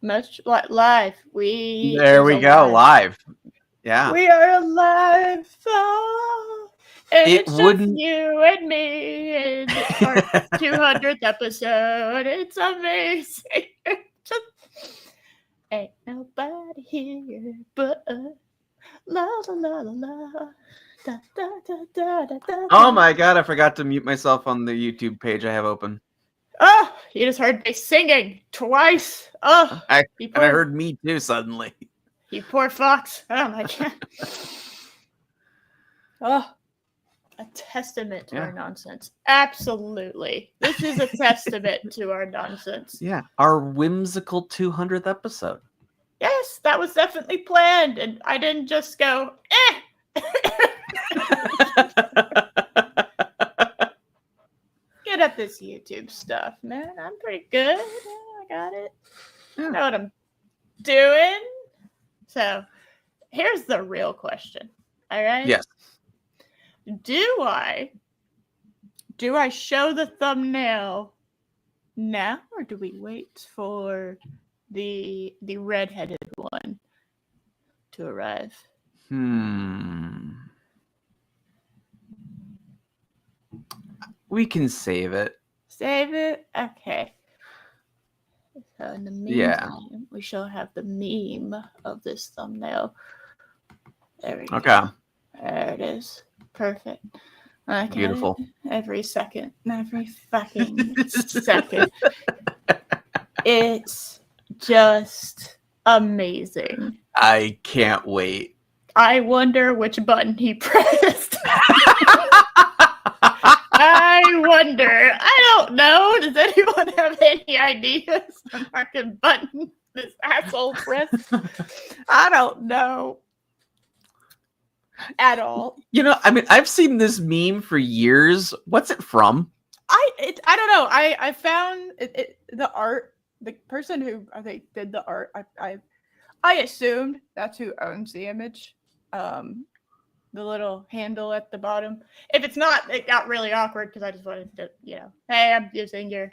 much live. There we go, live. Yeah. We are alive. Oh, and It it's wouldn't- just you and me in our 200th episode. It's amazing. Just ain't nobody here but us. La la la la la. Da, da, da, da, da, da. Oh my god, I forgot to mute myself on the YouTube page I have open. Oh, you just heard me singing twice. Oh, And I heard me too suddenly. You poor fox. Oh my god. Oh, a testament to our nonsense. Absolutely. This is a testament to our nonsense. Yeah, our whimsical 200th episode. Yes, that was definitely planned, and I didn't just go, eh. Get at this YouTube stuff, man. I'm pretty good. I got it. I know what I'm doing. So, here's the real question. All right? Yes. Do I show the thumbnail now, or do we wait for the redheaded one to arrive? We can save it. Save it? Okay. So in the meantime, we shall have the meme of this thumbnail. There we go. Okay. There it is. Perfect. Okay. Beautiful. Every second. Every fucking second. It's just amazing. I can't wait. I wonder which button he pressed. I wonder. I don't know. Does anyone have any ideas on fucking button this asshole pressed? I don't know. At all. You know, I mean, I've seen this meme for years. What's it from? I don't know. I found the art. The person who I think did the art. I assumed that's who owns the image. The little handle at the bottom. If it's not, it got really awkward because I just wanted to, hey, I'm using your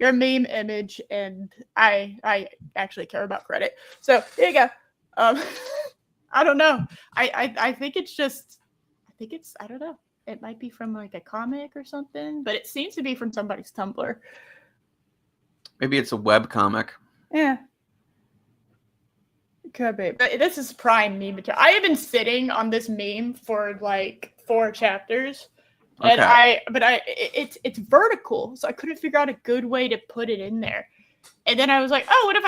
meme image, and I actually care about credit. So here you go. I don't know. I think it's just. I don't know. It might be from like a comic or something, but it seems to be from somebody's Tumblr. Maybe it's a web comic. Yeah. It could be. But this is prime meme material. I have been sitting on this meme for like 4 chapters. Okay. And it's vertical, so I couldn't figure out a good way to put it in there. And then I was like, oh, what if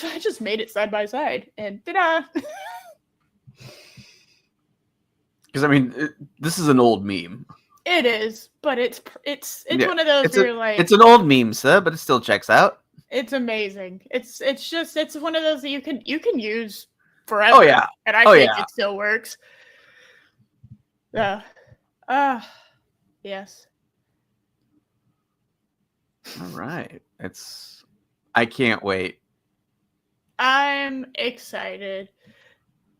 I just made it side by side? And ta-da! Because I mean, this is an old meme. It is, but it's one of those where you're like, it's an old meme, sir, but it still checks out. It's amazing. It's one of those that you can use forever. Oh yeah, and I think it still works. Yes. All right, I can't wait. I'm excited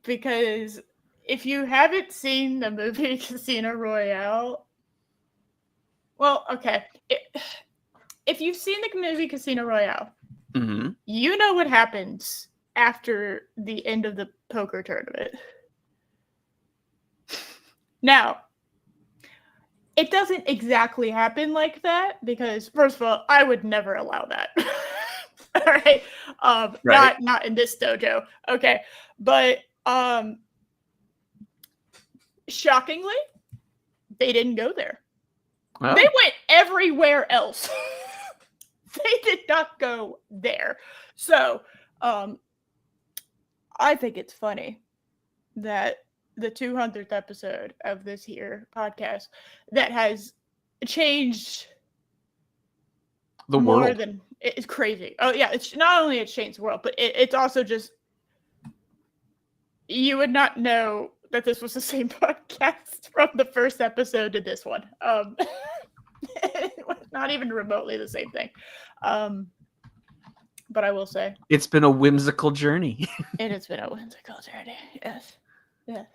because if you haven't seen the movie Casino Royale, well, okay. If you've seen the movie Casino Royale, you know what happens after the end of the poker tournament. Now, it doesn't exactly happen like that because, first of all, I would never allow that. All right. Right. Not in this dojo. Okay. But shockingly, they didn't go there. Oh. They went everywhere else. They did not go there. So, I think it's funny that the 200th episode of this here podcast that has changed the more world. Than it's crazy. Oh yeah, it's not only it's changed the world, but it's also just you would not know that this was the same podcast from the first episode to this one. It was not even remotely the same thing. But I will say it's been a whimsical journey. It has been a whimsical journey. Yes. Yes.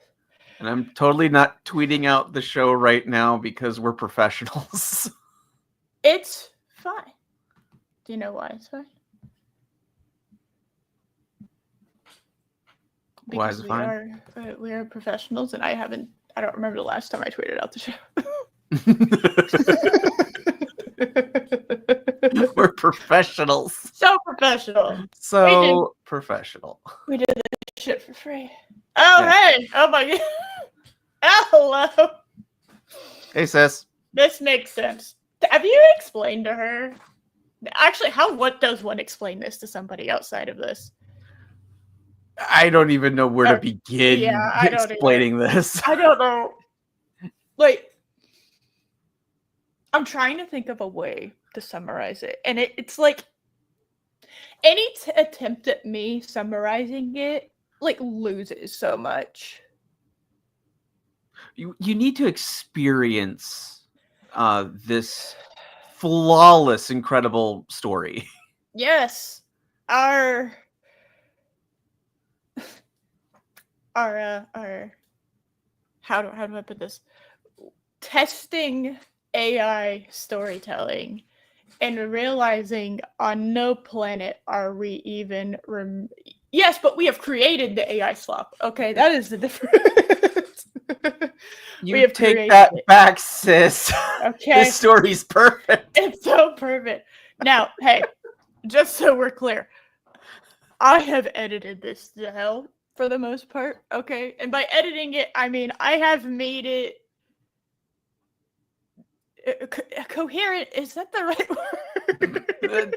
And I'm totally not tweeting out the show right now because we're professionals. It's fine. Do you know why it's fine? Why is because it fine? we are professionals, and I don't remember the last time I tweeted out the show. We're professionals. So professional. So professional. We did this shit for free. Oh, Yeah. hey. Oh, my God. Hello. Hey, sis. This makes sense. Have you explained to her? Actually, what does one explain this to somebody outside of this? I don't even know where to begin Yeah, I don't explaining this. I don't know. Like, I'm trying to think of a way to summarize it. And it's like, any attempt at me summarizing it, like, loses so much. You need to experience this flawless, incredible story. Yes. Our how do I put this? Testing AI storytelling and realizing on no planet are we even yes, but we have created the AI slop. Okay, that is the difference. You take that back, sis. Okay. This story's perfect. It's so perfect. Now, hey, just so we're clear, I have edited this to hell for the most part, okay? And by editing it, I mean I have made it coherent. Is that the right word?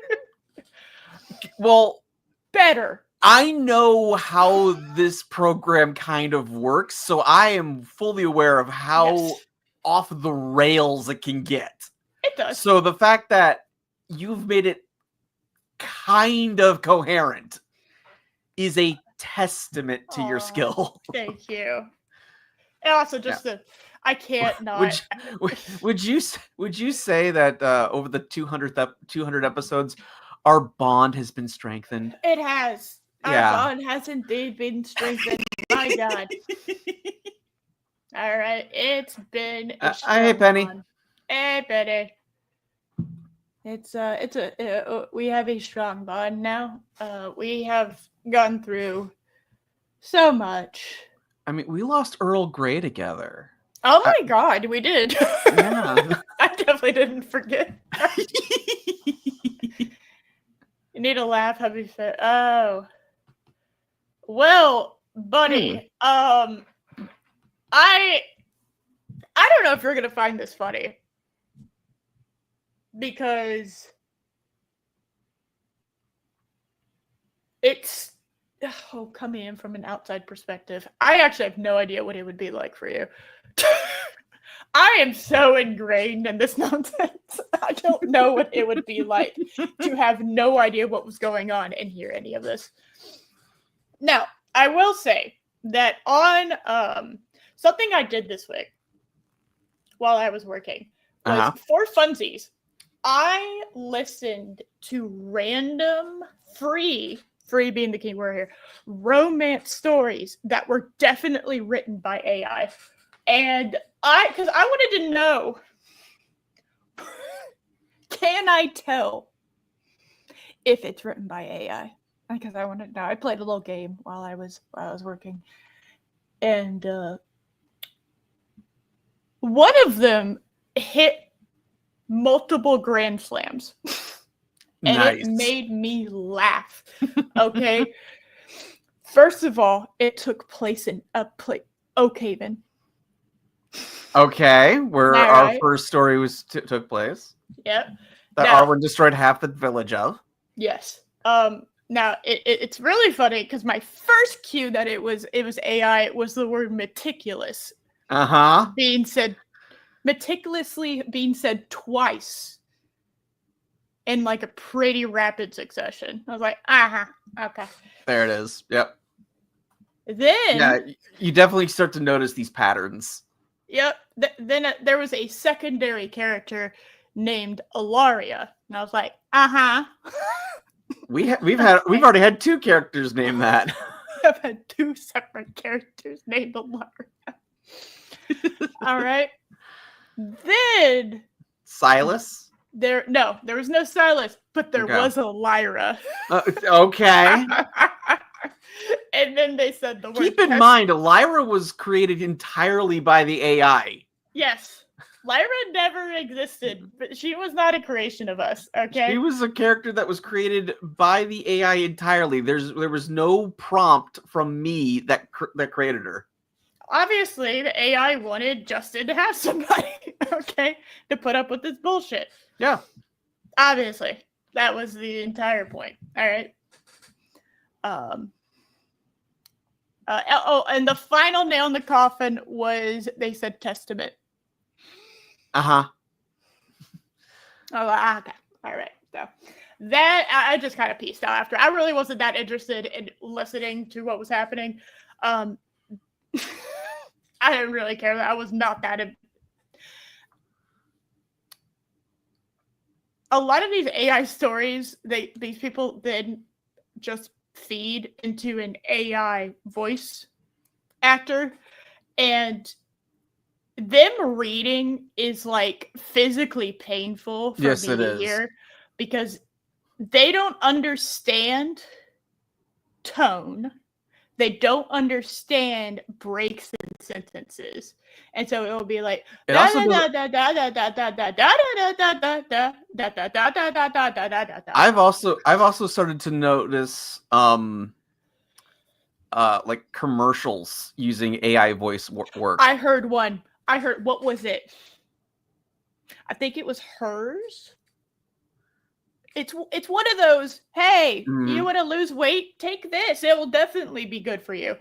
Well, better. I know how this program kind of works, so I am fully aware of how off the rails it can get. It does. So the fact that you've made it kind of coherent is a testament to your skill. Thank you. And also just I can't not. Would you say that over the 200 episodes, our bond has been strengthened? It has. Yeah. Our bond has indeed been strengthened. My God. All right, it's been. Hey, Penny. Bond. Hey, Penny. We have a strong bond now. We have gone through so much. I mean, we lost Earl Grey together. Oh my God, we did. Yeah. I definitely didn't forget. You need to laugh, hubby fit. Oh. Well, buddy, I don't know if you're gonna find this funny. Because it's coming in from an outside perspective. I actually have no idea what it would be like for you. I am so ingrained in this nonsense. I don't know what it would be like to have no idea what was going on and hear any of this. Now, I will say that on something I did this week while I was working was for funsies. I listened to random free being the key word here, romance stories that were definitely written by AI. And because I wanted to know, can I tell if it's written by AI? Because I wanted to know. I played a little game while I was working. And one of them hit multiple grand slams. And it made me laugh. Okay. First of all, it took place in Oakhaven. Okay, where our first story was took place. Yep. That Arwen destroyed half the village of. Yes. Now it's really funny because my first cue that it was AI was the word meticulous. Being said meticulously being said twice in like a pretty rapid succession. I was like, okay. There it is. Yep. Then you definitely start to notice these patterns. Yep. Then there was a secondary character named Ilaria, and I was like, We've already had two characters named that. I've had two separate characters named Ilaria. All right. Then Silas? There was no Silas, but there was a Lyra. Okay. And And then they said the word. Keep in mind, Lyra was created entirely by the AI. Yes. Lyra never existed, but she was not a creation of us, okay? She was a character that was created by the AI entirely. There was no prompt from me that created her. Obviously, the AI wanted Justin to have somebody, okay, to put up with this bullshit. Yeah. Obviously. That was the entire point. All right. And the final nail in the coffin was, they said, testament. Uh-huh. Oh, okay. All right. So that I just kind of pieced out after. I really wasn't that interested in listening to what was happening. I didn't really care. I was not that. A lot of these AI stories, these people then just feed into an AI voice actor, and them reading is like physically painful for me to hear because they don't understand tone. They don't understand breaks in sentences. And so it will be like I've also started to notice like commercials using AI voice work. I heard one. What was it? I think it was hers. It's one of those, hey, you want to lose weight? Take this. It will definitely be good for you.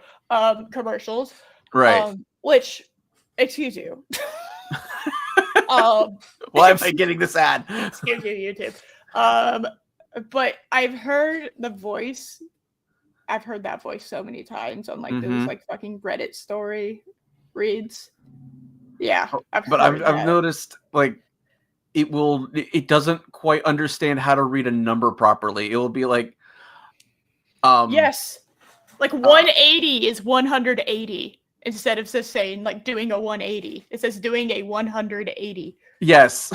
Commercials. Right. Which, excuse you. Why am I getting this ad? Excuse you, YouTube. But I've heard the voice. I've heard that voice so many times on like those like fucking Reddit story reads. Yeah. I've noticed like it doesn't quite understand how to read a number properly. It will be like yes. Like 180 is 180 instead of just saying like doing a 180. It says doing a 180. Yes.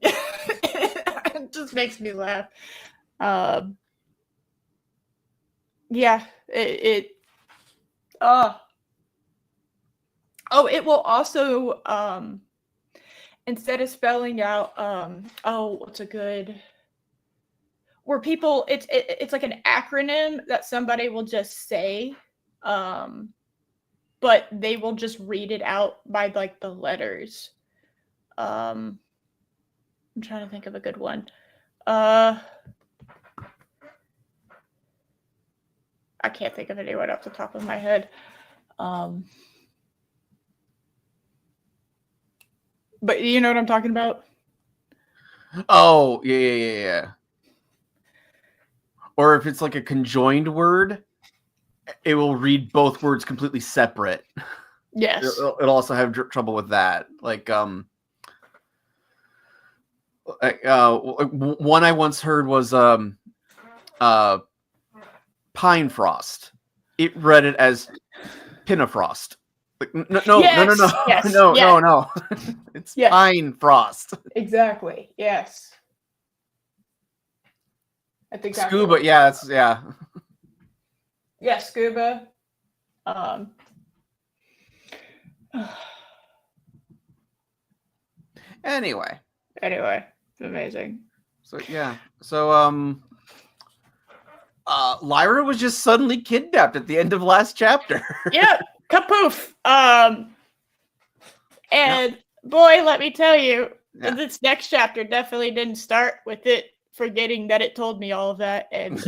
It just makes me laugh. Yeah, it it will also instead of spelling out what's a good where people it's like an acronym that somebody will just say but they will just read it out by like the letters. I'm trying to think of a good one. I can't think of anyone off the top of my head. But you know what I'm talking about? Oh, yeah. Or if it's like a conjoined word, it will read both words completely separate. Yes. It'll also have trouble with that. Like, one I once heard was pine frost. It read it as pinnafrost. Like, no. It's pine frost. Exactly. Yes. I think scuba. Yeah, that's yeah. Yeah, scuba. Anyway, it's amazing. So yeah, so Lyra was just suddenly kidnapped at the end of last chapter. Yeah, kapoof. And boy, let me tell you, this next chapter definitely didn't start with it forgetting that it told me all of that, and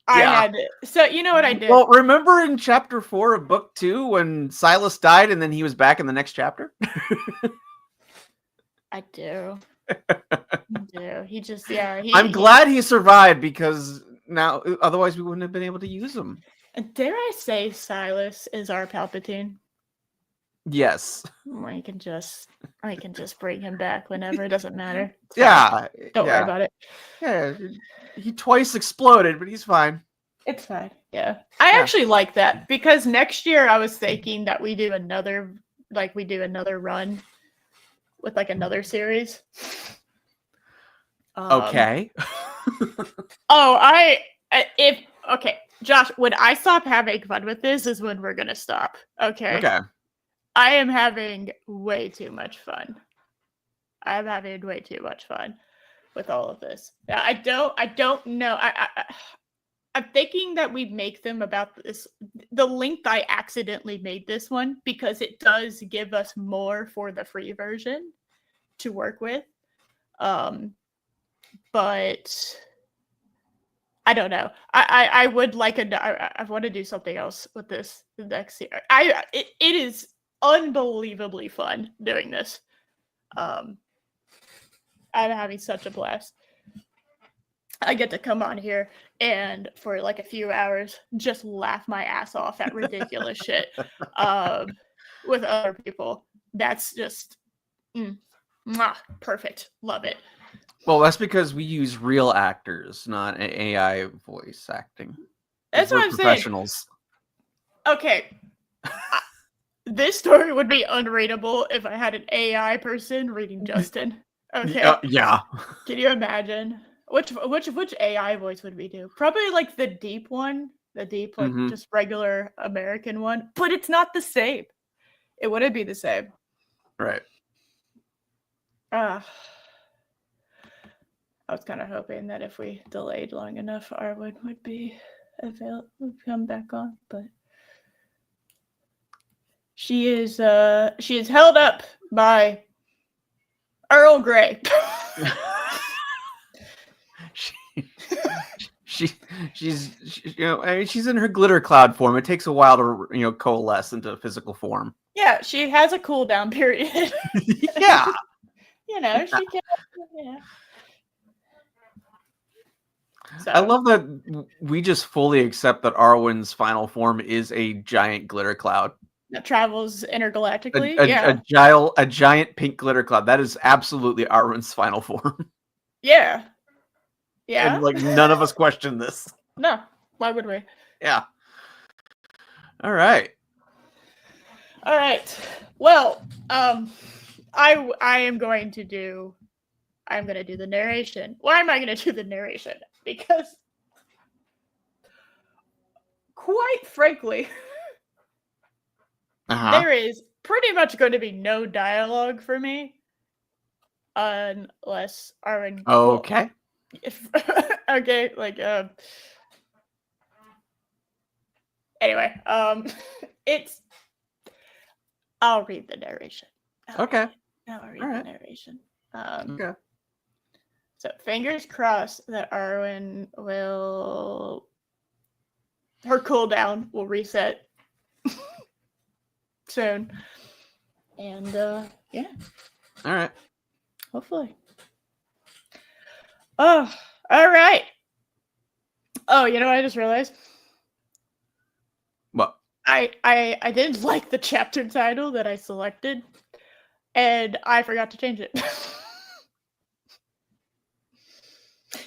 I had it. So you know what I did? Well, remember in chapter 4 of book 2 when Silas died and then he was back in the next chapter? I do. He just I'm glad he survived because now otherwise we wouldn't have been able to use him. Dare I say Silas is our Palpatine? Yes. I can just bring him back whenever. It doesn't matter. Don't worry about it. Yeah, he twice exploded, but he's fine. It's fine. Yeah. I actually like that because next year I was thinking that we do another run with like another series. Okay. Oh, okay, Josh, when I stop having fun with this is when we're gonna stop. Okay. Okay. I am having way too much fun. I'm having way too much fun with all of this. I don't know. I'm thinking that we make them about this. The length I accidentally made this one because it does give us more for the free version to work with. But I don't know. I would like I want to do something else with this next year. It is unbelievably fun doing this. I'm having such a blast. I get to come on here and for like a few hours just laugh my ass off at ridiculous shit with other people. That's just perfect. Love it. Well, that's because we use real actors, not AI voice acting. That's what I'm professionals. Saying. Okay. This story would be unreadable if I had an AI person reading Justin. Okay. Yeah. Can you imagine? Which AI voice would we do? Probably like the deep one. The deep, like just regular American one. But it's not the same. It wouldn't be the same. Right. I was kind of hoping that if we delayed long enough, Arwen would be available, would come back on, but she is held up by Earl Grey. she's I mean, she's in her glitter cloud form. It takes a while to coalesce into physical form. Yeah, she has a cool down period. Yeah. She can. Yeah. So. I love that we just fully accept that Arwen's final form is a giant glitter cloud that travels intergalactically. A giant pink glitter cloud. That is absolutely Arwen's final form. Yeah. Yeah. And like none of us question this. No. Why would we? Yeah. All right. Well, I'm going to do the narration. Why am I going to do the narration? Because quite frankly, there is pretty much going to be no dialogue for me unless Arwen. Okay. Okay, like anyway, I'll read the narration. I'll read the narration. Okay. So fingers crossed that Arwen her cooldown will reset soon. And yeah. All right. Hopefully. Oh, all right. Oh, you know what I just realized? What? I didn't like the chapter title that I selected, and I forgot to change it.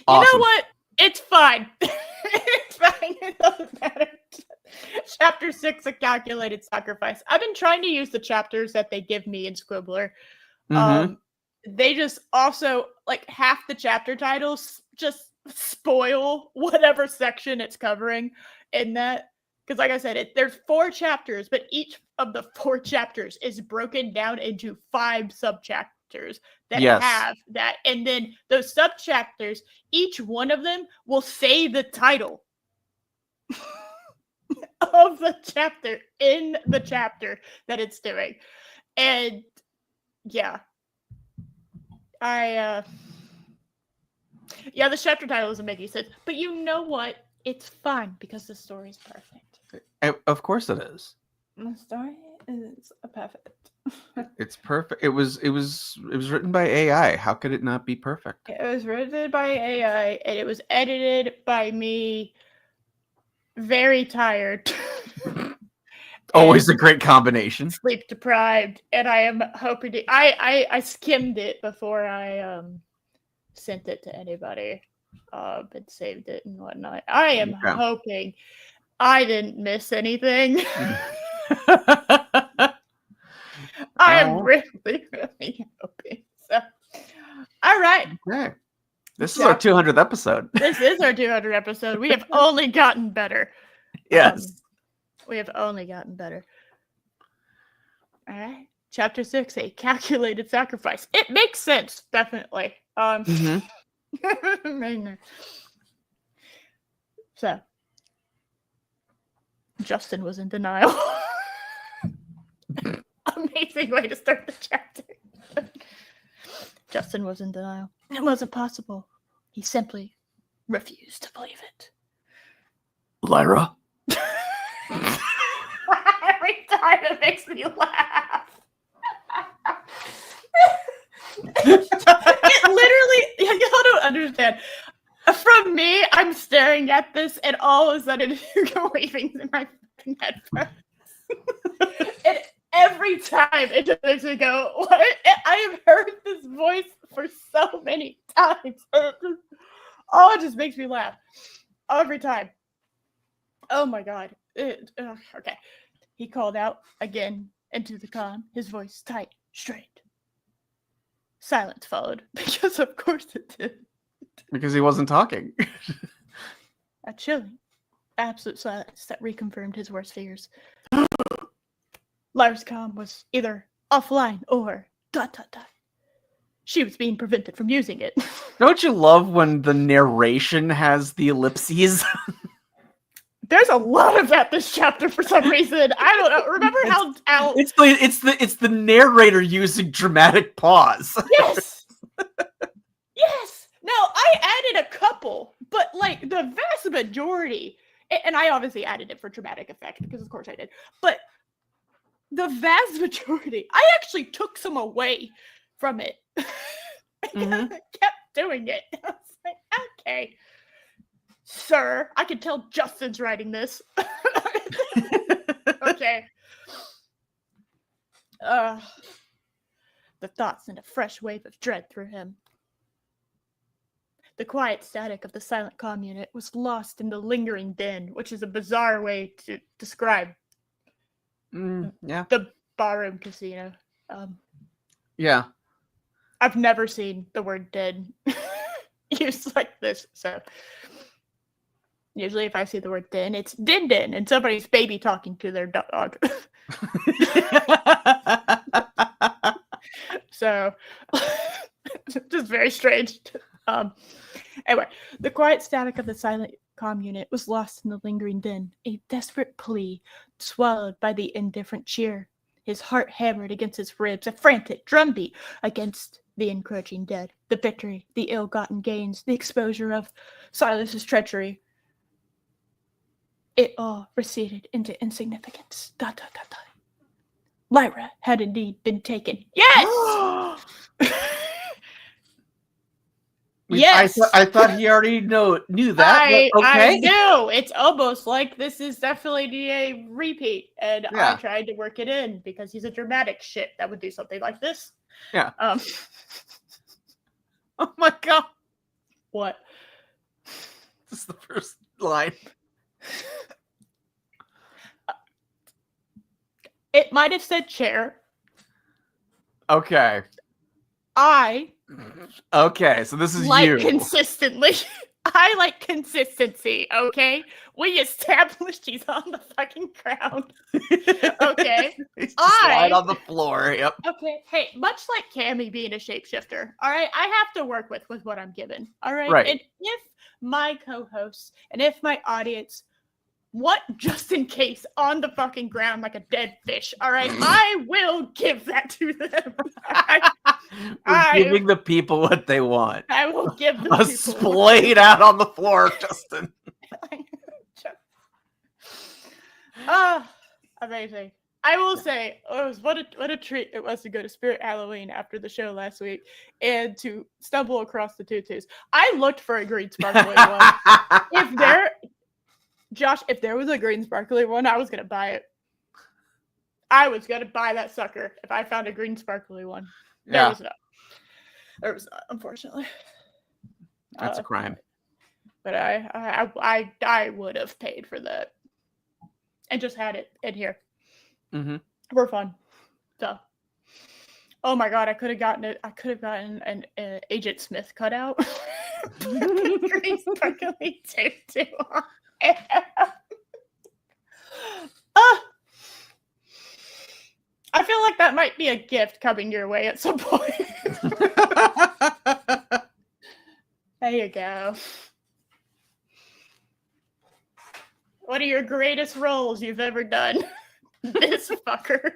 Awesome. You know what? It's fine. It's fine. It doesn't matter. Chapter 6, A Calculated Sacrifice. I've been trying to use the chapters that they give me in Squibbler. They just also, like, half the chapter titles just spoil whatever section it's covering in that. Because, like I said, there's 4 chapters, but each of the 4 chapters is broken down into 5 subchapters that have that. And then those subchapters, each one of them will say the title of the chapter in the chapter that it's doing. And yeah. The chapter title doesn't make any sense. But you know what? It's fine because the story's perfect. Of course it is. The story is perfect. It's perfect. It was written by AI. How could it not be perfect? It was written by AI and it was edited by me. Very tired. Always a great combination. Sleep deprived, and I am hoping to. I skimmed it before I sent it to anybody, and saved it and whatnot. I am hoping I didn't miss anything. I am really, really hoping. So, all right. Okay. This is our 200th episode. This is our 200th episode. We have only gotten better. Yes. We have only gotten better. All right. Chapter 6, a calculated sacrifice. It makes sense, definitely. So, Justin was in denial. Amazing way to start the chapter. Justin was in denial. It wasn't possible. He simply refused to believe it. Lyra? Every time it makes me laugh. It literally, y'all don't understand. From me, I'm staring at this, and all of a sudden, you go waving in my fucking headphones. And every time, it just makes me go, what? I have heard this voice for so many times. It just makes me laugh. Every time. Oh my god. Okay. He called out again into the calm, his voice tight, straight. Silence followed, because of course it did. Because he wasn't talking. A chilling, absolute silence that reconfirmed his worst fears. Lyra's calm was either offline or ... She was being prevented from using it. Don't you love when the narration has the ellipses? There's a lot of that this chapter for some reason. I don't know. Remember how it's the narrator using dramatic pause. Yes. Yes. Now I added a couple, but like the vast majority, and I obviously added it for dramatic effect because of course I did. But the vast majority, I actually took some away from it. I kept doing it. I was like, okay. Sir, I can tell Justin's writing this. Okay. The thoughts sent a fresh wave of dread through him. The quiet static of the silent comm unit was lost in the lingering din, which is a bizarre way to describe the barroom casino. Yeah. I've never seen the word din used like this, so... Usually if I see the word din, it's din din, and somebody's baby talking to their dog. So, just very strange. Anyway, the quiet static of the silent comm unit was lost in the lingering din, a desperate plea swallowed by the indifferent cheer. His heart hammered against his ribs, a frantic drumbeat against the encroaching dead, the victory, the ill-gotten gains, the exposure of Silas's treachery. It all receded into insignificance. ... Lyra had indeed been taken. Yes! Yes! I thought he already knew that. Okay. I knew! It's almost like this is definitely a repeat. And I tried to work it in because he's a dramatic shit that would do something like this. Yeah. Oh my god. What? This is the first line. It might have said chair. Okay. Okay, so this is like you. Consistently. I like consistency, okay? We established he's on the fucking ground. Okay. Slide on the floor, yep. Okay, hey, much like Cammy being a shapeshifter, all right? I have to work with what I'm given, all right? Right. And if my co-hosts and if my audience want just in case on the fucking ground like a dead fish, all right? I will give that to them. We're giving the people what they want. I will give them a splayed out on the floor, Justin. Amazing. I will say, what a treat it was to go to Spirit Halloween after the show last week and to stumble across the tutus. I looked for a green sparkly one. If there was a green sparkly one, I was gonna buy it. I was gonna buy that sucker if I found a green sparkly one. There was not, unfortunately. That's a crime. But I would have paid for that and just had it in here. Mm-hmm. For fun. So, Oh my god, I could have gotten it. I could have gotten an Agent Smith cutout. Green sparkly tutu on it. I feel like that might be a gift coming your way at some point. There you go. What are your greatest roles you've ever done? This fucker.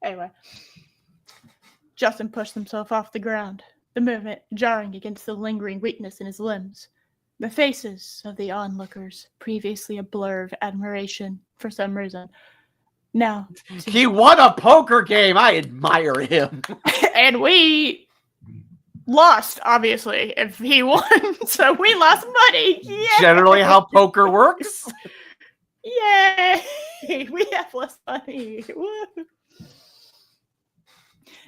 Anyway. Justin pushed himself off the ground, the movement jarring against the lingering weakness in his limbs. The faces of the onlookers, previously a blur of admiration for some reason. Now, he won a poker game. I admire him. And we lost, obviously, if he won. So we lost money. Yay! Generally how poker works. Yay! We have less money. Woo!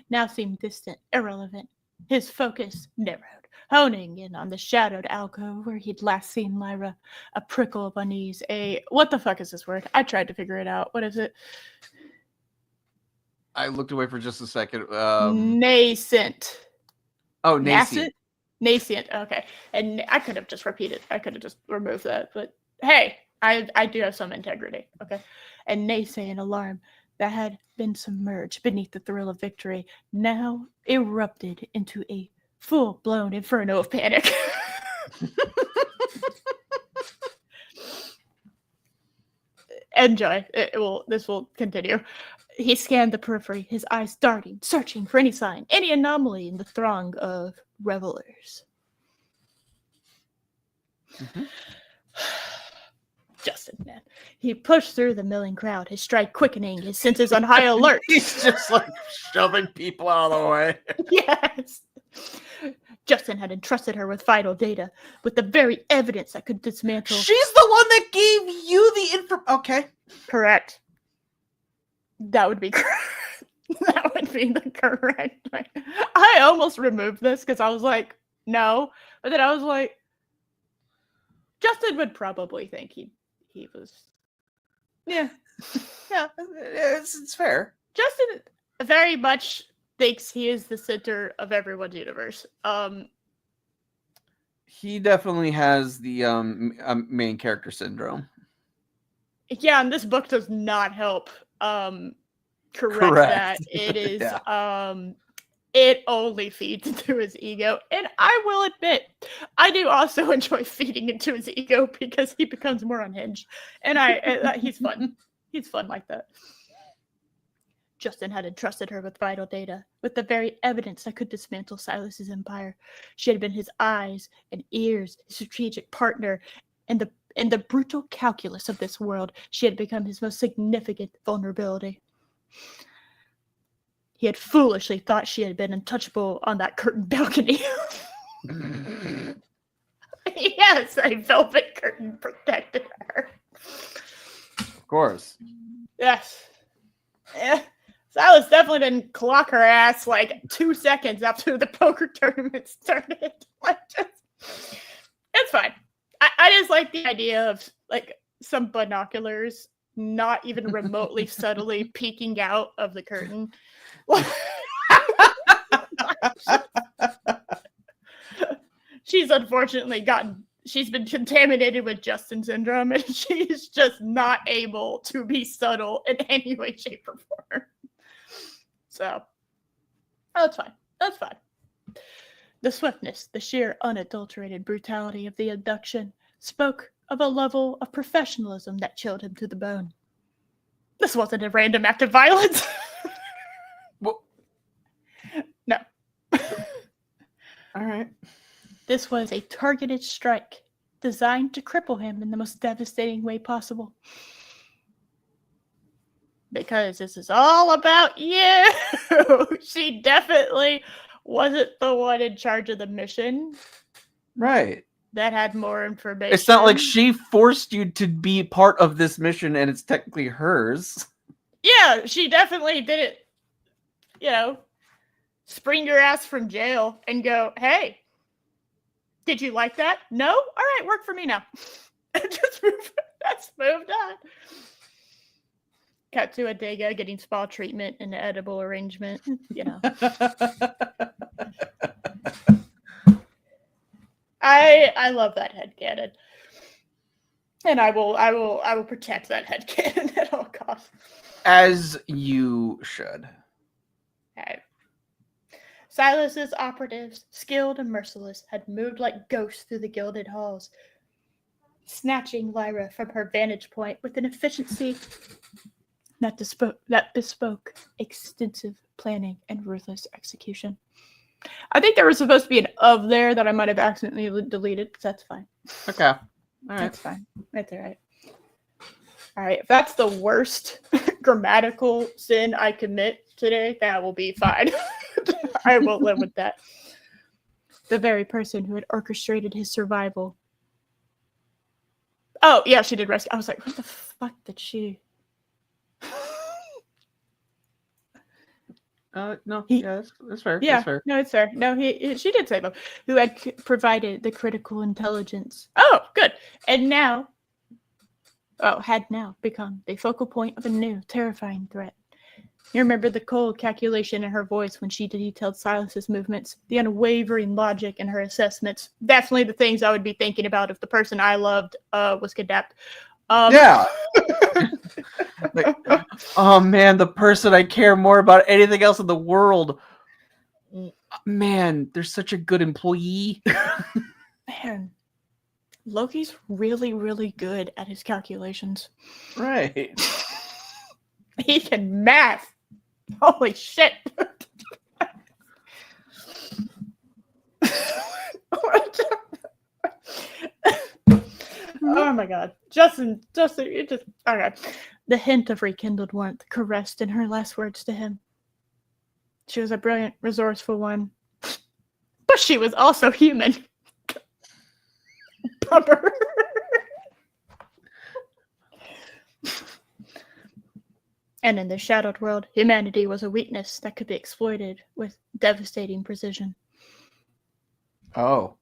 Now seemed distant, irrelevant. His focus narrowed, honing in on the shadowed alcove where he'd last seen Lyra. A prickle of unease, what the fuck is this word? I tried to figure it out. What is it? I looked away for just a second. Nascent. Oh, nascent. Nascent, okay. And I could have just repeated. I could have just removed that. But hey, I do have some integrity, okay? And naysaying alarm that had been submerged beneath the thrill of victory now erupted into a full-blown inferno of panic. Enjoy. This will continue. He scanned the periphery, his eyes darting, searching for any sign, any anomaly in the throng of revelers. Mm-hmm. Justin, man. He pushed through the milling crowd, his stride quickening, his senses on high alert. He's just like shoving people out of the way. Yes. Justin had entrusted her with vital data, with the very evidence that could dismantle. She's the one that gave you the info. Okay. Correct. That would be correct. That would be the correct way. I almost removed this because I was like, no. But then I was like, Justin would probably think he was. Yeah. Yeah, it's fair. Justin very much thinks he is the center of everyone's universe. He definitely has the main character syndrome. Yeah, and this book does not help correct that. It is it only feeds into his ego. And I will admit, I do also enjoy feeding into his ego because he becomes more unhinged. And he's fun. He's fun like that. Justin had entrusted her with vital data, with the very evidence that could dismantle Silas's empire. She had been his eyes and ears, his strategic partner, and in the brutal calculus of this world, she had become his most significant vulnerability. He had foolishly thought she had been untouchable on that curtained balcony. Yes, a velvet curtain protected her. Of course. Yes. Yeah. Silas definitely didn't clock her ass like 2 seconds after the poker tournament started. It's fine. I just like the idea of like some binoculars not even remotely subtly peeking out of the curtain. She's unfortunately she's been contaminated with Justin syndrome, and she's just not able to be subtle in any way, shape, or form. So, that's fine. That's fine. The swiftness, the sheer unadulterated brutality of the abduction spoke of a level of professionalism that chilled him to the bone. This wasn't a random act of violence. Well, no. All right. This was a targeted strike designed to cripple him in the most devastating way possible. Because this is all about you. She definitely wasn't the one in charge of the mission. Right. That had more information. It's not like she forced you to be part of this mission and it's technically hers. Yeah, she definitely didn't, spring your ass from jail and go, hey, did you like that? No? All right, work for me now. Let's moved on. cut to Adega getting spa treatment in an edible arrangement. You know, I love that headcanon. And I will protect that headcanon at all costs. As you should. Okay. Silas's operatives, skilled and merciless, had moved like ghosts through the gilded halls, snatching Lyra from her vantage point with an efficiency that bespoke extensive planning and ruthless execution. I think there was supposed to be an of there that I might have accidentally deleted. That's fine. Okay. All right. That's fine. That's all right. All right. If that's the worst grammatical sin I commit today, that will be fine. I will live with that. The very person who had orchestrated his survival. Oh, yeah, she did rescue. I was like, what the fuck did she? No, yeah, that's fair. Yeah, that's fair. No, it's fair. No, she did save him. Who had provided the critical intelligence. Oh, good. And had now become the focal point of a new, terrifying threat. You remember the cold calculation in her voice when she detailed Silas's movements, the unwavering logic in her assessments. Definitely the things I would be thinking about if the person I loved was kidnapped. Yeah. Like, oh man, the person I care more about anything else in the world. Man, they're such a good employee. Man, Loki's really, really good at his calculations. Right. He can math. Holy shit. Oh my god. Justin, you just okay. The hint of rekindled warmth caressed in her last words to him. She was a brilliant, resourceful one. But she was also human. Bummer. And in the shadowed world, humanity was a weakness that could be exploited with devastating precision. Oh.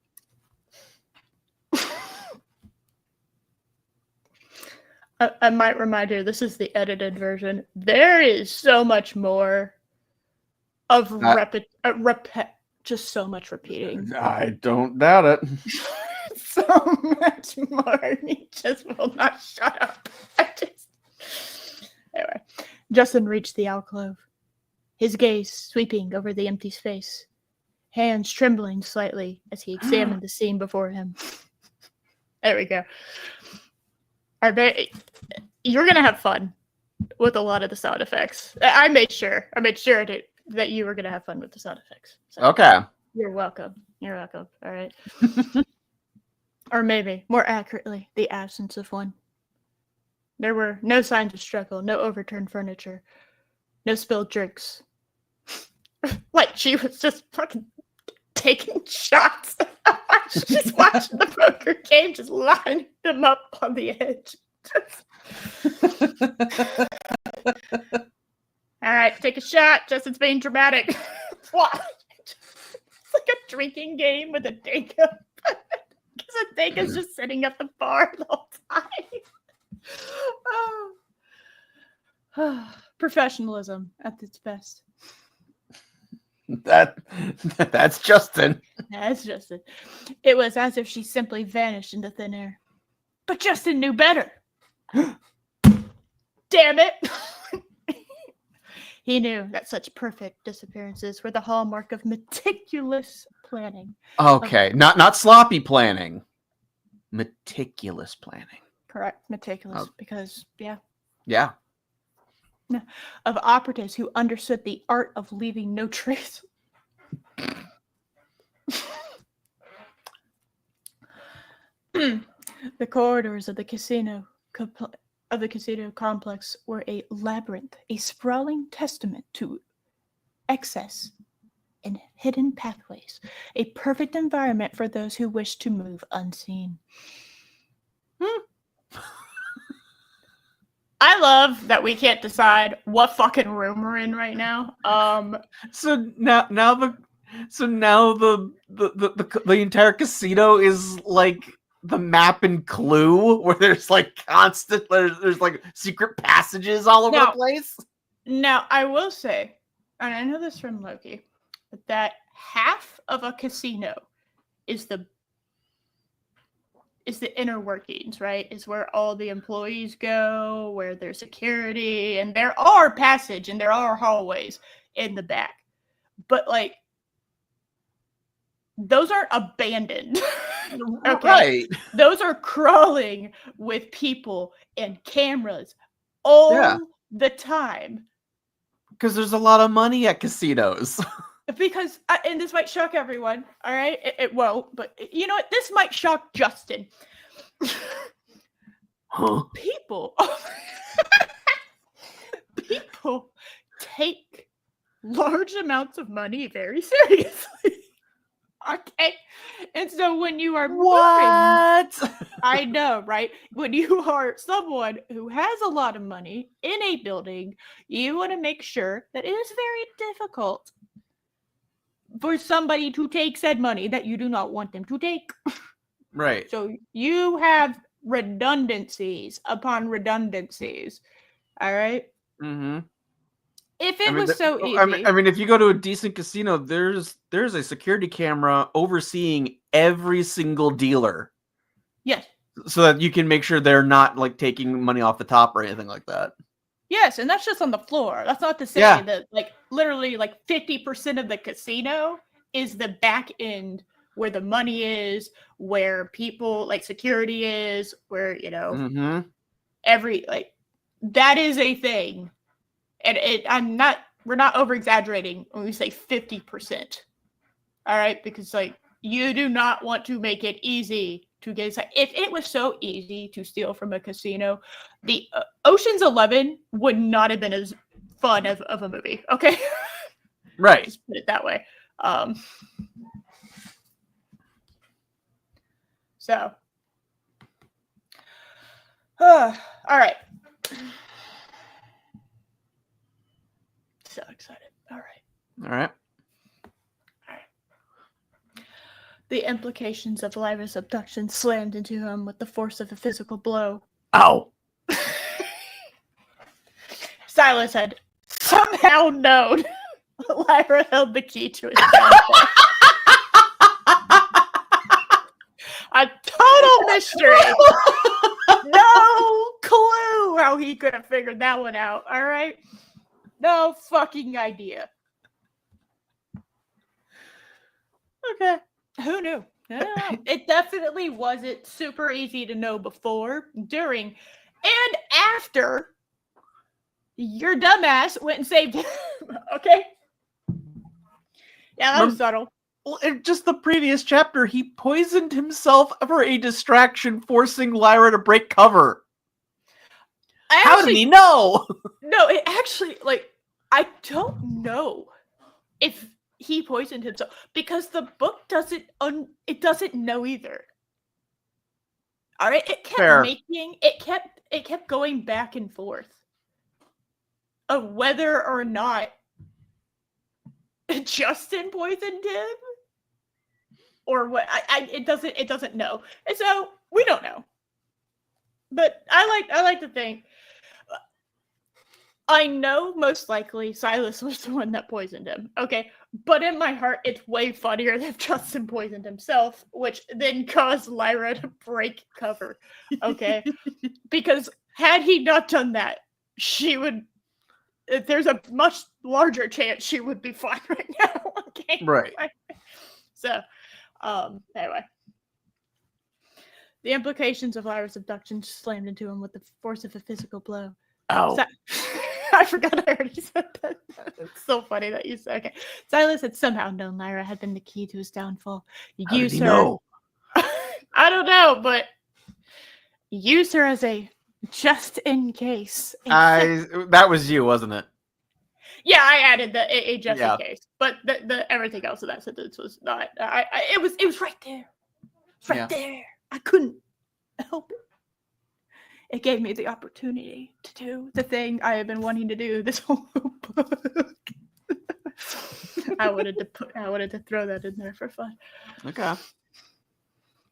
I might remind you, this is the edited version. There is so much more of just so much repeating. I don't doubt it. So much more. He just will not shut up. Anyway, Justin reached the alcove, his gaze sweeping over the empty space, hands trembling slightly as he examined the scene before him. There we go. You're gonna have fun with a lot of the sound effects. I made sure that you were gonna have fun with the sound effects. So Okay. You're welcome. All right. Or maybe, more accurately, the absence of one. There were no signs of struggle, no overturned furniture, no spilled drinks. Like she was just fucking taking shots. She's watching the poker game, just lining them up on the edge. All right, take a shot. Justin's being dramatic. What? It's like a drinking game with a Deka. Because a Deka's just sitting at the bar the whole time. Oh. Professionalism at its best. That's Justin. That's Justin. It was as if she simply vanished into thin air. But Justin knew better. Damn it. He knew that such perfect disappearances were the hallmark of meticulous planning. Okay, not sloppy planning. Meticulous planning. Correct, meticulous, because, yeah. Of operatives who understood the art of leaving no trace. The corridors of the casino complex were a labyrinth, a sprawling testament to excess and hidden pathways, a perfect environment for those who wish to move unseen. I love that we can't decide what fucking room we're in right now. So now the entire casino is like the map in Clue where there's like constant there's like secret passages all over the place? Now, I will say, and I know this from Loki, that half of a casino is the inner workings, right? Is where all the employees go, where there's security, and there are passage and there are hallways in the back. But like those aren't abandoned. Okay. Right. Those are crawling with people and cameras all the time. Because there's a lot of money at casinos. Because, and this might shock everyone, all right? It won't, but you know what? This might shock Justin. Huh? People take large amounts of money very seriously. Okay? And so when you are moving, I know, right? When you are someone who has a lot of money in a building, you want to make sure that it is very difficult for somebody to take said money that you do not want them to take. Right. So you have redundancies upon redundancies. All right? Mm-hmm. If it was so easy. I mean, if you go to a decent casino, there's a security camera overseeing every single dealer. Yes. So that you can make sure they're not like taking money off the top or anything like that. Yes, and that's just on the floor. That's not to say that like literally like 50% of the casino is the back end where the money is, where people like security is, where, you know, every like that is a thing. And we're not over exaggerating when we say 50%. All right, because like you do not want to make it easy to get inside. If it was so easy to steal from a casino, the Ocean's 11 would not have been as fun of a movie. Okay, right. Just put it that way. So, all right. So excited. All right. The implications of Lyra's abduction slammed into him with the force of a physical blow. Ow! Silas had somehow known Lyra held the key to his downfall. A total mystery. No clue how he could have figured that one out, all right? No fucking idea. Okay. Who knew? It definitely wasn't super easy to know before, during, and after your dumbass went and saved him. Okay? Yeah, that was subtle. Well, in just the previous chapter, he poisoned himself for a distraction, forcing Lyra to break cover. How did he know? No, it actually, like, I don't know if he poisoned himself because the book doesn't know either. All right, it kept going back and forth of whether or not Justin poisoned him or what. It doesn't know, and so we don't know. But I like to think. I know most likely Silas was the one that poisoned him. Okay. But in my heart, it's way funnier if Justin poisoned himself, which then caused Lyra to break cover. Okay. Because had he not done that, there's a much larger chance she would be fine right now. Okay. Right. So, anyway. The implications of Lyra's abduction slammed into him with the force of a physical blow. Oh. I forgot I already said that. It's so funny that you said. Okay. Silas had somehow known Lyra had been the key to his downfall. How did he know? I don't know, but use her as a just in case. That was you, wasn't it? Yeah, I added the a just in case, but the everything else of that sentence was not. It was right there. It's right there. I couldn't help it. It gave me the opportunity to do the thing I have been wanting to do this whole book. I wanted to throw that in there for fun. Okay.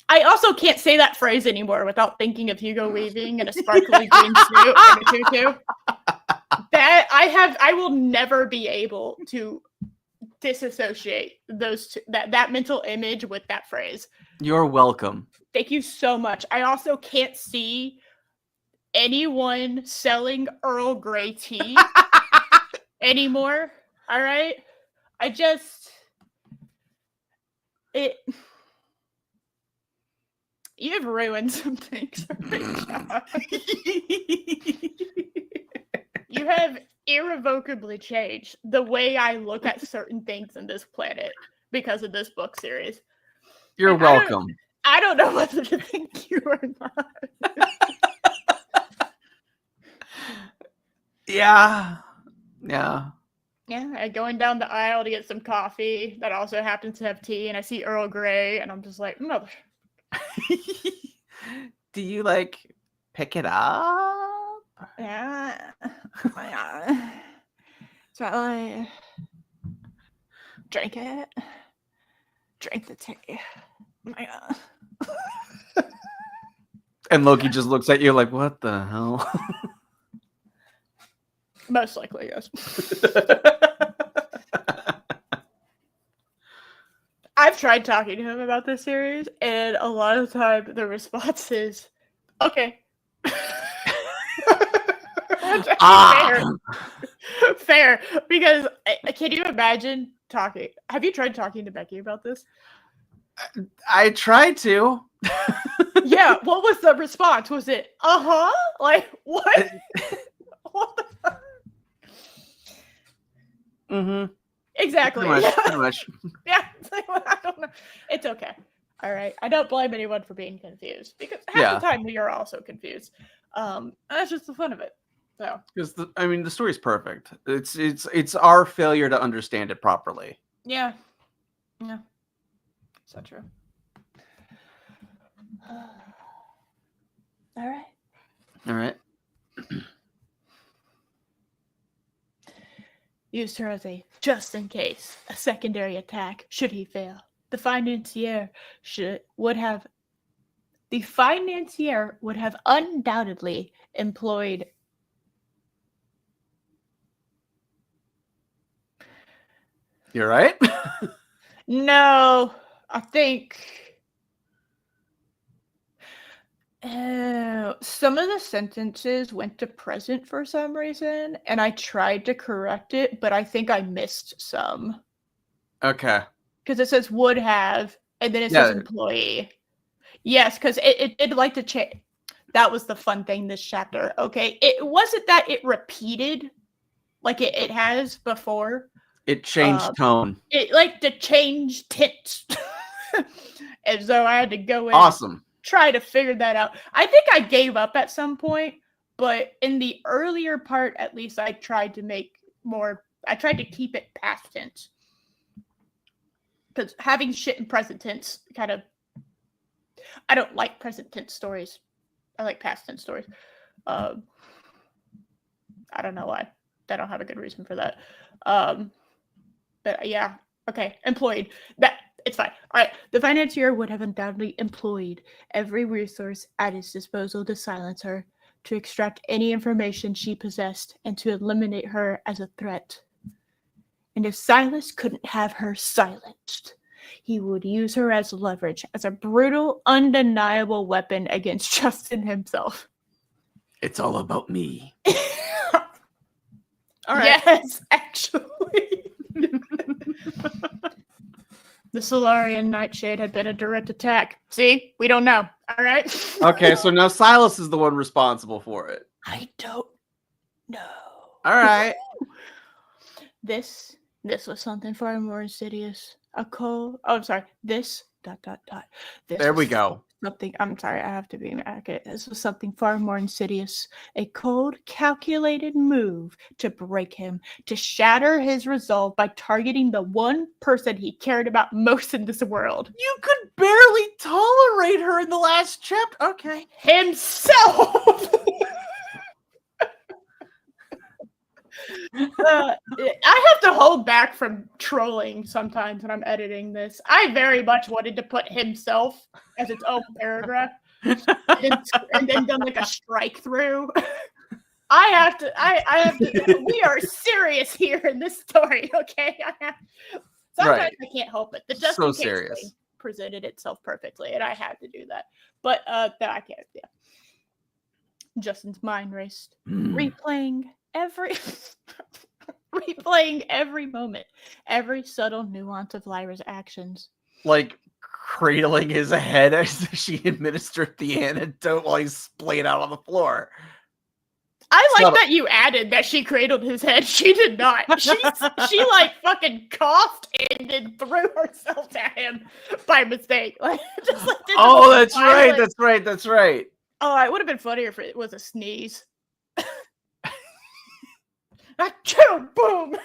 I also can't say that phrase anymore without thinking of Hugo Weaving in a sparkly green suit and a tutu. That I will never be able to disassociate those two, that mental image with that phrase. You're welcome. Thank you so much. I also can't see anyone selling Earl Grey tea anymore. All right? You've ruined some things for me, John. You have irrevocably changed the way I look at certain things in this planet because of this book series. You're And welcome. I don't know whether to thank you or not. Yeah. Yeah, going down the aisle to get some coffee that also happens to have tea, and I see Earl Grey, and I'm just like, mother. Do you like pick it up? Yeah. So I drink it. Drink the tea. My God. And Loki just looks at you like, what the hell? Most likely, yes. I've tried talking to him about this series, and a lot of the time the response is, okay. Fair. Because can you imagine talking? Have you tried talking to Becky about this? I tried to. Yeah. What was the response? Was it, like, what? What the fuck? Mm-hmm. Exactly. Pretty much. Yeah. I don't know. It's okay. All right. I don't blame anyone for being confused because half the time we are also confused. That's just the fun of it. So, because the story's perfect. It's our failure to understand it properly. Yeah. So true. All right. Used her as a just in case, a secondary attack should he fail. The financier would have undoubtedly employed. You're right. No, I think some of the sentences went to present for some reason, and I tried to correct it, but I think I missed some. Okay. Because it says would have, and then it says employee. Yes, because it did like to change. That was the fun thing this chapter. Okay, it wasn't that it repeated like it has before. It changed tone. It like to change tint. And so I had to go in. Awesome. Try to figure that out. I think I gave up at some point, but in the earlier part, at least, I tried to keep it past tense. Because having shit in present tense I don't like present tense stories. I like past tense stories. I don't know why. I don't have a good reason for that. But yeah, okay, employed. It's fine. All right. The financier would have undoubtedly employed every resource at his disposal to silence her, to extract any information she possessed, and to eliminate her as a threat. And if Silas couldn't have her silenced, he would use her as leverage, as a brutal, undeniable weapon against Justin himself. It's all about me. All right. Yes, actually. The Solarian Nightshade had been a direct attack. See? We don't know. All right? Okay, so now Silas is the one responsible for it. I don't know. All right. This was something far more insidious. This, ... This there we go. I'm sorry, I have to be accurate. This was something far more insidious. A cold, calculated move to break him, to shatter his resolve by targeting the one person he cared about most in this world. You could barely tolerate her in the last chapter. Okay. Himself! I have to hold back from trolling sometimes when I'm editing this. I very much wanted to put himself as its own paragraph and then done like a strike through. I have to. We are serious here in this story, okay? Sometimes Right. I can't help it. The just So in case serious. thing presented itself perfectly, and I had to do that. But no, I can't. Yeah. Justin's mind raced, replaying every moment, every subtle nuance of Lyra's actions. Like cradling his head as she administered the antidote while he's splayed out on the floor. I like that you added that she cradled his head. She did not. She like fucking coughed and then threw herself at him by mistake. Like, just like oh, that's right. That's right. That's right. Oh, it would have been funnier if it was a sneeze. Achoo! Boom!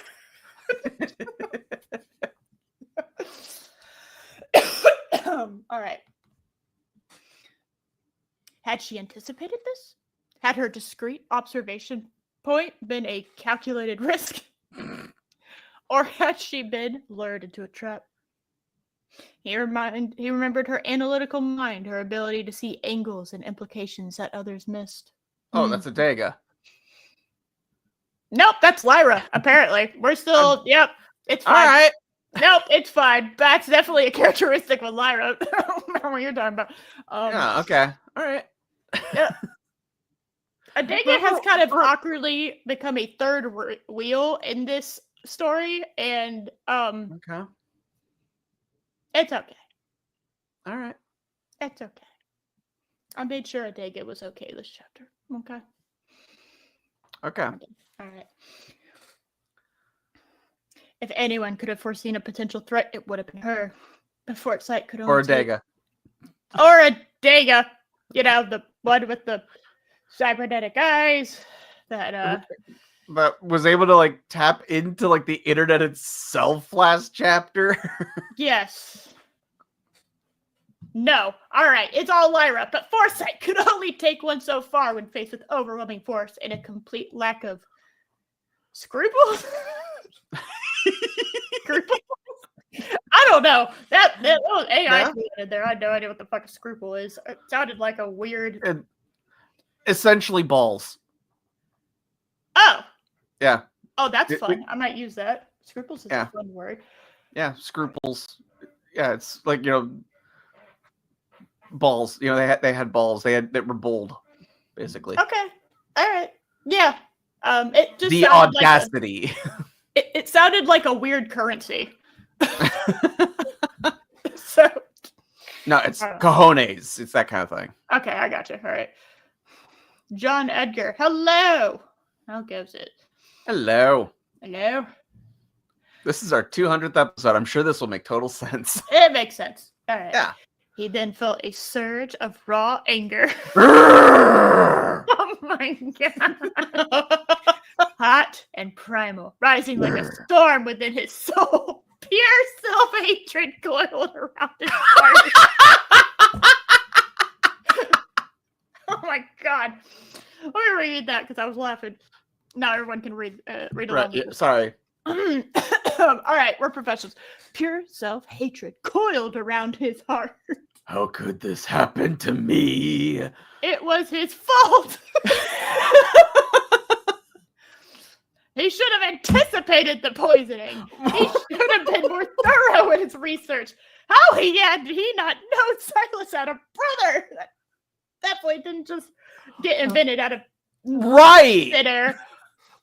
All right. Had she anticipated this? Had her discreet observation point been a calculated risk? Or had she been lured into a trap? He remembered her analytical mind, her ability to see angles and implications that others missed. Oh, that's a Dagger. Nope, that's Lyra, apparently. We're still, yep, it's fine. All right. Nope, it's fine. That's definitely a characteristic with Lyra. I don't know what you're talking about. Yeah, okay. All right. Yeah. Adega has kind of awkwardly become a third wheel in this story, and okay. It's okay. All right. It's okay. I made sure Adega was okay this chapter. Okay. Okay. All right. If anyone could have foreseen a potential threat, it would have been her. But Foresight could only or Adega. Or Adega. You know, the one with the cybernetic eyes that was able to like tap into like the internet itself last chapter. Yes. No. All right. It's all Lyra, but Foresight could only take one so far when faced with overwhelming force and a complete lack of scruples. Scruples? I don't know. That was AI in there. I had no idea what the fuck a scruple is. It sounded like a weird. Essentially balls. Oh. Yeah. Oh, that's fun. I might use that. Scruples is a fun word. Yeah, scruples. Yeah, it's like, you know, balls. You know, they had balls. They were bold, basically. Okay. All right. Yeah. It just the audacity. Like it sounded like a weird currency. So. No, it's cojones. It's that kind of thing. Okay, I got you. All right. John Edgar. Hello. How goes it? Hello. Hello. This is our 200th episode. I'm sure this will make total sense. It makes sense. All right. Yeah. He then felt a surge of raw anger. Oh my god. Hot and primal, rising like a storm within his soul. Pure self-hatred coiled around his heart. Oh my god. Let me read that because I was laughing. Now everyone can read along. Right, yeah, sorry. All right, we're professionals. Pure self-hatred coiled around his heart. How could this happen to me? It was his fault. He should have anticipated the poisoning. He should have been more thorough in his research. How had he not known Silas had a brother? That definitely didn't just get invented out of thin air.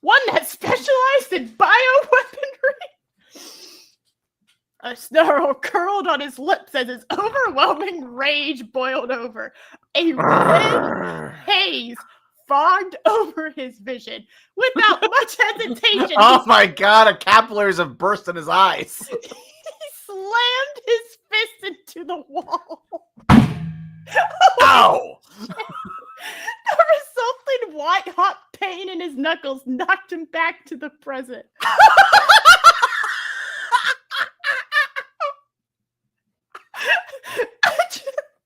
One that specialized in bioweaponry. A snarl curled on his lips as his overwhelming rage boiled over. A red haze fogged over his vision. Without much hesitation. Oh my god, capillaries have burst in his eyes. He slammed his fist into the wall. Ow! The resulting white-hot pain in his knuckles knocked him back to the present.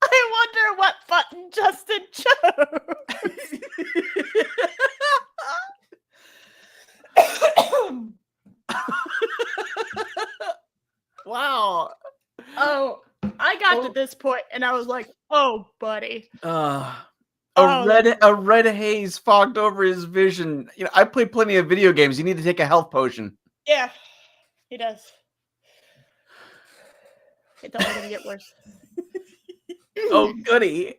I wonder what button Justin chose. now. Oh, I got to this point and I was like, oh, buddy. A Oh. red haze fogged over his vision. You know, I play plenty of video games. You need to take a health potion. Yeah, he does. It's only gonna get worse. Oh, goody.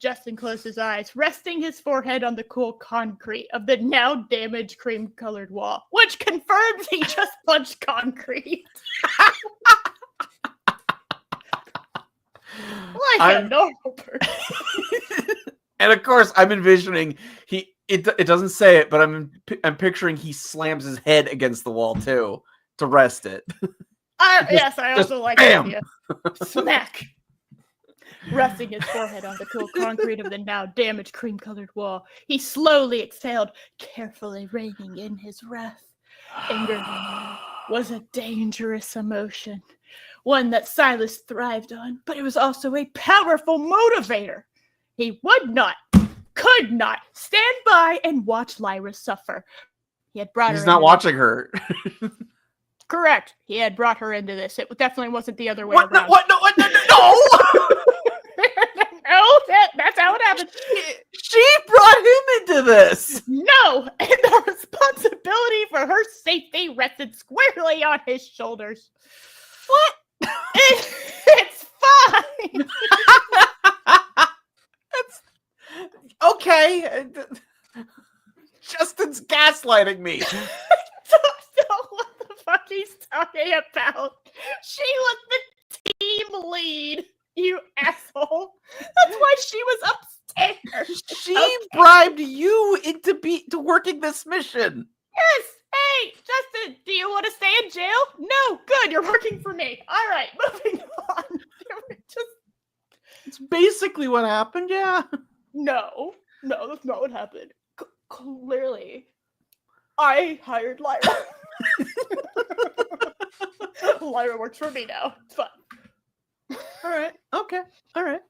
Justin closed his eyes, resting his forehead on the cool concrete of the now damaged cream-colored wall, which confirms he just punched concrete. Like a normal person. And of course, I'm envisioning it doesn't say it, but I'm picturing he slams his head against the wall too to rest it. Yes, I also like bam! the idea. Smack. Resting his forehead on the cool concrete of the now damaged cream-colored wall, he slowly exhaled, carefully reining in his wrath. Anger was a dangerous emotion, one that Silas thrived on, but it was also a powerful motivator. He would not, could not stand by and watch Lyra suffer. He had brought her. He's not watching her. Correct. He had brought her into this. It definitely wasn't the other way What? around. What? No! No! No, that's how it happened. She brought him into this. No, and the responsibility for her safety rested squarely on his shoulders. What? It's fine. Okay. Justin's gaslighting me. Don't know what the fuck he's talking about. She was the team lead, you asshole. That's why she was upstairs. She bribed you into working this mission. Yes. Hey, Justin, do you want to stay in jail? No. Good. You're working for me. All right. Moving on. It's basically what happened. Yeah. No, that's not what happened. Clearly, I hired Lyra. Lyra works for me now. It's fine. All right. Okay. All right.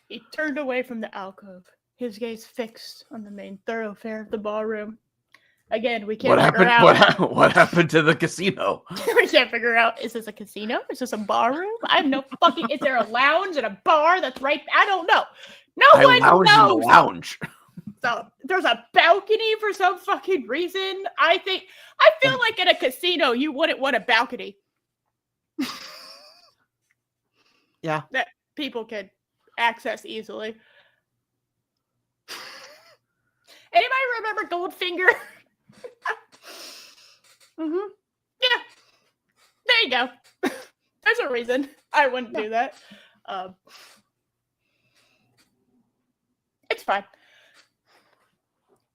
He turned away from the alcove, his gaze fixed on the main thoroughfare of the ballroom. Again, we can't figure out. What happened to the casino? We can't figure out, is this a casino? Is this a barroom? I have no fucking... Is there a lounge and a bar that's right... I don't know. No one knows. In the lounge. So, there's a balcony for some fucking reason. I feel like in a casino, you wouldn't want a balcony. Yeah. That people could access easily. Anybody remember Goldfinger? Mm-hmm. Yeah. There you go. There's a reason I wouldn't do that. It's fine.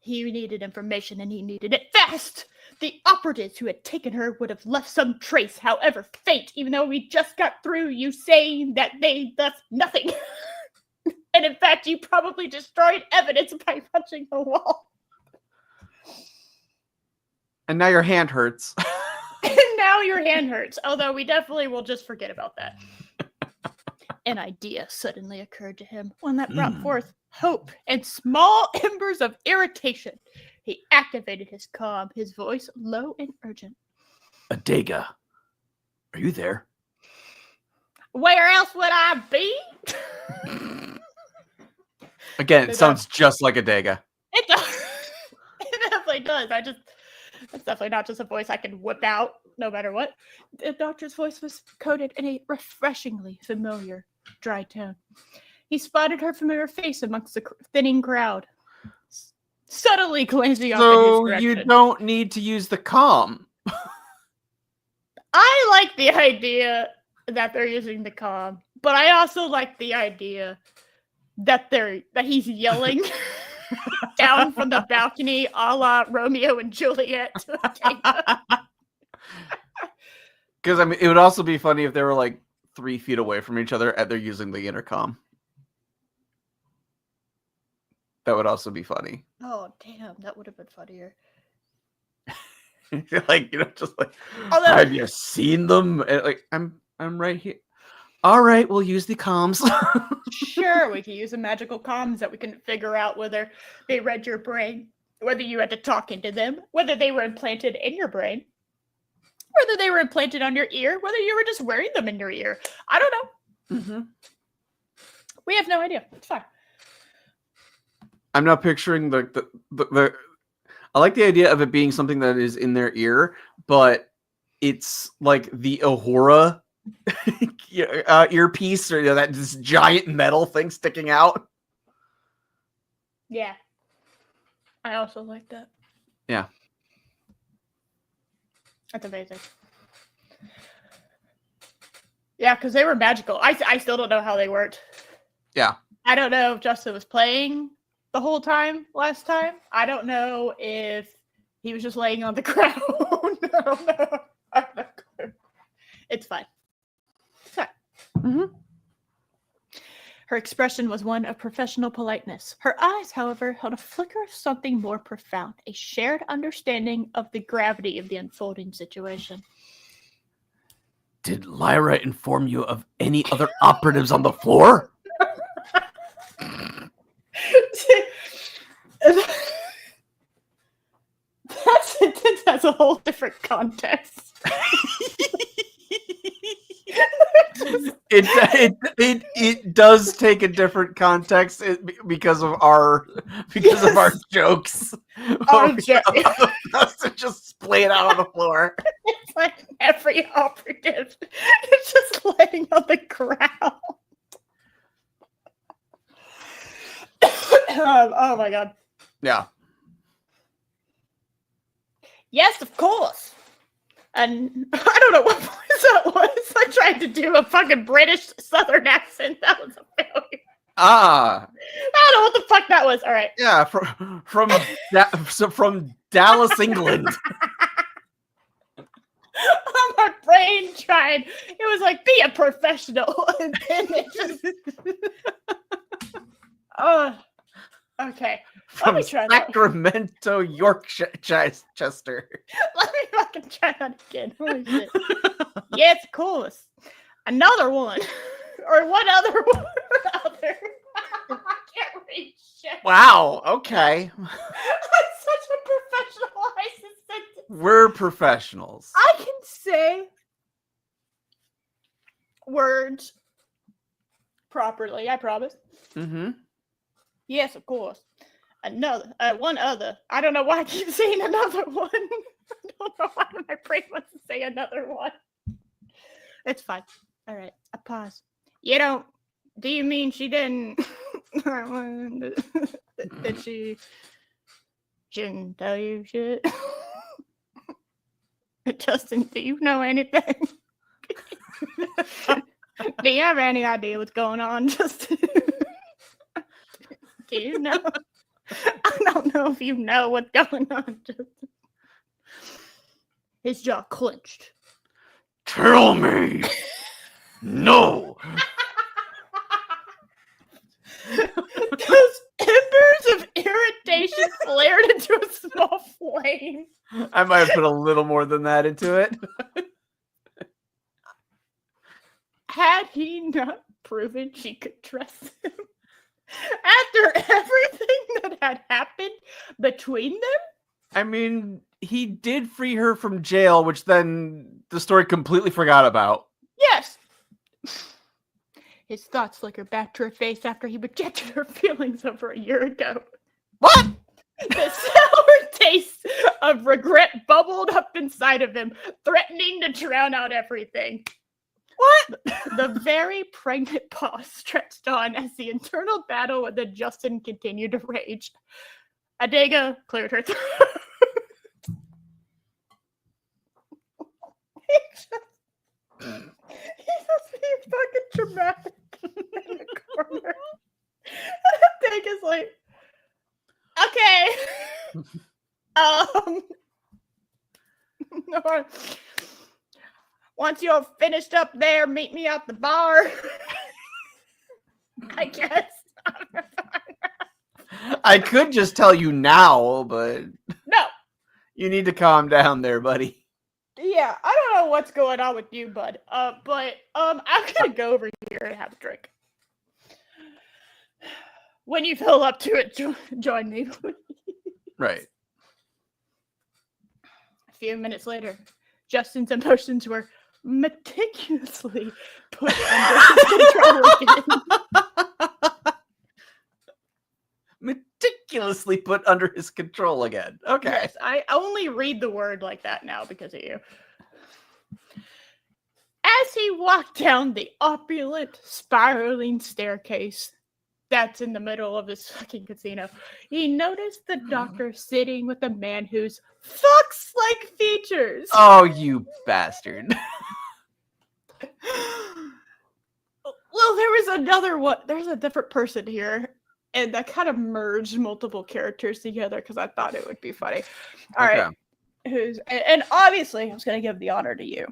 He needed information and he needed it fast. The operatives who had taken her would have left some trace, however faint, even though we just got through you saying that they left nothing. And in fact, you probably destroyed evidence by punching the wall. And now your hand hurts. And now your hand hurts. Although we definitely will just forget about that. An idea suddenly occurred to him, one that brought forth hope and small embers of irritation. He activated his calm, his voice low and urgent. Adega, are you there? Where else would I be? Again, it sounds just like Adega. It does. It definitely does. It's definitely not just a voice I can whip out no matter what. The doctor's voice was coated in a refreshingly familiar, dry tone. He spotted her familiar face amongst the thinning crowd, subtly glancing off in his direction. So you don't need to use the comm. I like the idea that they're using the comm, but I also like the idea that he's yelling down from the balcony, a la Romeo and Juliet. Because I mean, it would also be funny if they were like 3 feet away from each other and they're using the intercom. That would also be funny. Oh damn, that would have been funnier. Like, you know, just like, Although, have you seen them? And like, I'm right here. All right, we'll use the comms. Sure, we can use the magical comms that we can figure out whether they read your brain, whether you had to talk into them, whether they were implanted in your brain. Whether they were implanted on your ear, whether you were just wearing them in your ear. I don't know. Mm-hmm. We have no idea. It's fine. I'm not picturing the I like the idea of it being something that is in their ear, but it's like the Ahura earpiece, or that this giant metal thing sticking out. Yeah. I also like that. Yeah. That's amazing. Yeah, because they were magical. I still don't know how they worked. Yeah. I don't know if Justin was playing the whole time last time. I don't know if he was just laying on the ground. I don't know. I have no clue. It's fine. It's fine. Mm-hmm. Her expression was one of professional politeness. Her eyes, however, held a flicker of something more profound, a shared understanding of the gravity of the unfolding situation. Did Lyra inform you of any other operatives on the floor? That sentence has a whole different context. It does take a different context because of our jokes. Us to just play it out on the floor. It's like every operative is just laying on the ground. Oh my god. Yeah. Yes, of course. And I don't know what voice that was. I tried to do a fucking British Southern accent. That was a failure. Ah. I don't know what the fuck that was. All right. Yeah, from Dallas, England. My brain tried. It was like, be a professional. And then it just... Oh. Okay. From Let me try that. Sacramento, Yorkshire. Let me fucking try that again. Holy shit. Yes, of course. Another one. Or one other one. Other. I can't read shit. Wow, okay. I'm such a professional assistant. We're professionals. I can say words properly, I promise. Mm-hmm. Yes, of course. Another, one other. I don't know why I keep saying another one. I don't know why my brain wants to say another one. It's fine. All right, I pause. Do you mean she didn't? Did she didn't tell you shit? Justin, do you know anything? Do you have any idea what's going on, Justin? Do you know? I don't know if you know what's going on, Justin. His jaw clenched. Tell me. No. Those embers of irritation flared into a small flame. I might have put a little more than that into it. Had he not proven she could trust him? After everything that had happened between them? I mean, he did free her from jail, which then the story completely forgot about. Yes. His thoughts flickered back to her face after he rejected her feelings over a year ago. What? The sour taste of regret bubbled up inside of him, threatening to drown out everything. What? The very pregnant pause stretched on as the internal battle with Justin continued to rage. Adega cleared her throat. He's just being fucking dramatic in the corner. Adega's like, okay. No, once you're finished up there, meet me at the bar. I guess. I could just tell you now, but No. You need to calm down there, buddy. Yeah, I don't know what's going on with you, bud. But I'm gonna go over here and have a drink. When you feel up to it, join me. Right. A few minutes later, Justin's emotions were meticulously put under his control again. Meticulously put under his control again. Okay. Yes, I only read the word like that now because of you. As he walked down the opulent, spiraling staircase that's in the middle of this fucking casino, he noticed the doctor sitting with a man whose fox-like features. Oh, you bastard. Well, there was another one. There's a different person here. And I kind of merged multiple characters together because I thought it would be funny. All right. And obviously, I was going to give the honor to you.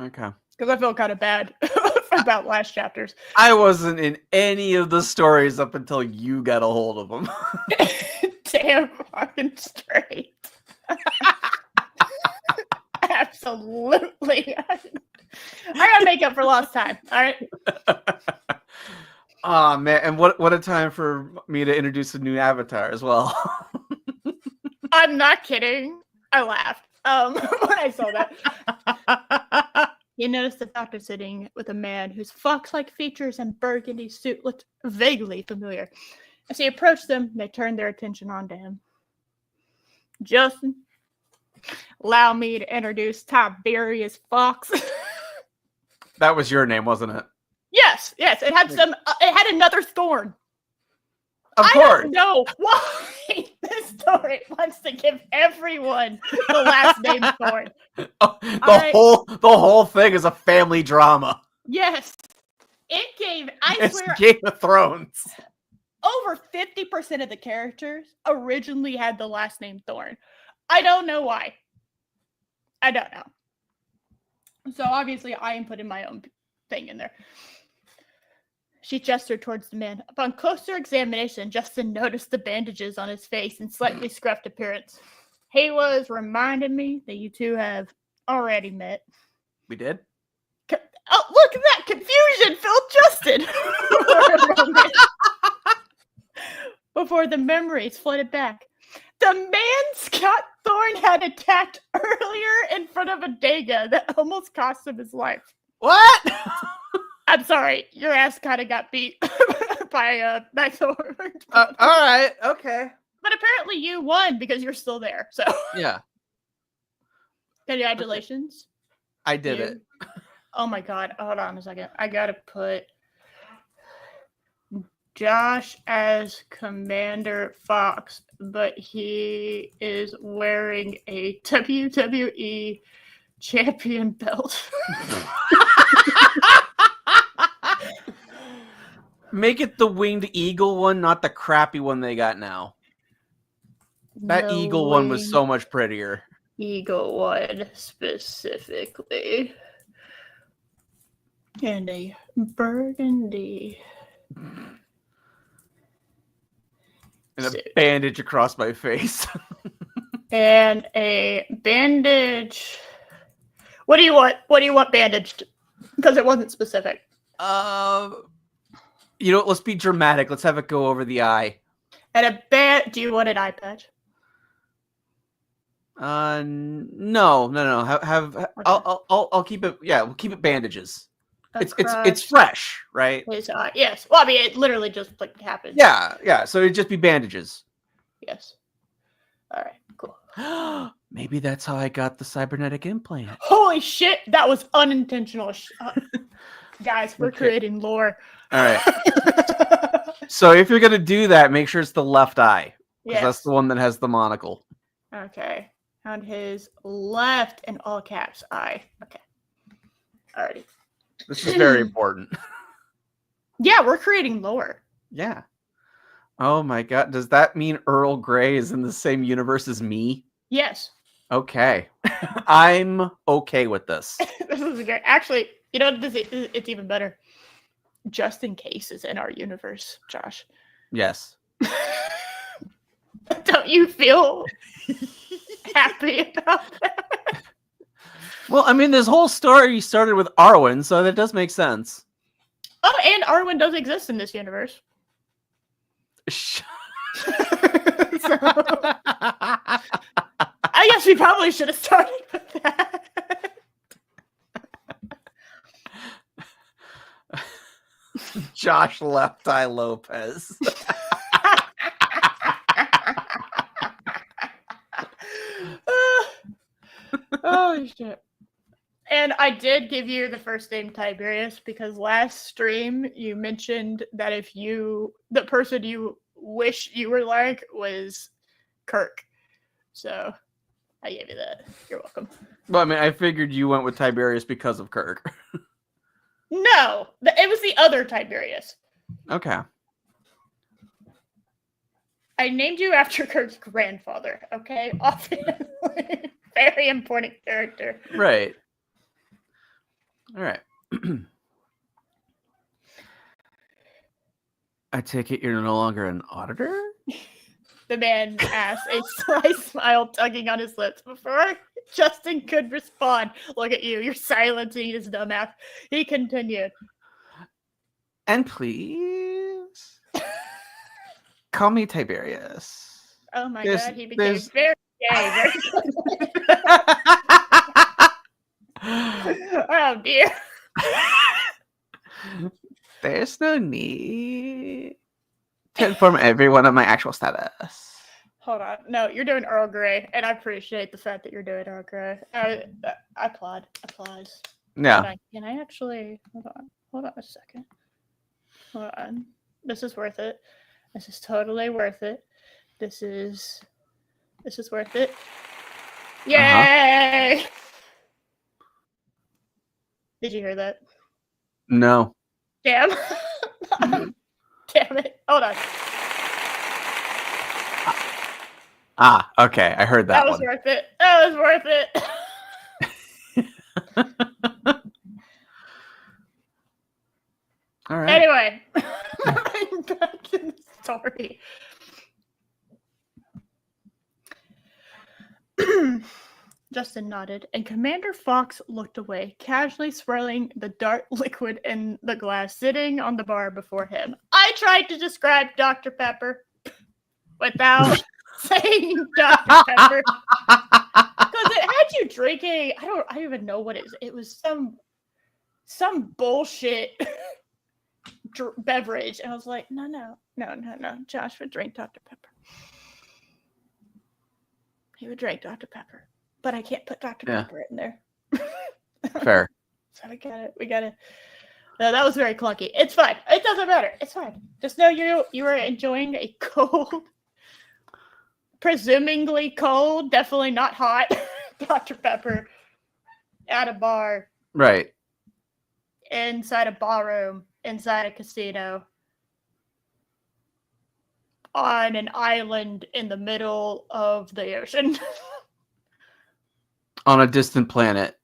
Okay. Because I feel kind of bad about last chapters. I wasn't in any of the stories up until you got a hold of them. Damn fucking straight. Absolutely. I gotta make up for lost time. All right. Oh man, and what a time for me to introduce a new avatar as well. I'm not kidding. I laughed when I saw that. You noticed the doctor sitting with a man whose fox-like features and burgundy suit looked vaguely familiar. As he approached them, they turned their attention onto him. Justin, allow me to introduce Tiberius Fox. That was your name, wasn't it? Yes. It had it had another thorn. Of course. I don't know why this story wants to give everyone the last name Thorn. The whole thing is a family drama. Yes. It gave, It's swear, Game of Thrones. over 50% of the characters originally had the last name Thorn. I don't know why. I don't know. So obviously I am putting my own thing in there. She gestured towards the man. Upon closer examination, Justin noticed the bandages on his face and slightly scruffed appearance. He was reminding me that you two have already met. We did? Oh, look at that confusion filled Justin. Before the memories flooded back. The man Scott Thorne had attacked earlier in front of a Dega that almost cost him his life. What? I'm sorry, your ass kind of got beat by Thorne. All right, okay. But apparently you won because you're still there. So Yeah. Congratulations. I did it. Oh my god, hold on a second. I gotta put Josh as Commander Fox, but he is wearing a WWE champion belt. Make it the winged eagle one, not the crappy one they got now. That eagle one was so much prettier. Eagle one specifically. And a burgundy. And a bandage across my face. And a bandage. What do you want? What do you want bandaged? Because it wasn't specific. You know, let's be dramatic. Let's have it go over the eye. And a do you want an eye patch? No. Okay. I'll keep it. Yeah, we'll keep it bandages. It's fresh, right? His eye. Yes. Well, I mean, it literally just like happened. Yeah. So it'd just be bandages. Yes. All right. Cool. Maybe that's how I got the cybernetic implant. Holy shit! That was unintentional. Guys, we're creating lore. All right. So if you're gonna do that, make sure it's the left eye. Yes. That's the one that has the monocle. Okay. On his left in all caps eye. Okay. Alrighty. This is very important. Yeah, we're creating lore. Yeah. Oh my god. Does that mean Earl Grey is in the same universe as me? Yes. Okay. I'm okay with this. This is great. Actually, you know, it's even better. Just in case is in our universe, Josh. Yes. Don't you feel happy about that? Well, I mean, this whole story started with Arwen, so that does make sense. Oh, and Arwen does exist in this universe. I I guess we probably should have started with that. Josh Left Eye Lopez. Oh shit. And I did give you the first name Tiberius because last stream you mentioned that if the person you wish you were like was Kirk. So I gave you that. You're welcome. Well, I mean, I figured you went with Tiberius because of Kirk. No, it was the other Tiberius. Okay. I named you after Kirk's grandfather, okay? Obviously. Very important character. Right. All right. I take it you're no longer an auditor? The man asked, a sly smile tugging on his lips before Justin could respond. Look at you, you're silencing his dumb ass. He continued. And please call me Tiberius. Oh my god, he became very gay. Oh dear. There's no need to inform everyone of my actual status. Hold on. No, you're doing Earl Grey, and I appreciate the fact that you're doing Earl Grey. I applaud. Applause. Yeah. Can I actually... Hold on a second. Hold on. This is worth it. This is totally worth it. This is worth it. Yay! Did you hear that? No. Damn. Damn it. Hold on. Ah, okay. I heard that was one. Worth it. That was worth it. All right. Anyway, I'm back in the story. Justin nodded, and Commander Fox looked away, casually swirling the dark liquid in the glass sitting on the bar before him. I tried to describe Dr. Pepper without saying Dr. Pepper. Because it had you drinking, I don't even know what it is. It was some bullshit beverage. And I was like, no. Josh would drink Dr. Pepper. He would drink Dr. Pepper. But I can't put Dr. Pepper in there. Fair. So we got it. No, that was very clunky. It's fine. It doesn't matter. It's fine. Just know you were enjoying a cold, presumably cold, definitely not hot, Dr. Pepper at a bar. Right. Inside a ballroom, inside a casino, on an island in the middle of the ocean. On a distant planet.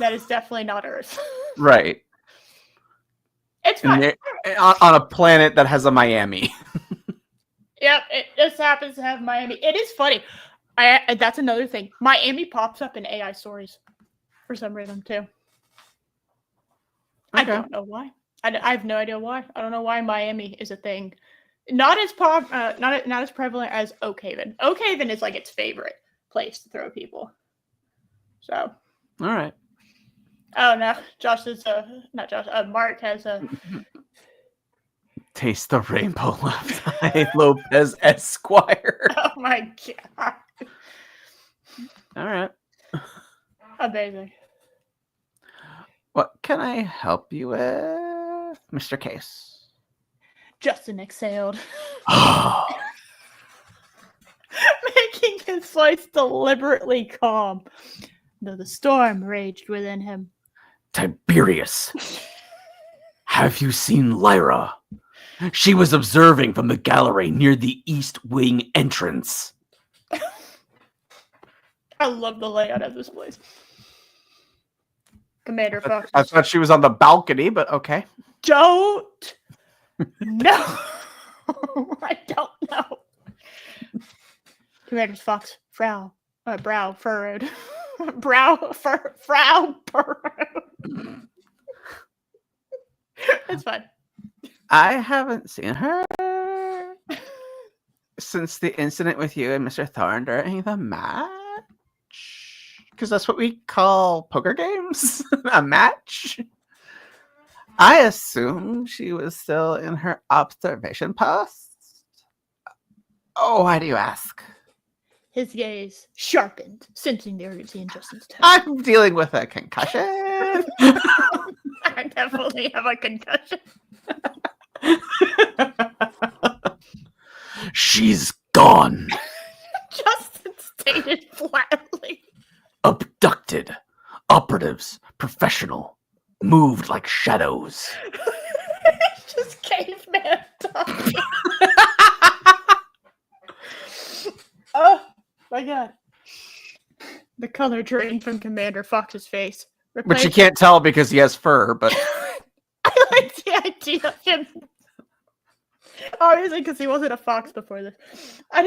That is definitely not Earth. Right. It's fine. On a planet that has a Miami. Yep, it just happens to have Miami. It is funny. That's another thing. Miami pops up in AI stories for some reason too. Okay. I don't know why. I have no idea why. I don't know why Miami is a thing. Not as not as prevalent as Oak Haven. Oak Haven is like its favorite place to throw people. So. All right. Oh no, Josh is not Josh. Mark has a taste the rainbow left eye Lopez Esquire. Oh my god. All right. Amazing. What can I help you with, Mr. Case? Justin exhaled. Making his voice deliberately calm, though the storm raged within him. Tiberius, have you seen Lyra? She was observing from the gallery near the East Wing entrance. I love the layout of this place. Commander Fox. I thought she was on the balcony, but okay. Don't know. I don't know. Commander Fox brow furrowed. Brow furrowed. It's fine. I haven't seen her since the incident with you and Mr. Thorne during the match. because that's what we call poker games. A match. I assume she was still in her observation post. Oh, why do you ask? His gaze sharpened, sensing the urgency in Justin's tone. I'm dealing with a concussion. I definitely have a concussion. She's gone. Justin stated flatly. Abducted. Operatives. Professional. Moved like shadows. It's just caveman talking. Oh my god. The color drained from Commander Fox's face. Which you can't tell because he has fur, but I like the idea of him. Obviously, because he wasn't a fox before this. I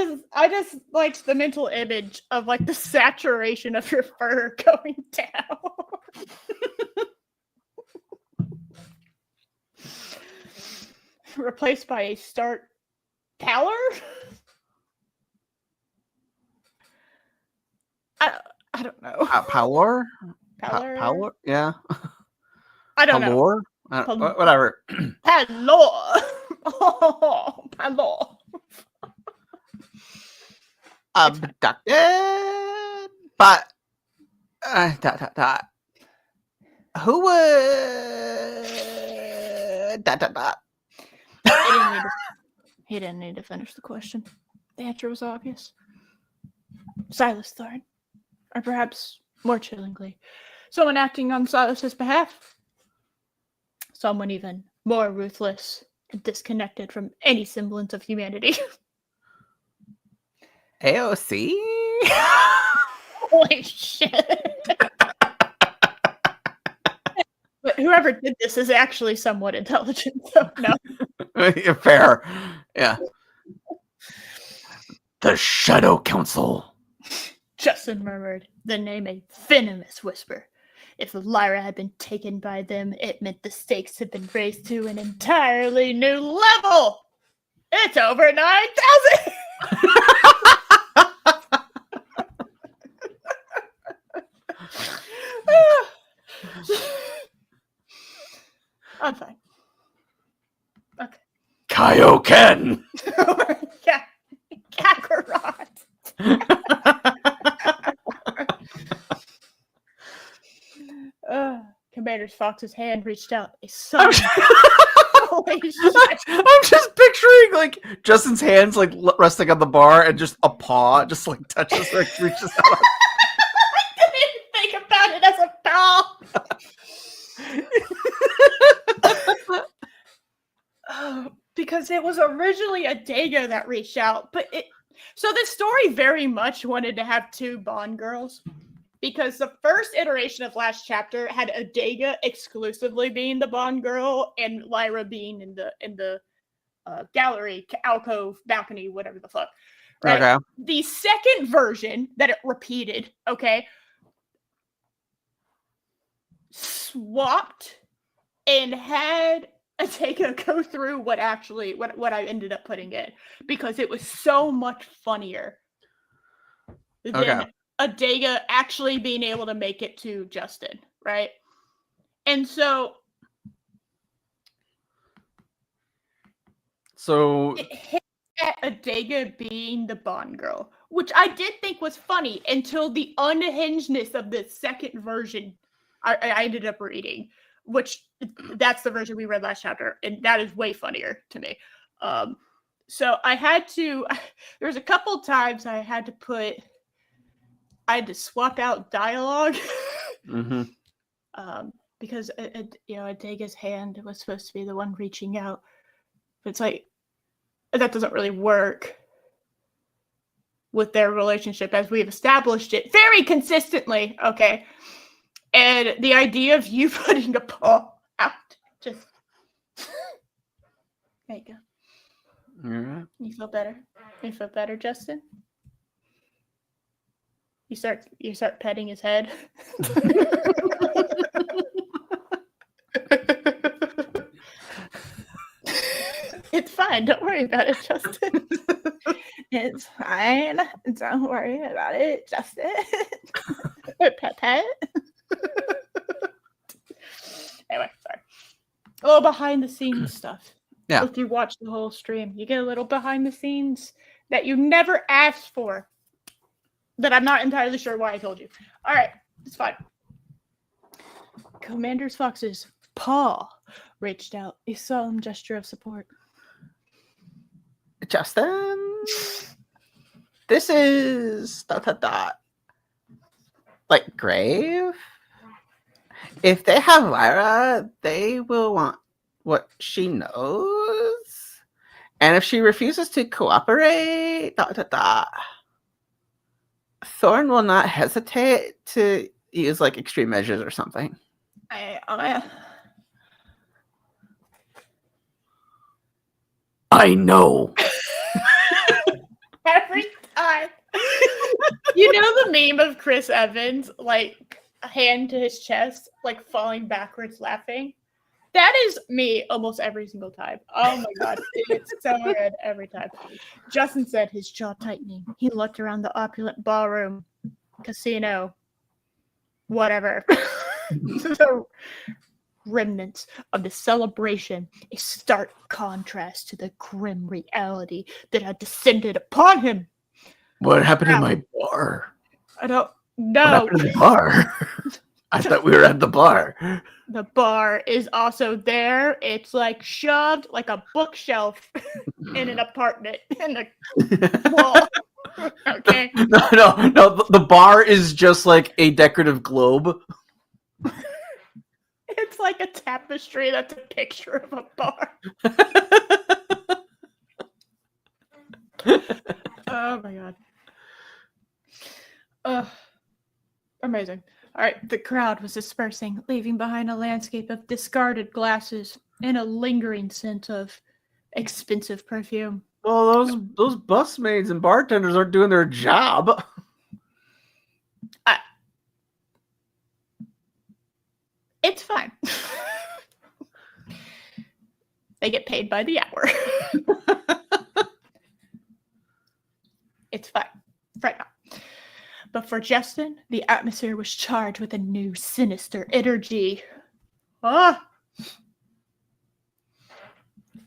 just liked the mental image of like the saturation of your fur going down. Replaced by a start pallor? I don't know. Pallor? Pallor? Pallor? Yeah. I don't know. Pallor? Whatever. Pallor. Oh, pallor. Abducted, but who would He didn't need to finish the question. The answer was obvious. Silas Thorne. Or perhaps, more chillingly, someone acting on Silas's behalf. Someone even more ruthless and disconnected from any semblance of humanity. AOC? Holy shit. But whoever did this is actually somewhat intelligent, so no. Fair. Yeah. The Shadow Council. Justin murmured, the name a venomous whisper. If Lyra had been taken by them, it meant the stakes had been raised to an entirely new level. It's over 9,000. I'm fine. Okay. Kaioken. Yeah. Kakarot. Commander Fox's hand reached out. A sudden. Holy shit. I'm just picturing like Justin's hands like resting on the bar and just a paw just like touches like reaches out. I didn't even think about it as a doll. Because it was originally a Dago that reached out, but so the story very much wanted to have two Bond girls. Because the first iteration of last chapter had Adega exclusively being the Bond girl and Lyra being in the gallery, alcove, balcony, whatever the fuck. Right? Okay. The second version that it repeated, okay, swapped and had Adega go through what I ended up putting in because it was so much funnier than Adega actually being able to make it to Justin, right? And so it hit at Adega being the Bond girl, which I did think was funny until the unhingedness of the second version I ended up reading, which that's the version we read last chapter, and that is way funnier to me. So I had to, there was a couple times I had to swap out dialogue because Adega's hand was supposed to be the one reaching out. But it's like that doesn't really work with their relationship as we've established it very consistently. Okay, and the idea of you putting a paw out just there you go. All right. You feel better? You feel better, Justin? You start petting his head. It's fine. Don't worry about it, Justin. It's fine. Don't worry about it, Justin. Pet pet. Anyway, sorry. A little behind the scenes stuff. Yeah. If you watch the whole stream, you get a little behind the scenes that you never asked for. That I'm not entirely sure why I told you. All right, it's fine. Commander Fox's paw reached out, a solemn gesture of support. Justin, this is ... like grave. If they have Lyra, they will want what she knows. And if she refuses to cooperate, Thorn will not hesitate to use like extreme measures or something. I know. Every time. You know the meme of Chris Evans, like, hand to his chest, like, falling backwards laughing? That is me almost every single time. Oh my god. It's so good every time. Justin said his jaw tightening. He looked around the opulent ballroom, casino, whatever. The remnants of the celebration, a stark contrast to the grim reality that had descended upon him. What happened to my bar? I don't know. What happened to the bar? I thought we were at the bar. The bar is also there. It's like shoved like a bookshelf in an apartment in the wall. Okay. No. The bar is just like a decorative globe. It's like a tapestry that's a picture of a bar. Oh my god. Amazing. All right, the crowd was dispersing, leaving behind a landscape of discarded glasses and a lingering scent of expensive perfume. Well, those busmaids and bartenders aren't doing their job. It's fine. They get paid by the hour. It's fine. Right now. But for Justin, the atmosphere was charged with a new sinister energy.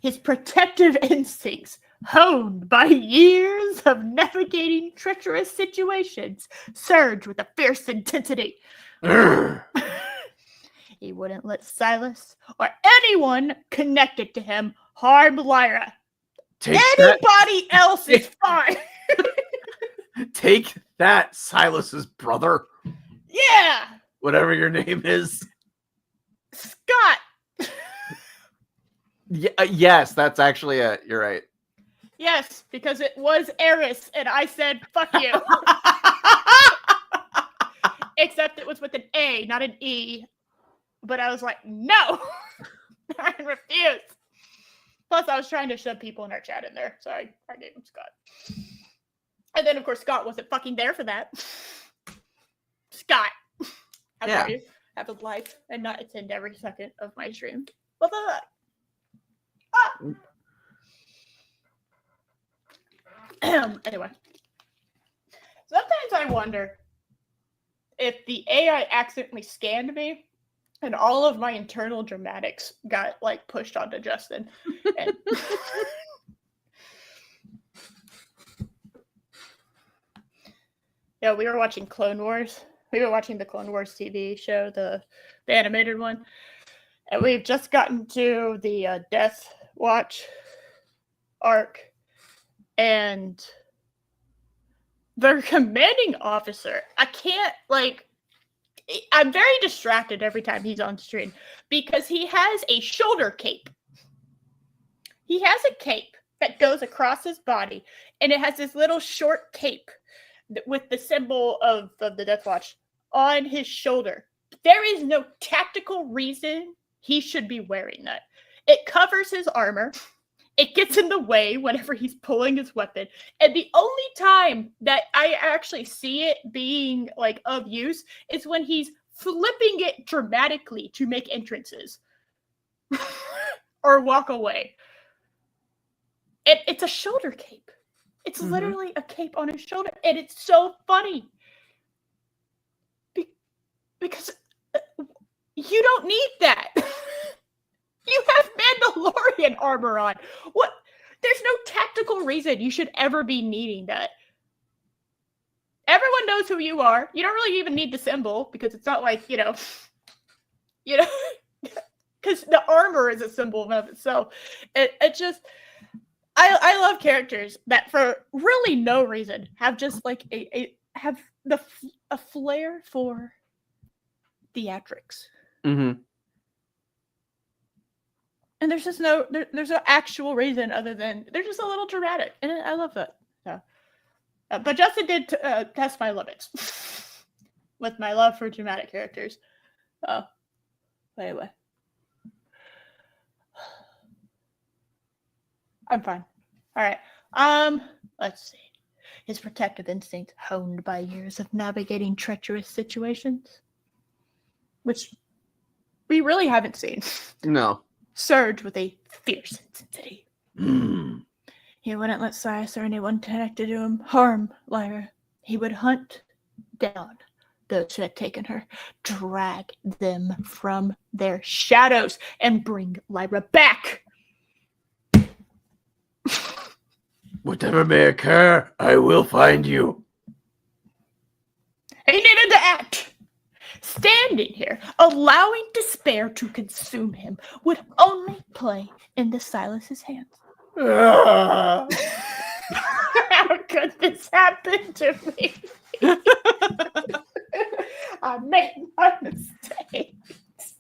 His protective instincts, honed by years of navigating treacherous situations, surged with a fierce intensity. He wouldn't let Silas or anyone connected to him harm Lyra. Anybody else is fine. Take that, Silas's brother. Yeah. Whatever your name is. Scott. Yes, that's actually it. You're right. Yes, because it was Eris, and I said, fuck you. Except it was with an A, not an E. But I was like, no. I refuse. Plus, I was trying to shove people in our chat in there, so I gave him Scott. And then, of course, Scott wasn't fucking there for that. Scott, how dare you have a life and not attend every second of my stream? Blah, blah, blah. Anyway. Sometimes I wonder if the AI accidentally scanned me and all of my internal dramatics got, like, pushed onto Justin. And yeah, we were watching Clone Wars. We were watching the Clone Wars TV show, the animated one. And we've just gotten to the Death Watch arc. And their commanding officer, I'm very distracted every time he's on screen because he has a shoulder cape. He has a cape that goes across his body, and it has this little short cape with the symbol of the Death Watch on his shoulder. There is no tactical reason he should be wearing that. It covers his armor. It gets in the way whenever he's pulling his weapon. And the only time that I actually see it being, like, of use is when he's flipping it dramatically to make entrances. Or walk away. It's a shoulder cape. It's literally a cape on his shoulder. And it's so funny. you don't need that. You have Mandalorian armor on. What? There's no tactical reason you should ever be needing that. Everyone knows who you are. You don't really even need the symbol because it's not like, because the armor is a symbol of itself. It just, I love characters that for really no reason have just like a flair for theatrics. Mm-hmm. And there's just there's no actual reason other than they're just a little dramatic, and I love that. So, but Justin did test my limits with my love for dramatic characters. Anyway, I'm fine. All right. Let's see. His protective instincts honed by years of navigating treacherous situations, which we really haven't seen. No. Surge with a fierce intensity. Mm. He wouldn't let Sias or anyone connected to him harm Lyra. He would hunt down those who had taken her, drag them from their shadows, and bring Lyra back. Whatever may occur, I will find you. He needed to act. Standing here, allowing despair to consume him, would only play into Silas's hands. How could this happen to me? I made my mistakes.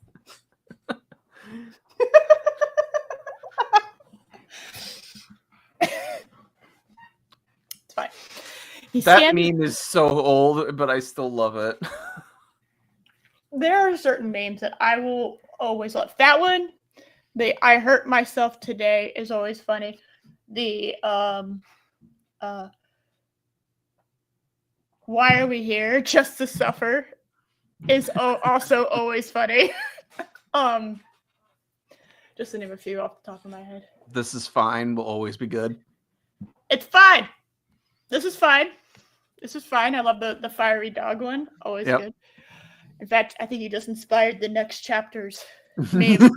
It's fine. That meme is so old, but I still love it. There are certain memes that I will always love. That one, I hurt myself today is always funny. The why are we here? Just to suffer is also always funny. Just to name a few off the top of my head. This is fine. Will always be good. It's fine. This is fine. This is fine. I love the fiery dog one. Always good. In fact, I think he just inspired the next chapter's meme.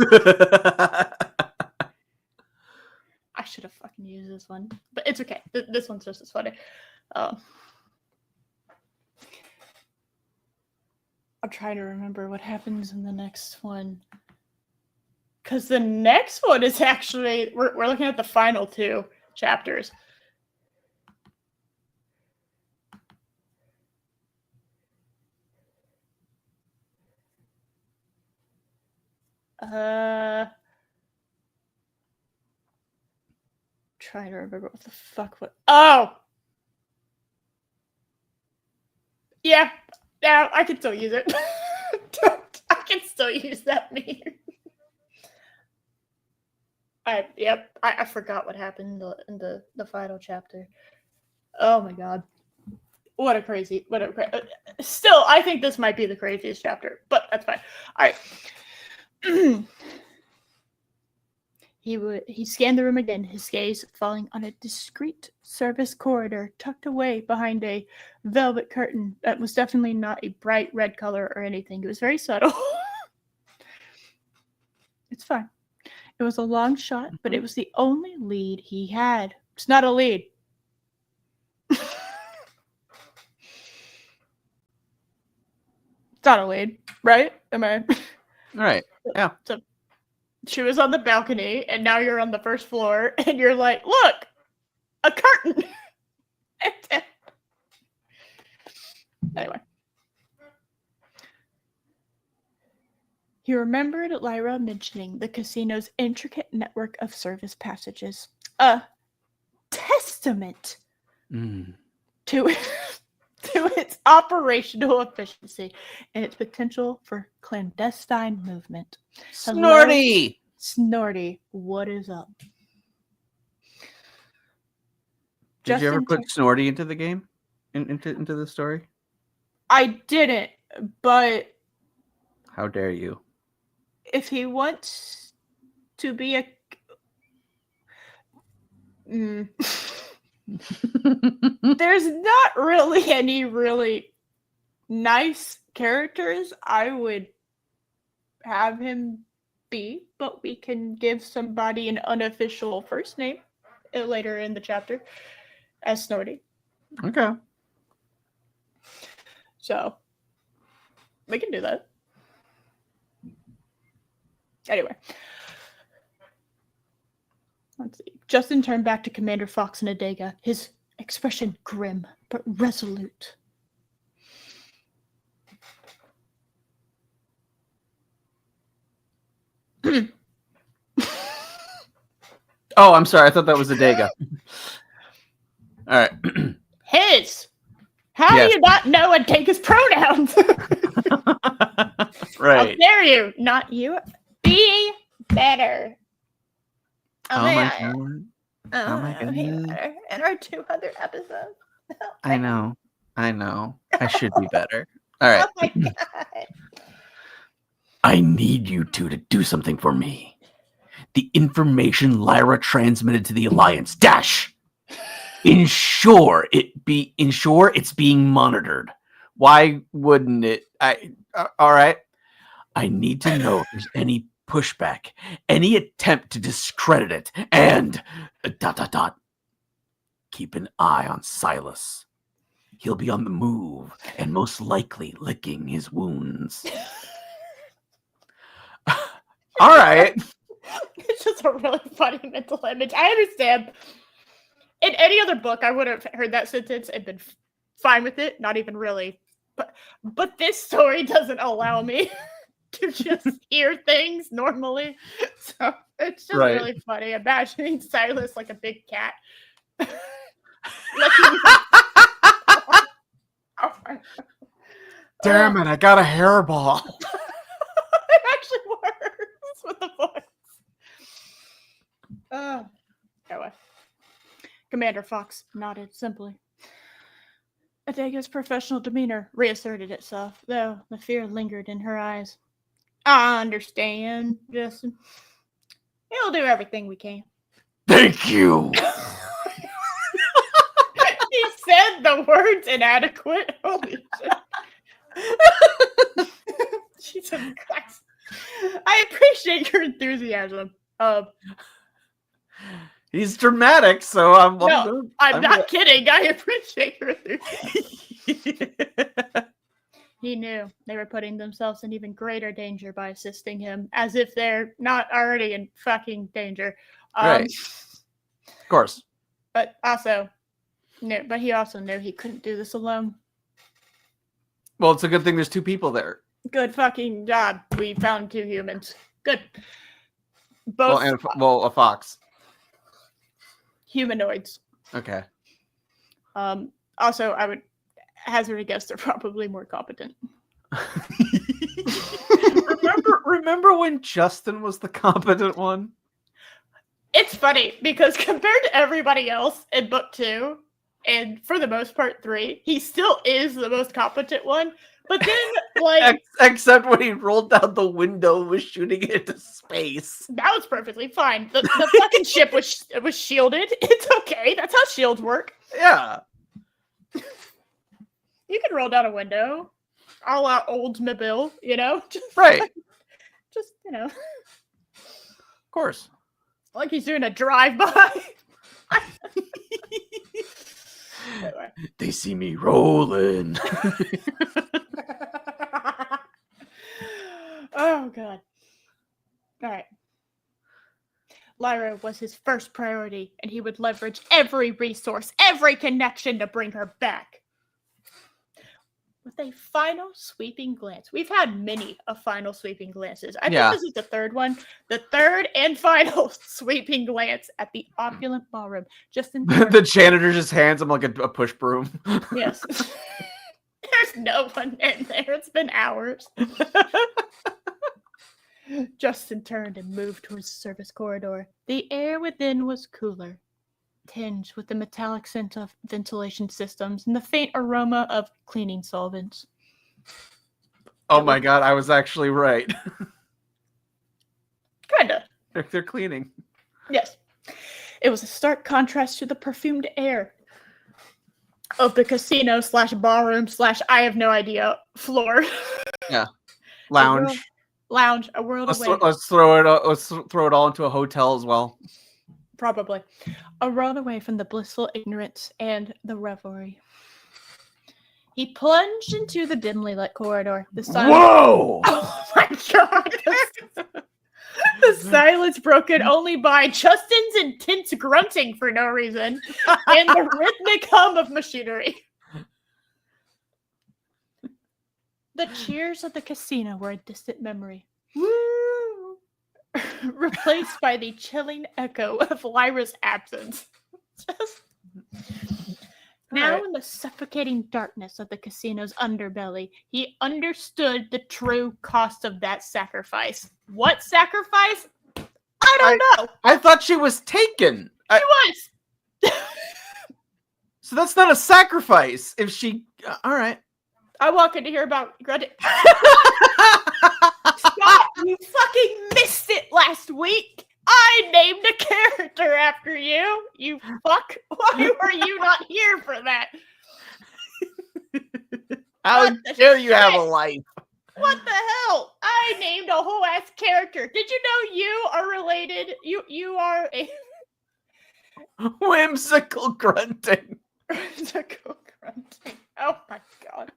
I should have fucking used this one, but it's okay. This one's just as funny. I'm trying to remember what happens in the next one, because the next one is actually we're looking at the final two chapters. Trying to remember what the fuck what. Oh, yeah. Now I can still use it. I can still use that meme. I forgot what happened in the final chapter. Oh my god. What a crazy. Still, I think this might be the craziest chapter, but that's fine. All right. He scanned the room again, his gaze falling on a discreet service corridor tucked away behind a velvet curtain that was definitely not a bright red color or anything. It was very subtle. It's fine. It was a long shot, but it was the only lead he had. It's not a lead. It's not a lead, right? Am I? Right. Yeah. So she was on the balcony, and now you're on the first floor, and you're like, look, a curtain. Anyway. He remembered Lyra mentioning the casino's intricate network of service passages. A testament to its operational efficiency and its potential for clandestine movement. Snorty! Snorty, what is up? Did you ever put Snorty into the game? Into the story? I didn't, but... How dare you? If he wants to be a... There's not really any really nice characters I would have him be, but we can give somebody an unofficial first name later in the chapter as Snorty. Okay. So we can do that. Anyway. Let's see. Justin turned back to Commander Fox and Adega, his expression grim but resolute. Oh, I'm sorry. I thought that was Adega. All right. His. How do you not know Adega's pronouns? Right. How dare you? Not you. Be better. Oh my god. Oh my god. In our 200 episodes. I know. I should be better. All right. Oh my god. I need you two to do something for me. The information Lyra transmitted to the Alliance Dash. Ensure it's being monitored. Why wouldn't it? All right. I need to know if there's any pushback, any attempt to discredit it, and ... Keep an eye on Silas. He'll be on the move and most likely licking his wounds. All right. It's just a really funny mental image. I understand. In any other book, I would have heard that sentence and been fine with it. Not even really. But this story doesn't allow me to just hear things normally. So it's just really funny. Imagining Silas like a big cat. Damn it, I got a hairball. It actually works with the voice. Anyway. Commander Fox nodded simply. Adega's professional demeanor reasserted itself, though the fear lingered in her eyes. I understand, Justin. We'll do everything we can. Thank you. He said the words inadequate. Holy shit. Jesus Christ. I appreciate your enthusiasm. He's dramatic, so I'm not kidding. I appreciate your enthusiasm. He knew they were putting themselves in even greater danger by assisting him, as if they're not already in fucking danger. Right. Of course. But he also knew he couldn't do this alone. Well, it's a good thing there's two people there. Good fucking job. We found two humans. Good. Both. A fox. Humanoids. Okay. Also, I would hazard a guess they're probably more competent. Remember when Justin was the competent one? It's funny because compared to everybody else in book 2, and for the most part 3, he still is the most competent one. But then, like... Except when he rolled down the window and was shooting it into space. That was perfectly fine. The fucking ship was shielded. It's okay. That's how shields work. Yeah. You can roll down a window. A la Oldsmobile, Just, right. Of course. Like he's doing a drive-by. Anyway. They see me rolling. Oh, God. All right. Lyra was his first priority, and he would leverage every resource, every connection to bring her back. With a final sweeping glance. We've had many final sweeping glances. I think this is the third one. The third and final sweeping glance at the opulent ballroom. The janitor just hands him like a push broom. Yes. There's no one in there. It's been hours. Justin turned and moved towards the service corridor. The air within was cooler, tinged with the metallic scent of ventilation systems and the faint aroma of cleaning solvents. Oh my god, I was actually right. Kinda. They're cleaning. Yes. It was a stark contrast to the perfumed air of the casino / ballroom / I have no idea floor. Yeah. Lounge. lounge a world Let's, away. let's throw it all into a hotel as well. Probably. A world away from the blissful ignorance and the revelry. He plunged into the dimly lit corridor. The silence. Whoa! Oh my god! The silence broken only by Justin's intense grunting for no reason and the rhythmic hum of machinery. The cheers of the casino were a distant memory. Woo! Replaced by the chilling echo of Lyra's absence. Now, in the suffocating darkness of the casino's underbelly, he understood the true cost of that sacrifice. What sacrifice? I don't know. I thought she was taken. She was. So that's not a sacrifice. If she, all right. I walk in to hear about Scott, you fucking missed it last week. I named a character after you. You fuck. Why were you not here for that? How dare you have a life? What the hell? I named a whole ass character. Did you know you are related? You are a Whimsical grunting. whimsical grunting. Oh my god.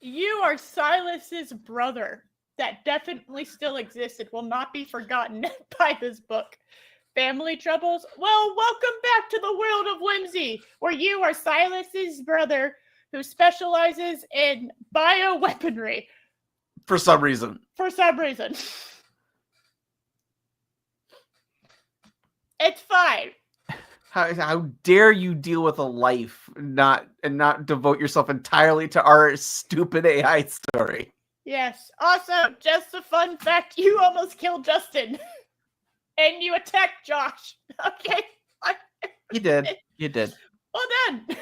You are Silas's brother. That definitely still exists and will not be forgotten by this book. Family troubles? Well, welcome back to the world of whimsy, where you are Silas's brother who specializes in bioweaponry. For some reason. For some reason. It's fine. How dare you deal with a life and not devote yourself entirely to our stupid AI story? Yes. Also, just a fun fact, you almost killed Justin. And you attacked Josh. Okay? You did. You did. Well done.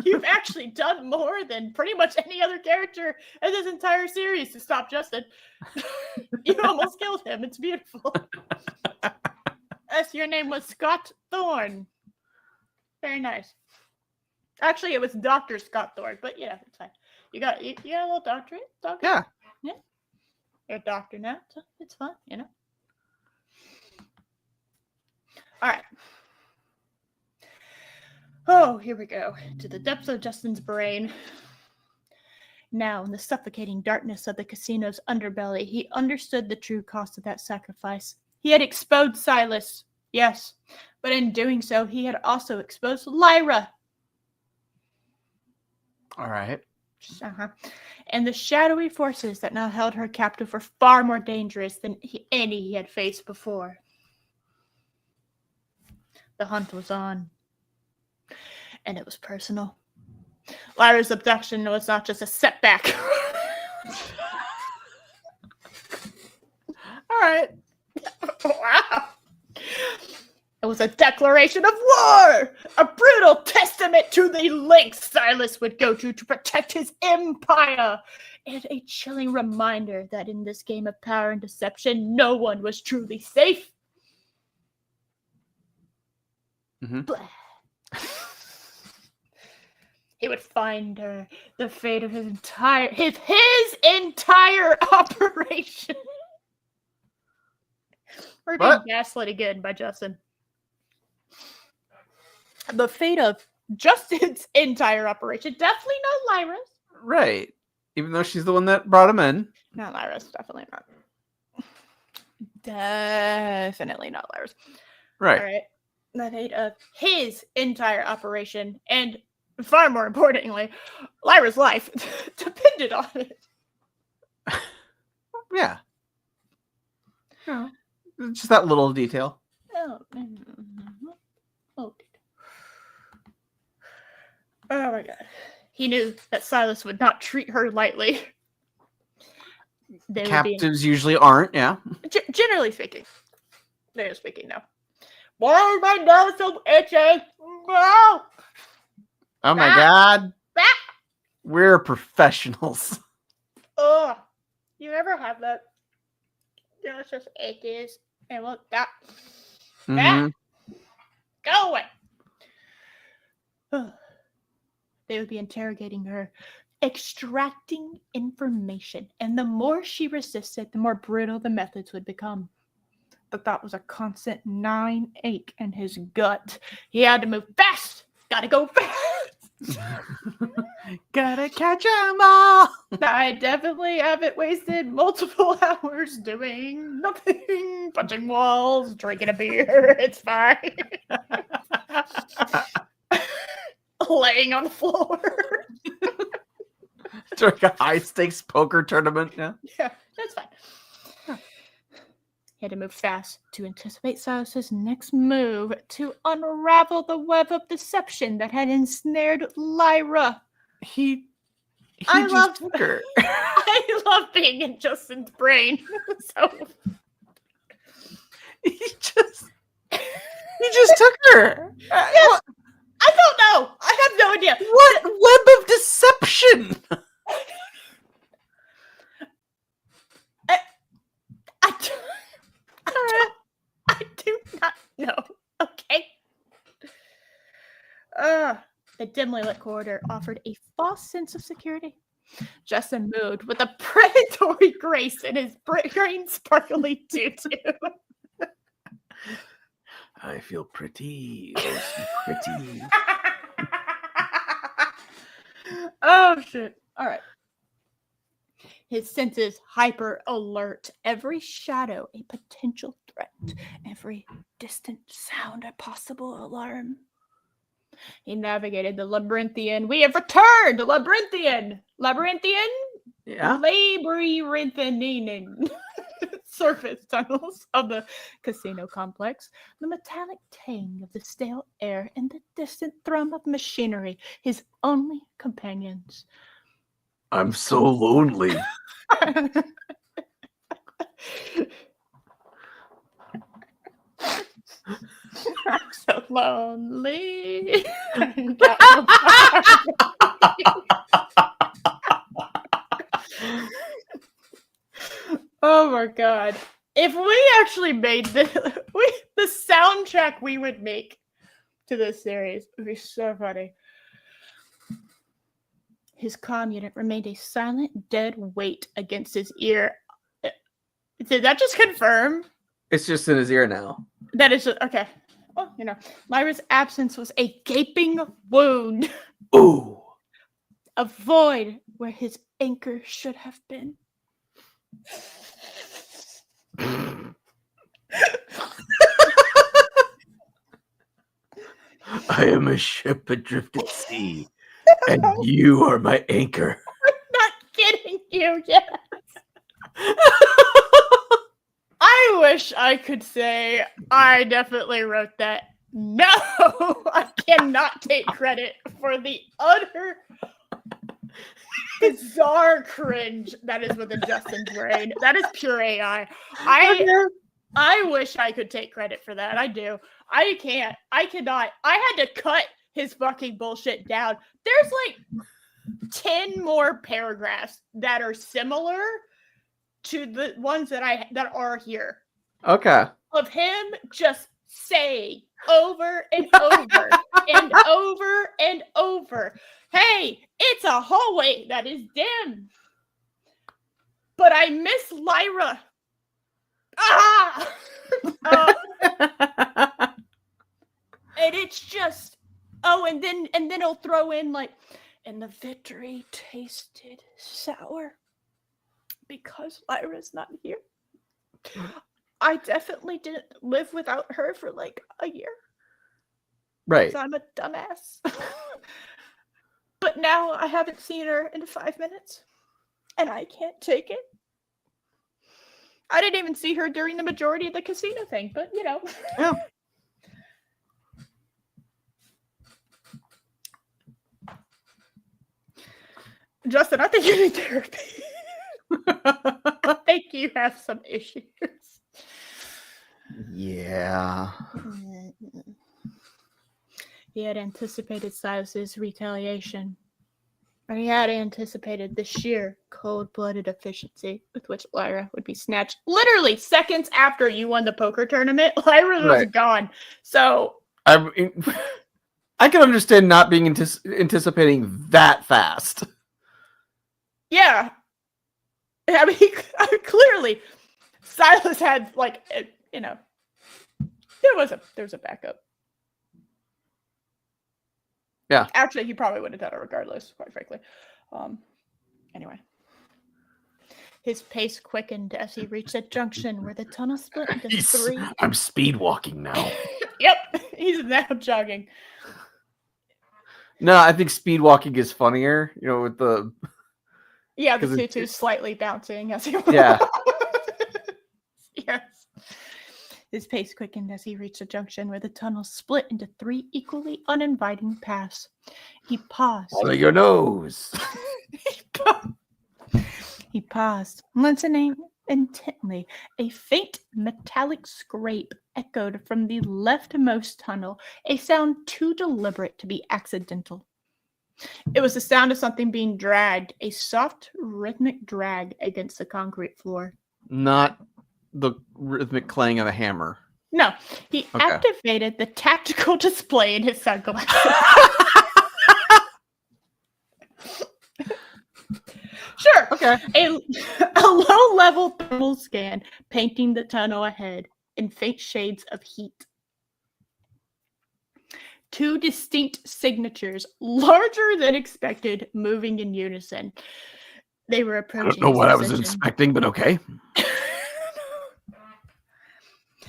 You've actually done more than pretty much any other character in this entire series to stop Justin. You almost killed him. It's beautiful. Yes, your name was Scott Thorne. Very nice. Actually, it was Dr. Scott Thorne, but yeah, it's fine. You got a little doctorate? Yeah. Yeah. You're a doctor now, so it's fine, you know. All right. Oh, here we go. To the depths of Justin's brain. Now, in the suffocating darkness of the casino's underbelly, he understood the true cost of that sacrifice. He had exposed Silas, yes, but in doing so, he had also exposed Lyra. All right. Uh-huh. And the shadowy forces that now held her captive were far more dangerous than any he had faced before. The hunt was on. And it was personal. Lyra's abduction was not just a setback. All right. Wow. It was a declaration of war, a brutal testament to the lengths Silas would go to protect his empire, and a chilling reminder that in this game of power and deception, no one was truly safe. Mm-hmm. He would find her. The fate of his entire operation. We're being gaslit again by Justin. The fate of Justin's entire operation. Definitely not Lyra's. Right. Even though she's the one that brought him in. Not Lyra's. Definitely not. Definitely not Lyra's. Right. All right. The fate of his entire operation, and far more importantly, Lyra's life depended on it. Yeah. Yeah. Just that little detail. Oh my god. He knew that Silas would not treat her lightly. Captives usually aren't, yeah. Generally speaking. Generally speaking, no. Why is my nose so itchy? No! Oh my god. We're professionals. Ugh. You ever have that? You know, it's just itches. And look, that. Mm-hmm. Go away. They would be interrogating her extracting information. And the more she resisted, the more brutal the methods would become. But that was a constant gnawing ache in his gut. He had to move fast. Gotta go fast. Gotta catch 'em all. I definitely haven't wasted multiple hours doing nothing, punching walls, drinking a beer. It's fine. Laying on the floor. During a high stakes poker tournament. Yeah. Yeah, that's fine. He had to move fast to anticipate Silas's next move to unravel the web of deception that had ensnared Lyra. I just love took her. I love being in Justin's brain. So He just took her. yes, I don't know. I have no idea. What web of deception? I do not know. Okay. The dimly lit corridor offered a false sense of security. Justin moved with a predatory grace in his green sparkly tutu. I feel pretty. Oh, so pretty. Oh, shit. All right. His senses hyper alert. Every shadow a potential threat. Every distant sound a possible alarm. He navigated the labyrinthian. We have returned! Labyrinthian! Labyrinthian? Yeah. Labyrinthine surface tunnels of the casino complex. The metallic tang of the stale air and the distant thrum of machinery. His only companions. I'm so lonely. I'm so lonely. Oh my god. If we actually made the soundtrack we would make to this series would be so funny. His comm unit remained a silent, dead weight against his ear. Did that just confirm? It's just in his ear now. That is okay. Well, you know, Lyra's absence was a gaping wound. Ooh. A void where his anchor should have been. I am a ship adrift at sea, and you are my anchor. I'm not kidding you yet. I wish I could say I definitely wrote that. No, I cannot take credit for the utter bizarre cringe that is within Justin's brain. That is pure AI. I wish I could take credit for that. I do. I can't. I cannot. I had to cut his fucking bullshit down. There's like 10 more paragraphs that are similar to the ones that are here. Okay. Of him just saying over and over and over and over, hey, it's a hallway that is dim. But I miss Lyra. Ah! And it's just, and then he'll throw in like, and the victory tasted sour because Lyra's not here. I definitely didn't live without her for like a year. Right. 'Cause I'm a dumbass. But now I haven't seen her in 5 minutes. And I can't take it. I didn't even see her during the majority of the casino thing, but you know. Yeah. Justin, I think you need therapy. I think you have some issues. Yeah. He had anticipated Silas's retaliation. Or he had anticipated the sheer cold-blooded efficiency with which Lyra would be snatched. Literally seconds after you won the poker tournament, Lyra was gone. So I can understand not being anticipating that fast. Yeah. I mean, clearly, Silas had, like, you know, there was a backup. Yeah. Actually, he probably would have done it regardless, quite frankly. Anyway. His pace quickened as he reached a junction where the tunnel split into three. I'm speed walking now. Yep, he's now jogging. No, I think speed walking is funnier. You know, with the Yeah, the 'cause tutu slightly bouncing as he Yeah. Yes. His pace quickened as he reached a junction where the tunnel split into three equally uninviting paths. He paused. Follow your nose. He paused, listening intently. A faint metallic scrape echoed from the leftmost tunnel, a sound too deliberate to be accidental. It was the sound of something being dragged, a soft, rhythmic drag against the concrete floor. not the rhythmic clang of a hammer. No, he Okay. activated the tactical display in his sunglasses. Sure. Okay. A low-level thermal scan painting the tunnel ahead in faint shades of heat. Two distinct signatures, larger than expected, moving in unison. They were I approaching. don't know his what I was position. expecting, but okay.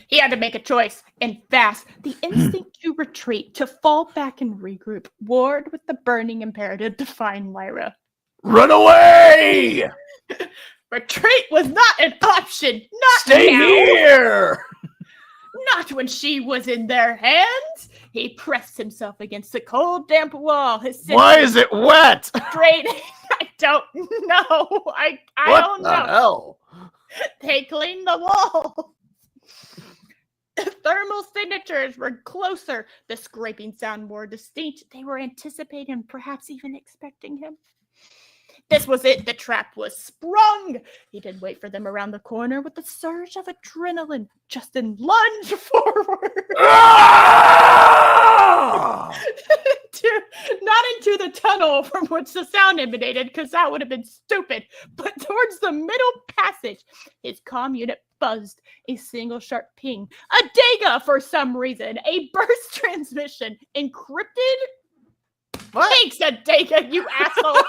He had to make a choice, and fast. The instinct to retreat, to fall back and regroup, warred with the burning imperative to find Lyra. Run away! Retreat was not an option. Not Stay now. here! Not when she was in their hands. He pressed himself against the cold, damp wall. His Why is it wet? straight. I don't know. I What don't the know. hell? They cleaned the wall. The thermal signatures were closer. The scraping sound more distinct. They were anticipating, perhaps even expecting him. This was it. The trap was sprung. He didn't wait for them around the corner. With a surge of adrenaline, Justin lunged forward. Ah! Not into the tunnel from which the sound emanated, because that would have been stupid, but towards the middle passage. His comm unit buzzed. A single sharp ping. A data for some reason. A burst transmission. Encrypted? What? Thanks, a data, you asshole.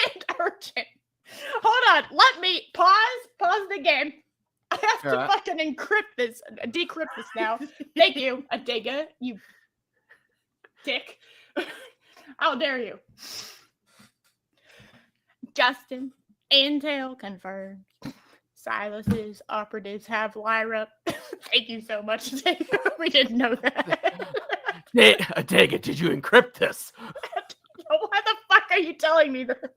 And urgent. Hold on. Let me pause the game. I have to Alright. fucking decrypt this now. Thank you, Adega, you dick. How dare you? Justin, intel confirmed. Silas's operatives have Lyra. Thank you so much, Adega. We didn't know that. Hey, Adega, did you encrypt this? Why the fuck are you telling me that?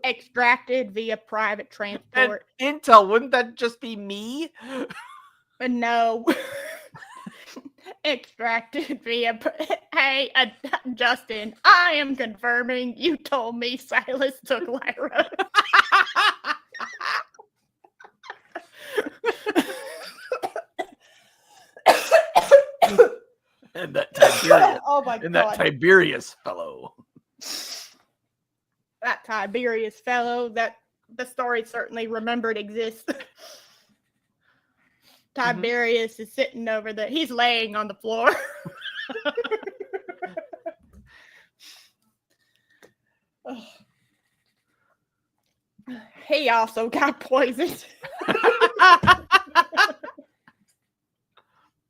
Extracted via private And transport. Intel, wouldn't that just be me? No. Extracted via. Hey, Justin, I am confirming you told me Silas took Lyra. And that Tiberius, Oh my and that god. Tiberius fellow. That Tiberius fellow that the story certainly remembered exists. Tiberius is sitting over there. He's laying on the floor. He also got poisoned.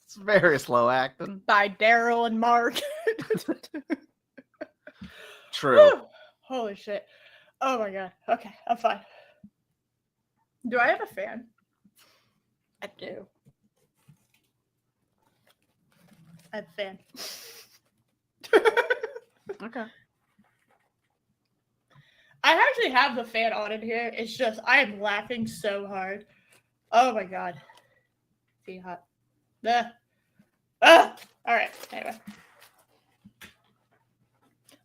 It's very slow acting. By Daryl and Mark. True. Whew. Holy shit. Oh my god. Okay, I'm fine. Do I have a fan? I do. I have a fan. Okay. I actually have the fan on in here. It's just I am laughing so hard. Oh my god. See hot. All right. Anyway.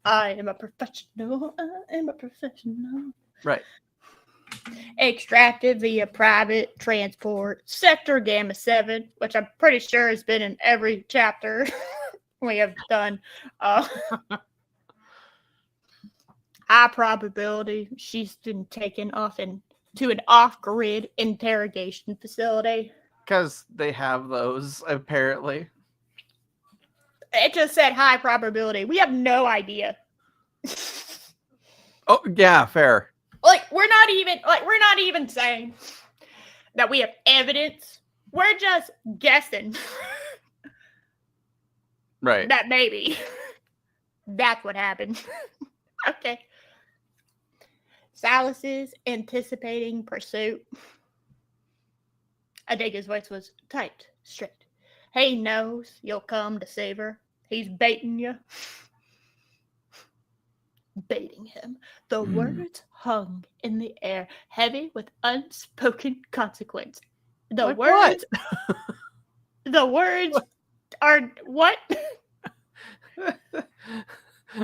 I am a professional. I am a professional. Right. Extracted via private transport. Sector Gamma 7, which I'm pretty sure has been in every chapter we have done. High probability she's been taken off to an off-grid interrogation facility. Because they have those, apparently. It just said high probability. We have no idea. Oh, yeah, fair. We're not even saying that we have evidence. We're just guessing. Right. That maybe. That's what happened. Okay. Silas is anticipating pursuit. I think his voice was tight, straight. He knows you'll come to save her. He's baiting you. Baiting him. The words hung in the air, heavy with unspoken consequence. The Like words. The words are what?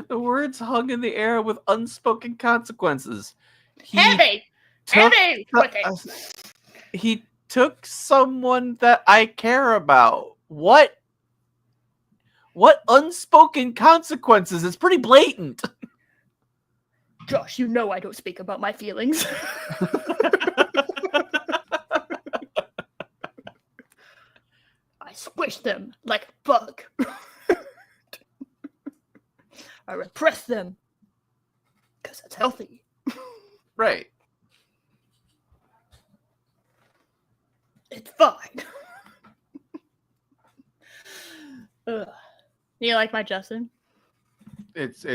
The words hung in the air with unspoken consequences. Heavy with it. He took someone that I care about. What unspoken consequences? It's pretty blatant. Josh, you know I don't speak about my feelings. I squish them like a bug. I repress them because it's healthy. Right. It's fine. Ugh. You like my Justin? It's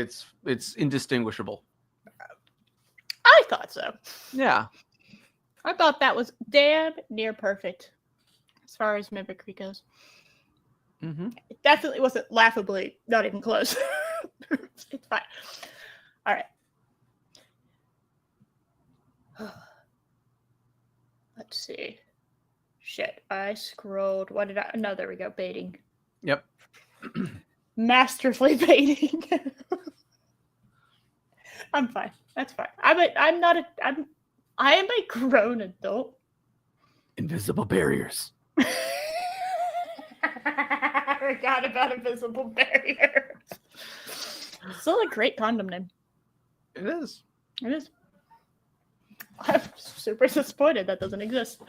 indistinguishable. I thought so. Yeah. I thought that was damn near perfect as far as mimicry goes. Mm-hmm. It definitely wasn't laughably, not even close. It's fine. All right. Let's see. Shit, I scrolled. What did I? No, there we go. Baiting. Yep. Masterfully baiting. I'm fine. That's fine. I am a grown adult. Invisible barriers. I forgot about invisible barriers. Still a great condom name. It is. It is. I'm super disappointed that doesn't exist.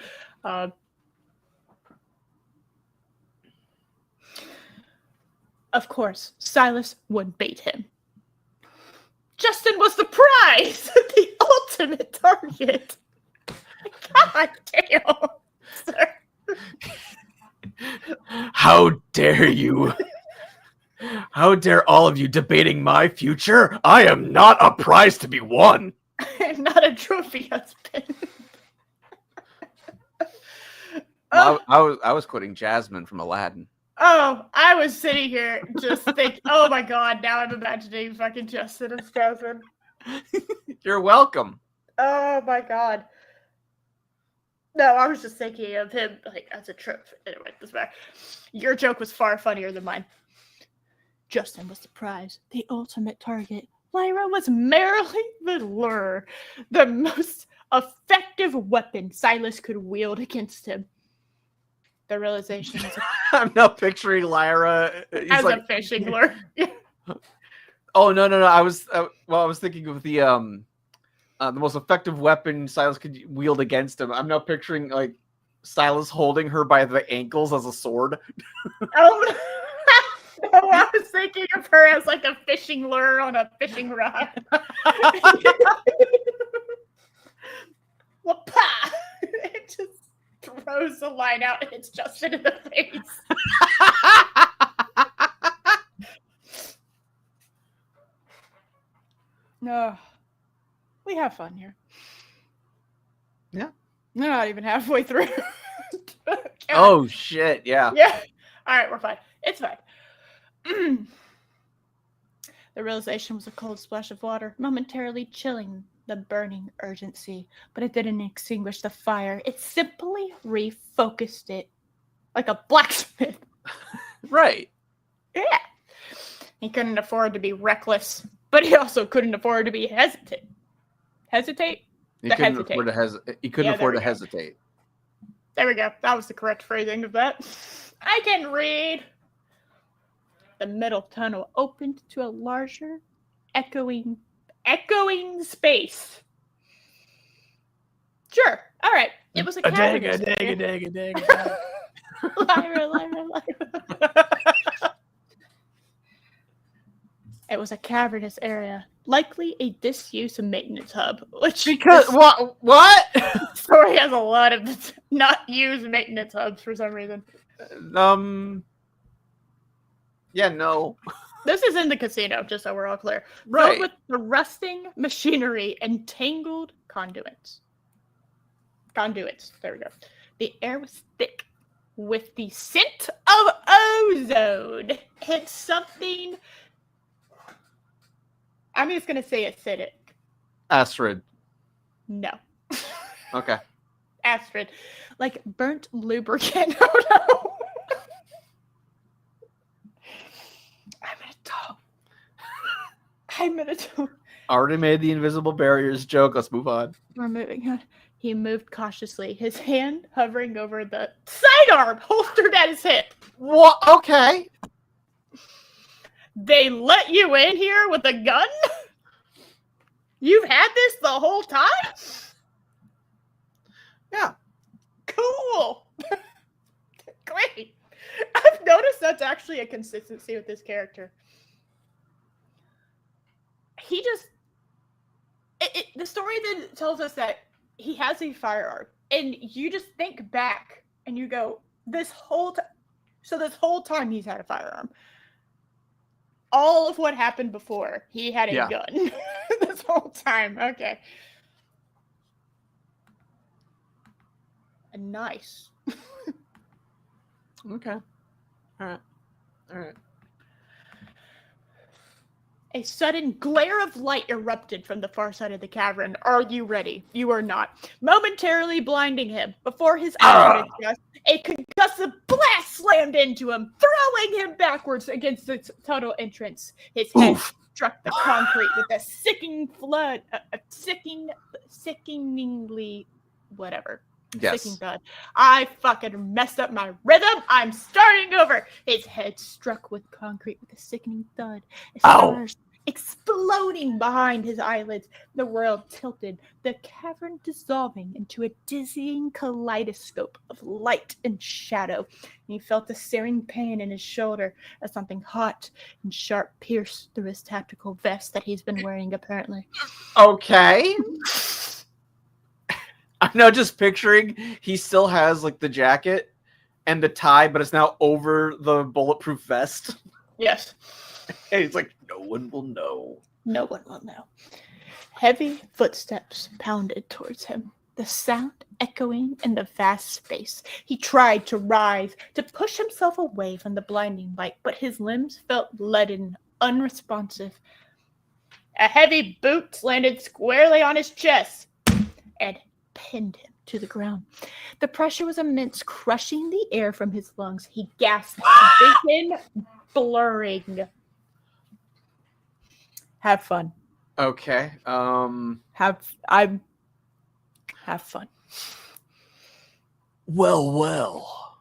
Of course, Silas would bait him. Justin was the prize! The ultimate target! God damn! Sir. How dare you? How dare all of you debating my future? I am not a prize to be won. I'm not a trophy husband. Well, I was quoting Jasmine from Aladdin. Oh, I was sitting here just thinking, oh my god, now I'm imagining fucking Justin as Jasmine. You're welcome. Oh my god. No, I was just thinking of him like as a trope. Anyway, this matter. Your joke was far funnier than mine. Justin was the prize, the ultimate target. Lyra was merely the lure, the most effective weapon Silas could wield against him. The realization was I'm now picturing Lyra as a fishing lure. Oh no! I was thinking of the most effective weapon Silas could wield against him. I'm now picturing like Silas holding her by the ankles as a sword. Oh no, I was thinking of her as like a fishing lure on a fishing rod. Whoop-pa! It just throws the line out and it's Justin in the face. No. We have fun here. Yeah. We're not even halfway through. Oh shit, yeah. Yeah. Alright, we're fine. It's fine. The realization was a cold splash of water, momentarily chilling the burning urgency, but it didn't extinguish the fire. It simply refocused it like a blacksmith. Right. Yeah. He couldn't afford to be reckless, but he also couldn't afford to be hesitant. Hesitate? He couldn't afford to hesitate. There we go. That was the correct phrasing of that. I can read. The middle tunnel opened to a larger, echoing echoing space. Sure. All right. It was a cavernous area. Lyra. It was a cavernous area, likely a disuse and maintenance hub. Because what? The story has a lot of not used maintenance hubs for some reason. Yeah, no. This is in the casino, just so we're all clear. Right. Filled with the rusting machinery and tangled conduits. There we go. The air was thick with the scent of ozone. It's something. I'm just going to say acidic. Astrid. No. Okay. Astrid. Like burnt lubricant. Oh no. I'm going to talk. Already made the invisible barriers joke. Let's move on. We're moving on. He moved cautiously, his hand hovering over the sidearm holstered at his hip. What? Okay. They let you in here with a gun? You've had this the whole time? Yeah. Cool. Great. I've noticed that's actually a consistency with this character. He just... the story then tells us that he has a firearm. And you just think back and you go, this whole time he's had a firearm. All of what happened before, he had a gun. This whole time. Okay. Nice. Okay. All right. A sudden glare of light erupted from the far side of the cavern. Are you ready? You are not. Momentarily blinding him. Before his eyes could adjust, a concussive blast slammed into him, throwing him backwards against the tunnel entrance. His head struck the concrete with a sickening flood, sickeningly, whatever. Yes. Sickening thud. I fucking messed up my rhythm. I'm starting over. His head struck with concrete with a sickening thud. Stars exploding behind his eyelids. The world tilted, the cavern dissolving into a dizzying kaleidoscope of light and shadow. And he felt a searing pain in his shoulder as something hot and sharp pierced through his tactical vest that he's been wearing, apparently. Okay. I'm now just picturing he still has like the jacket and the tie, but it's now over the bulletproof vest. Yes. And he's like, no one will know. No one will know. Heavy footsteps pounded towards him, the sound echoing in the vast space. He tried to rise, to push himself away from the blinding light, but his limbs felt leaden, unresponsive. A heavy boot landed squarely on his chest and pinned him to the ground. The pressure was immense, crushing the air from his lungs. He gasped, vision blurring. Have fun. Okay. Have fun. Well.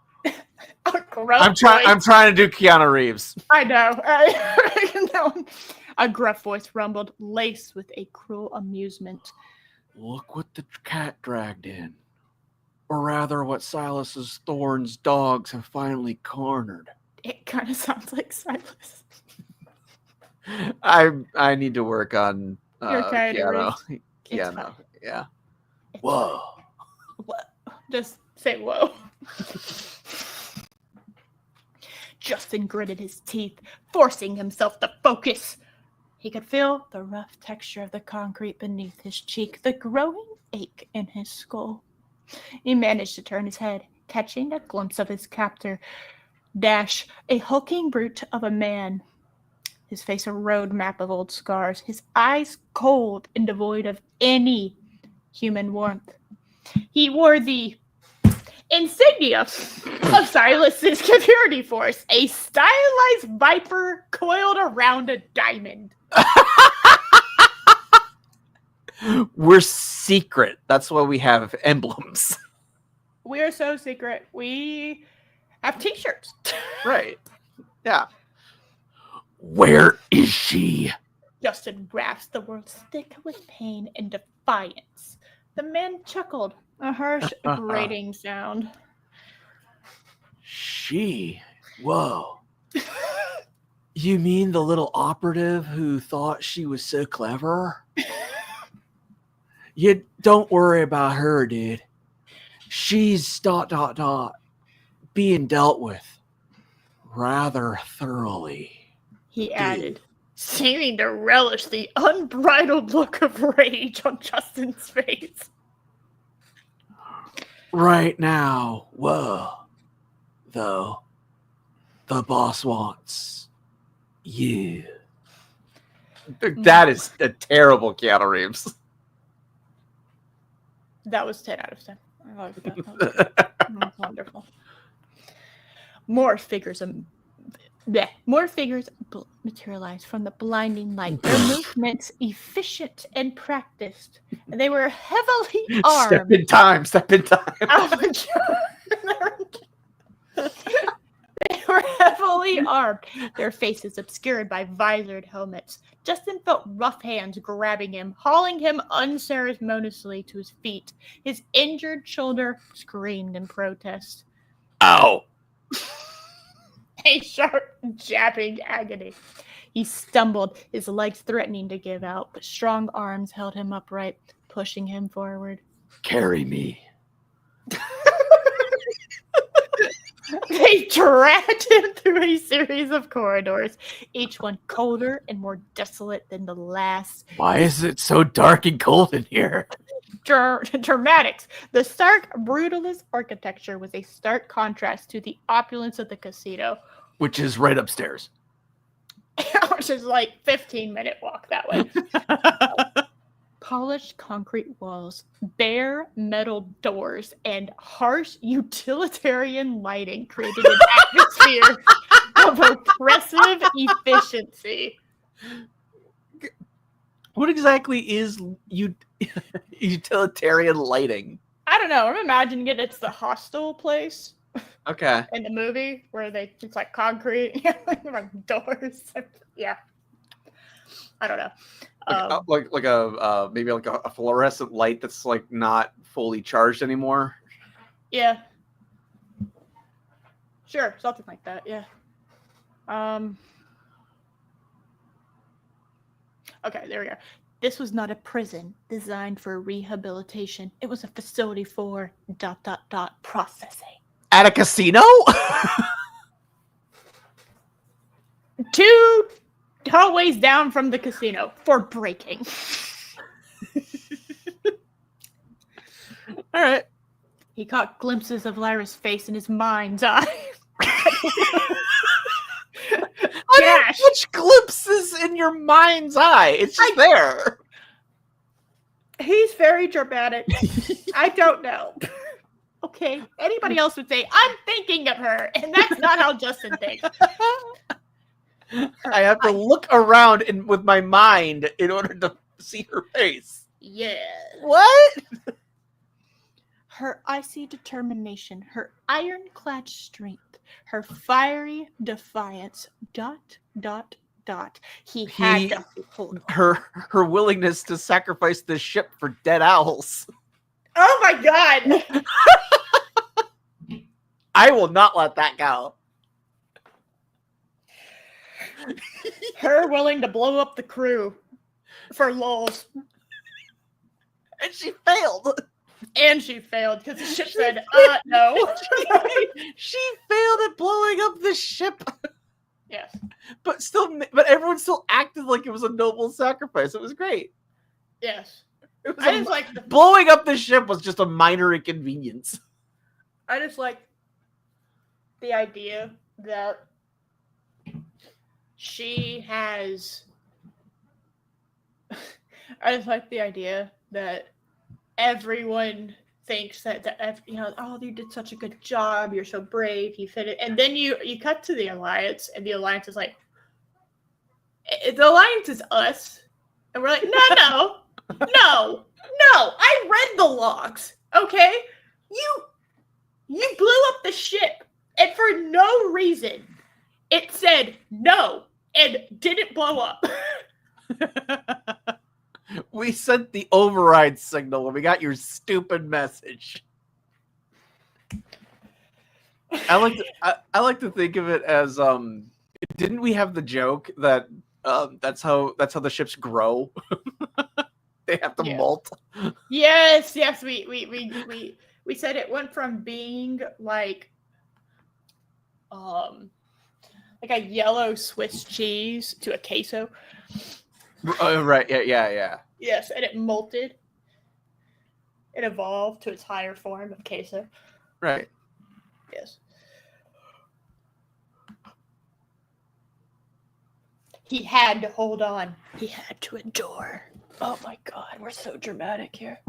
I'm trying to do Keanu Reeves. I know. A gruff voice rumbled, laced with a cruel amusement. Look what the cat dragged in. Or rather, what Silas's Thorn's dogs have finally cornered. It kind of sounds like Silas. I need to work on Keanu. Keanu. Yeah. Whoa. What? Just say whoa. Justin gritted his teeth, forcing himself to focus. He could feel the rough texture of the concrete beneath his cheek, the growing ache in his skull. He managed to turn his head, catching a glimpse of his captor, Dash, a hulking brute of a man. His face a road map of old scars, his eyes cold and devoid of any human warmth. He wore the insignia of Silas's security force, a stylized viper coiled around a diamond. We're secret. That's why we have emblems. We are so secret. We have t-shirts. Right. Yeah. Where is she? Justin raps the words thick with pain and defiance. The man chuckled, a harsh, grating sound. Whoa. You mean the little operative who thought she was so clever? You don't worry about her, dude. She's ... being dealt with rather thoroughly. He added, seeming to relish the unbridled look of rage on Justin's face. Right now, though, the boss wants you. That is a terrible Keanu Reeves. That was 10 out of 10. I like that. That was wonderful. More figures materialized from the blinding light. Their movements efficient and practiced, and they were heavily armed. Step in time. Oh my God. They were heavily armed, their faces obscured by visored helmets. Justin felt rough hands grabbing him, hauling him unceremoniously to his feet. His injured shoulder screamed in protest. Ow! A sharp, jabbing agony. He stumbled, his legs threatening to give out, but strong arms held him upright, pushing him forward. Carry me. They dragged him through a series of corridors, each one colder and more desolate than the last. Why is it so dark and cold in here? Dramatics. The stark, brutalist architecture was a stark contrast to the opulence of the casino. Which is right upstairs. Which is like 15-minute walk that way. Polished concrete walls, bare metal doors, and harsh utilitarian lighting created an atmosphere of oppressive efficiency. What exactly is utilitarian lighting? I don't know. I'm imagining it's the hostel place. Okay. In the movie where it's like concrete, like doors. Yeah. I don't know. Like a maybe like a fluorescent light that's like not fully charged anymore. Yeah. Sure, something like that. Yeah. Okay, there we go. This was not a prison designed for rehabilitation. It was a facility for ... processing. At a casino? 2 hallways down from the casino for breaking. All right. He caught glimpses of Lyra's face in his mind's eye. Gosh. Which glimpses in your mind's eye? It's just there. He's very dramatic. I don't know. Okay. Anybody else would say, I'm thinking of her, and that's not how Justin thinks. I have to look around with my mind in order to see her face. Yeah. What? Her icy determination, her ironclad strength, her fiery defiance, ... He had to hold on. Her willingness to sacrifice the ship for dead owls. Oh my God! I will not let that go. Her willing to blow up the crew for lulz. And she failed. And she failed because the ship said, no. She failed at blowing up the ship. Yes. But everyone still acted like it was a noble sacrifice. It was great. Yes. It was I just like blowing up the ship was just a minor inconvenience. I just like the idea that she has. I just like the idea that everyone thinks that oh, you did such a good job. You're so brave. You fit it. And then you cut to the Alliance, and the Alliance is like, the Alliance is us, and we're like, no. I read the logs. Okay, you blew up the ship, and for no reason, it said no and didn't blow up. We sent the override signal when we got your stupid message. I like to think of it as didn't we have the joke that that's how the ships grow? They have to molt. Yes, we said it went from being like a yellow Swiss cheese to a queso. Right, yeah. Yes, and it molted. It evolved to its higher form of queso. Right. Yes. He had to hold on. He had to endure. Oh my god, we're so dramatic here.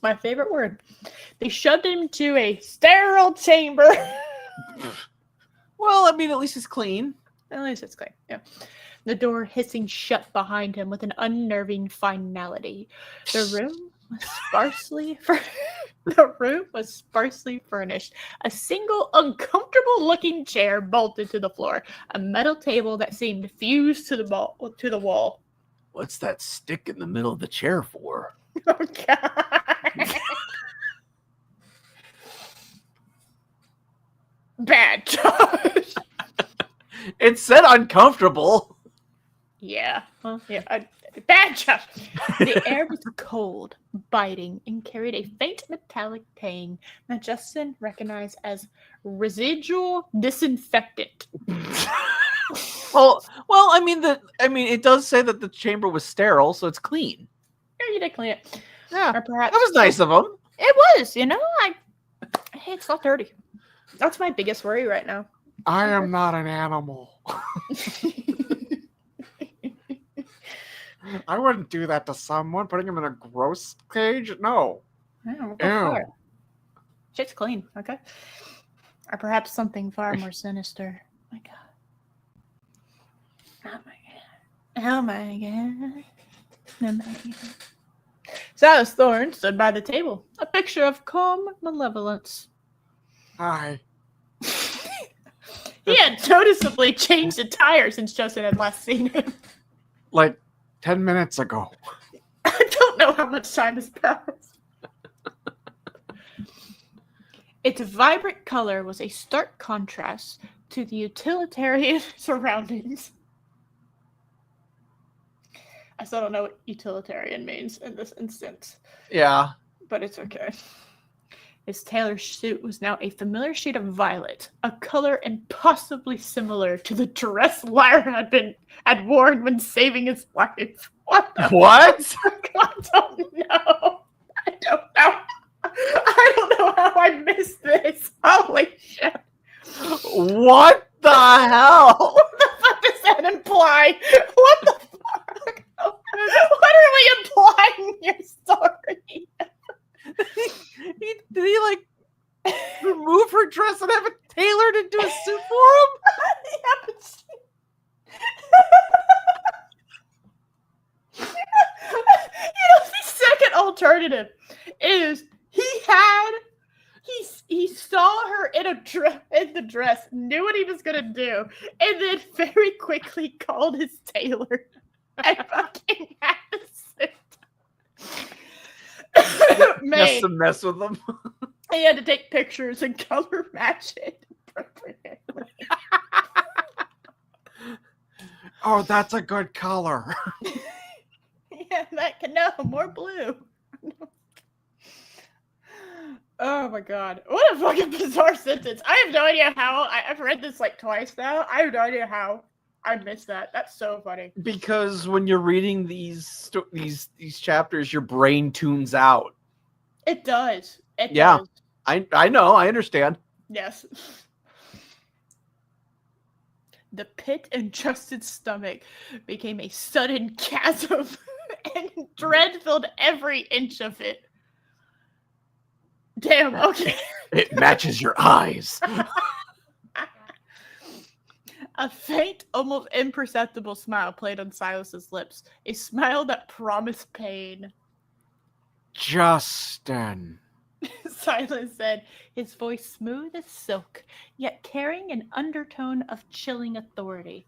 My favorite word. They shoved him into a sterile chamber. Well, I mean, at least it's clean. At least it's clean, yeah. The door hissing shut behind him with an unnerving finality. The room was sparsely furnished. A single uncomfortable-looking chair bolted to the floor. A metal table that seemed fused to the wall. What's that stick in the middle of the chair for? Oh god. Bad Josh. It said uncomfortable. Yeah. Well, yeah. Bad Josh. The air was cold, biting, and carried a faint metallic tang that Justin recognized as residual disinfectant. Well, I mean, it does say that the chamber was sterile, so it's clean. Yeah, you did clean it. Yeah, Or perhaps that was nice of them. It was, hey, it's not dirty. That's my biggest worry right now. I am not an animal. I wouldn't do that to someone, putting him in a gross cage. No. Ew. Shit's clean, okay? Or perhaps something far more sinister. Oh my god. Oh my god. Oh my god. Silas Thorne stood by the table, a picture of calm malevolence. Hi. He had noticeably changed attire since Justin had last seen him. Like 10 minutes ago. I don't know how much time has passed. Its vibrant color was a stark contrast to the utilitarian surroundings. I still don't know what utilitarian means in this instance. Yeah. But it's okay. His tailor suit was now a familiar shade of violet, a color impossibly similar to the dress Lyra had worn when saving his life. What? I don't know. I don't know how I missed this. Holy shit. What the hell? What the fuck does that imply? What the fuck? What are we implying in your story? Did he like remove her dress and have it tailored into a suit for him? Yeah, but the second alternative is he saw her in the dress, knew what he was gonna do, and then very quickly called his tailor and fucking had the suit. Just to mess with them. He had to take pictures and color match it appropriately. Oh, that's a good color. Yeah, no, more blue. Oh my god. What a fucking bizarre sentence. I have no idea how. I've read this like twice now. I have no idea how I missed that. That's so funny. Because when you're reading these chapters, your brain tunes out. It does. It Yeah. does. I know. I understand. Yes. The pit in Justin's stomach became a sudden chasm, and dread filled every inch of it. Damn, okay. It matches your eyes. A faint, almost imperceptible smile played on Silas's lips, a smile that promised pain. Justin. Silas said, his voice smooth as silk, yet carrying an undertone of chilling authority.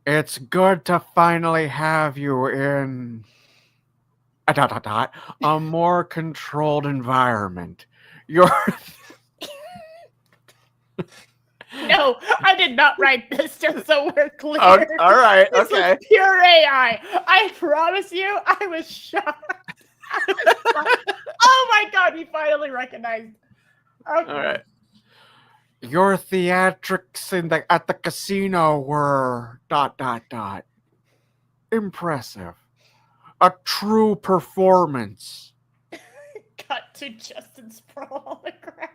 It's good to finally have you in a more controlled environment. You're No, I did not write this, just so we're clear. Oh, all right, This was okay. pure AI. I promise you, I was shocked. Oh my god, he finally recognized. Okay. All right. your theatrics at the casino were ... impressive. A true performance. Cut to Justin sprawl on the ground.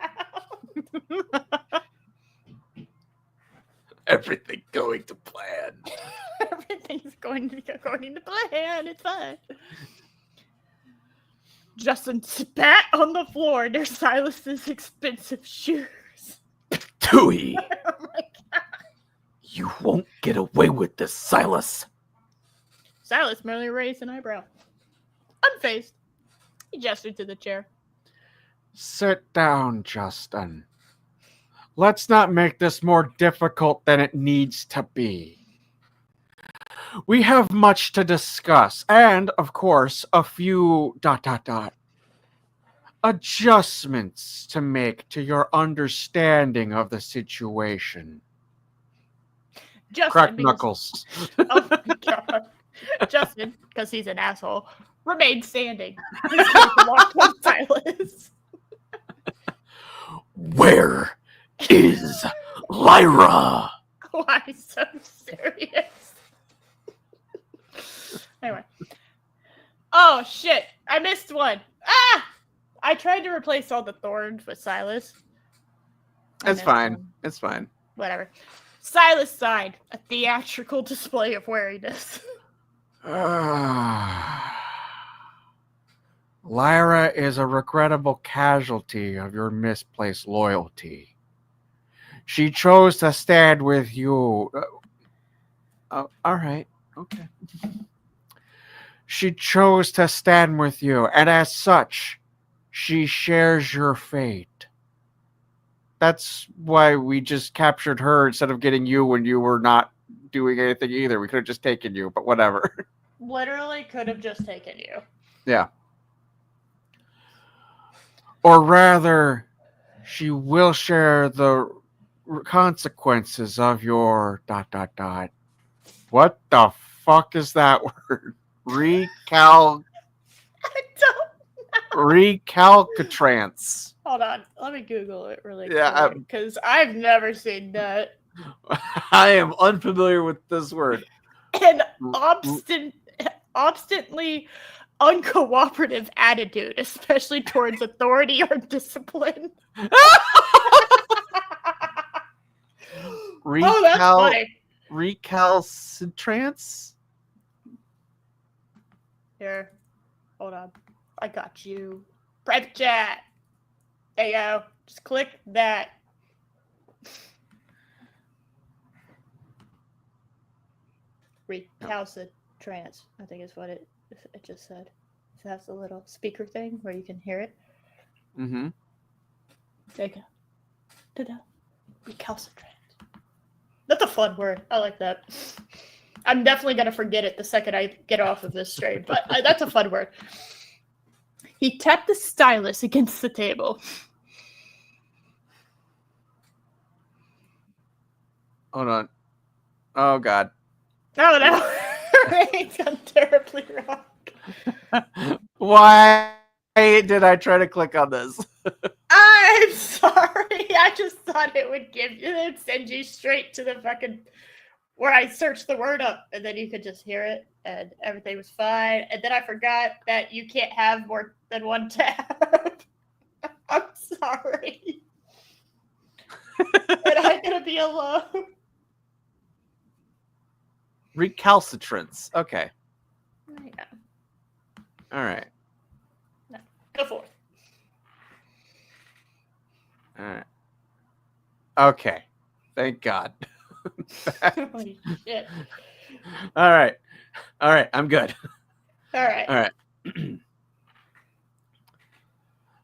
Everything going to plan. Everything's going to go according to plan. It's fine. Justin spat on the floor near Silas's expensive shoes. Tui, Oh my god. you won't get away with this, Silas. Silas merely raised an eyebrow. Unfazed, he gestured to the chair. Sit down, Justin. Let's not make this more difficult than it needs to be. We have much to discuss, and, of course, a few ... adjustments to make to your understanding of the situation. Justin, Crack because- knuckles. Oh my god. Justin, because he's an asshole, remained standing. His face locked on Silas. Where is Lyra? Why so serious? Anyway. Oh shit! I missed one. Ah! I tried to replace all the thorns with Silas. I It's missed fine. one. It's fine. Whatever. Silas sighed, a theatrical display of wariness. Lyra is a regrettable casualty of your misplaced loyalty. She chose to stand with you. Oh, all right. Okay. She chose to stand with you, and as such, she shares your fate. That's why we just captured her instead of getting you when you were not doing anything either. We could have just taken you, but whatever. Literally could have just taken you. Yeah. Or rather, she will share the consequences of your ... What the fuck is that word? I don't. Recalcitrance. Hold on. Let me Google it really Yeah, quick. Because I've never seen that. I am unfamiliar with this word. An obstinately uncooperative attitude, especially towards authority or discipline. Oh, that's funny. Recalcitrance? Here. Hold on. I got you. Private chat. There you go. Just click that. Recalcitrance, I think is what it just said. So that's a little speaker thing where you can hear it. Mm-hmm. There you go. Ta-da. Recalcitrant. That's a fun word. I like that. I'm definitely going to forget it the second I get off of this stream, but that's a fun word. He tapped the stylus against the table. Hold on. Oh, God. Oh, no. It's gone terribly wrong. Why did I try to click on this? I'm sorry. I just thought it would send you straight to the fucking where I searched the word up, and then you could just hear it, and everything was fine. And then I forgot that you can't have more than one tab. I'm sorry. And I'm gonna be alone. Recalcitrance. Okay. Yeah. All right. Go for it. All right. Okay. Thank God. Holy shit. All right. All right. I'm good. All right. All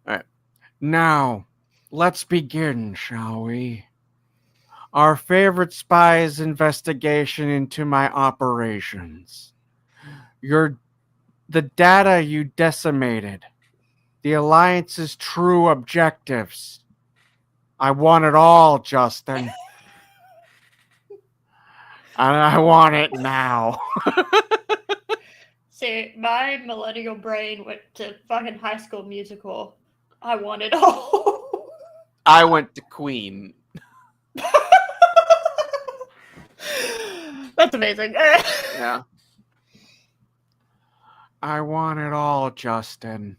right. Now, let's begin, shall we? our favorite spy's investigation into my operations. The data you decimated. The Alliance's true objectives. I want it all, Justin. And I want it now. See, my millennial brain went to fucking High School Musical. I want it all. I went to Queen. That's amazing. Yeah. I want it all, Justin.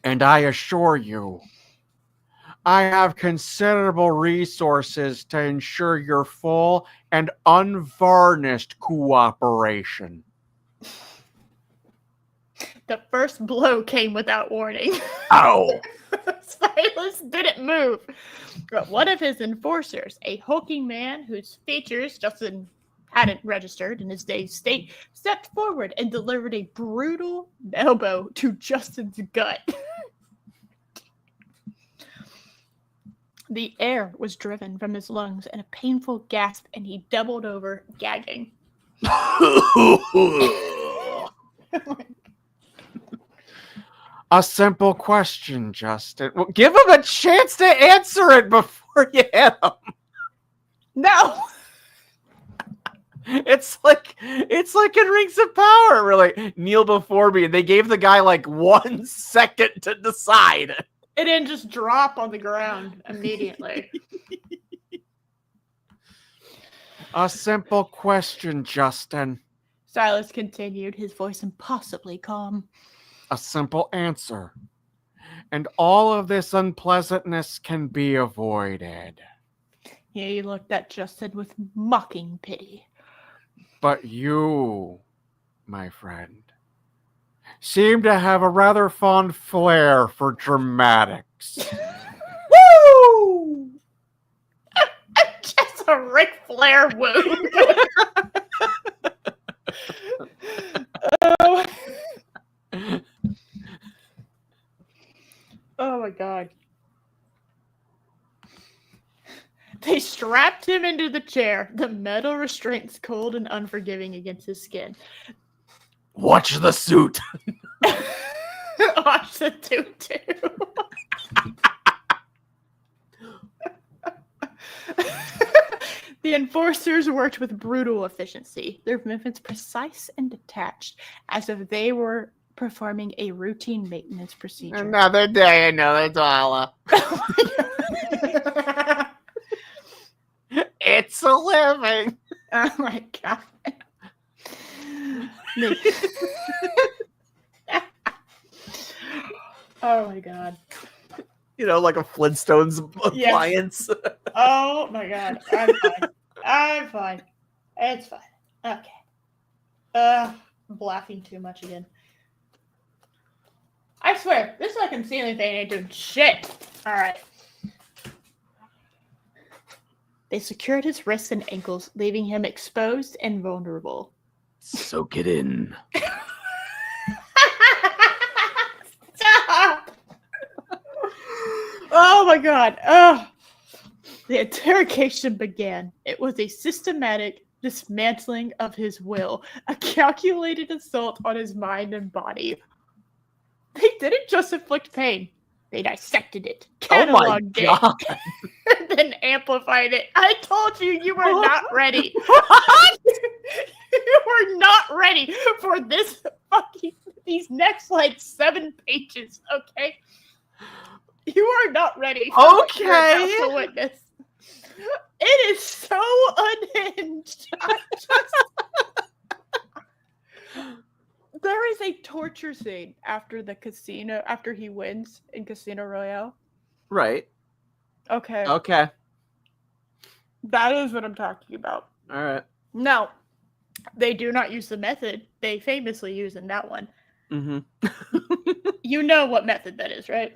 And I assure you, I have considerable resources to ensure your full and unvarnished cooperation. The first blow came without warning. Ow! Silas didn't move. But one of his enforcers, a hulking man whose features Justin hadn't registered in his dazed state, stepped forward and delivered a brutal elbow to Justin's gut. The air was driven from his lungs in a painful gasp, and he doubled over, gagging. A simple question, Justin. Well, give him a chance to answer it before you hit him. No. It's like in Rings of Power, really. Kneel before me, and they gave the guy like 1 second to decide. It didn't just drop on the ground immediately. A simple question, Justin. Silas continued, his voice impossibly calm. A simple answer. And all of this unpleasantness can be avoided. He looked at Justin with mocking pity. But you, my friend, seem to have a rather fond flair for dramatics. Woo! Just a Ric Flair wound. Oh. Oh my god. They strapped him into the chair, the metal restraints cold and unforgiving against his skin. Watch the suit. Watch the tutu. The enforcers worked with brutal efficiency, their movements precise and detached, as if they were performing a routine maintenance procedure. Another day, another dollar. It's a living. Oh my god. Oh my god. You know, like a Flintstones Yes. appliance. Oh my god. I'm fine. I'm fine. It's fine. Okay. I'm laughing too much again. I swear, this I can see anything ain't doing shit. Alright. They secured his wrists and ankles, leaving him exposed and vulnerable. Soak it in. Stop! Oh my god. Oh. The interrogation began. It was a systematic dismantling of his will, a calculated assault on his mind and body. They didn't just inflict pain. They dissected it, Oh my cataloged god. it, and then amplified it. I told you you were not ready. You were not ready for this these next like 7 pages, okay? You are not ready for what you're about to witness. It is so unhinged. There is a torture scene after the casino, after he wins in Casino Royale. Right. Okay. Okay. That is what I'm talking about. All right. No, they do not use the method they famously use in that one. Mm-hmm. You know what method that is, right?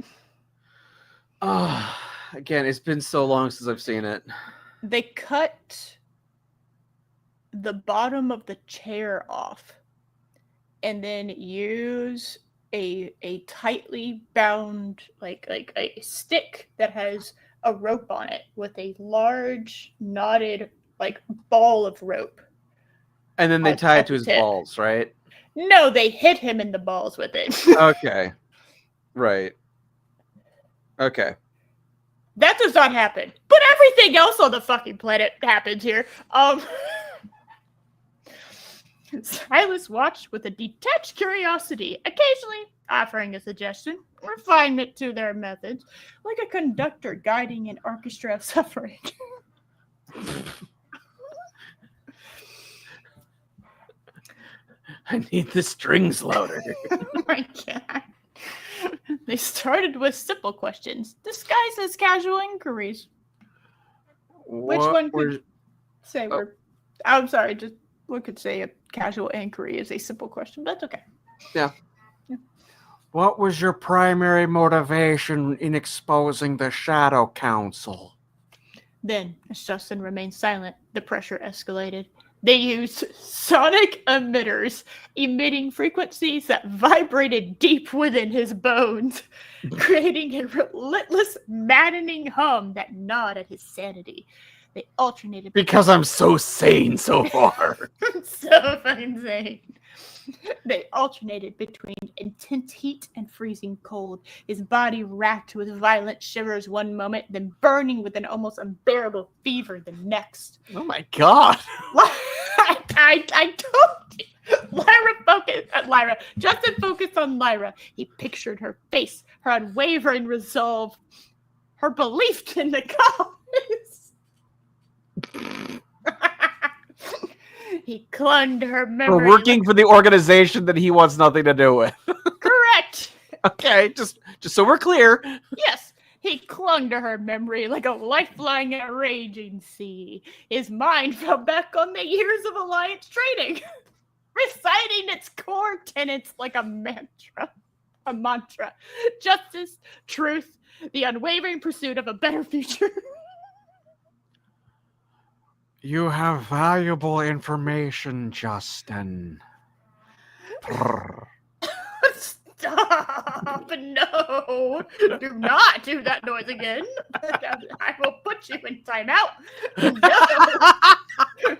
Oh, again, it's been so long since I've seen it. They cut the bottom of the chair off and then use a tightly bound like a stick that has a rope on it with a large knotted like ball of rope. And then they On tie it top to his tip. balls, right? No, they hit him in the balls with it. Okay. Right. Okay. That does not happen. But everything else on the fucking planet happens here. Silas watched with a detached curiosity, occasionally offering a suggestion, refinement to their methods, like a conductor guiding an orchestra of suffering. I need the strings louder. Oh my god. They started with simple questions, disguised as casual inquiries. Which one could say we're... I'm sorry, just one could say a casual inquiry is a simple question, but that's okay. Yeah. What was your primary motivation in exposing the Shadow Council? Then, as Justin remained silent, the pressure escalated. They used sonic emitters, emitting frequencies that vibrated deep within his bones, creating a relentless, maddening hum that gnawed at his sanity. They alternated... Because I'm so sane so far. So fucking sane. They alternated between intense heat and freezing cold, his body racked with violent shivers one moment, then burning with an almost unbearable fever the next. Oh my god. I told you. Justin focused on Lyra. He pictured her face, her unwavering resolve, her belief in the cause. He clung to her memory. For working for the organization that he wants nothing to do with. Correct. Okay, just so we're clear. Yes. He clung to her memory like a lifeline in a raging sea. His mind fell back on the years of alliance trading, reciting its core tenets like a mantra. A mantra. Justice, truth, the unwavering pursuit of a better future. You have valuable information, Justin. Stop! No! Do not do that noise again. I will put you in timeout.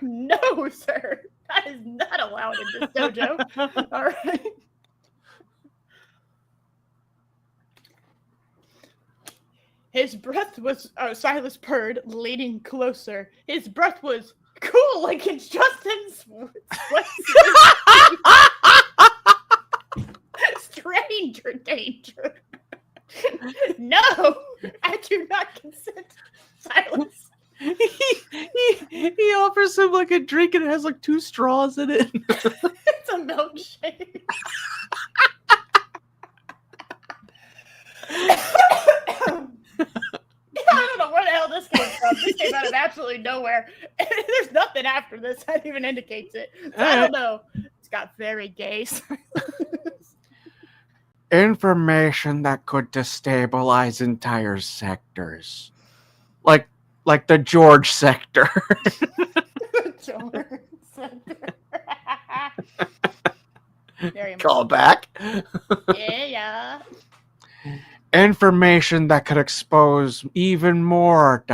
No! No, sir. That is not allowed in this dojo. All right. His breath was... Oh, Silas purred, leaning closer. His breath was cool against Justin's sweat. Stranger danger. No, I do not consent. Silence. He offers him like a drink and it has like 2 straws in it. It's a milkshake. I don't know where the hell this came from. This came out of absolutely nowhere. There's nothing after this that even indicates it. So I don't know. It's got very gay. Information that could destabilize entire sectors. Like the George sector. George sector. Very Call back. Yeah. Information that could expose even more ...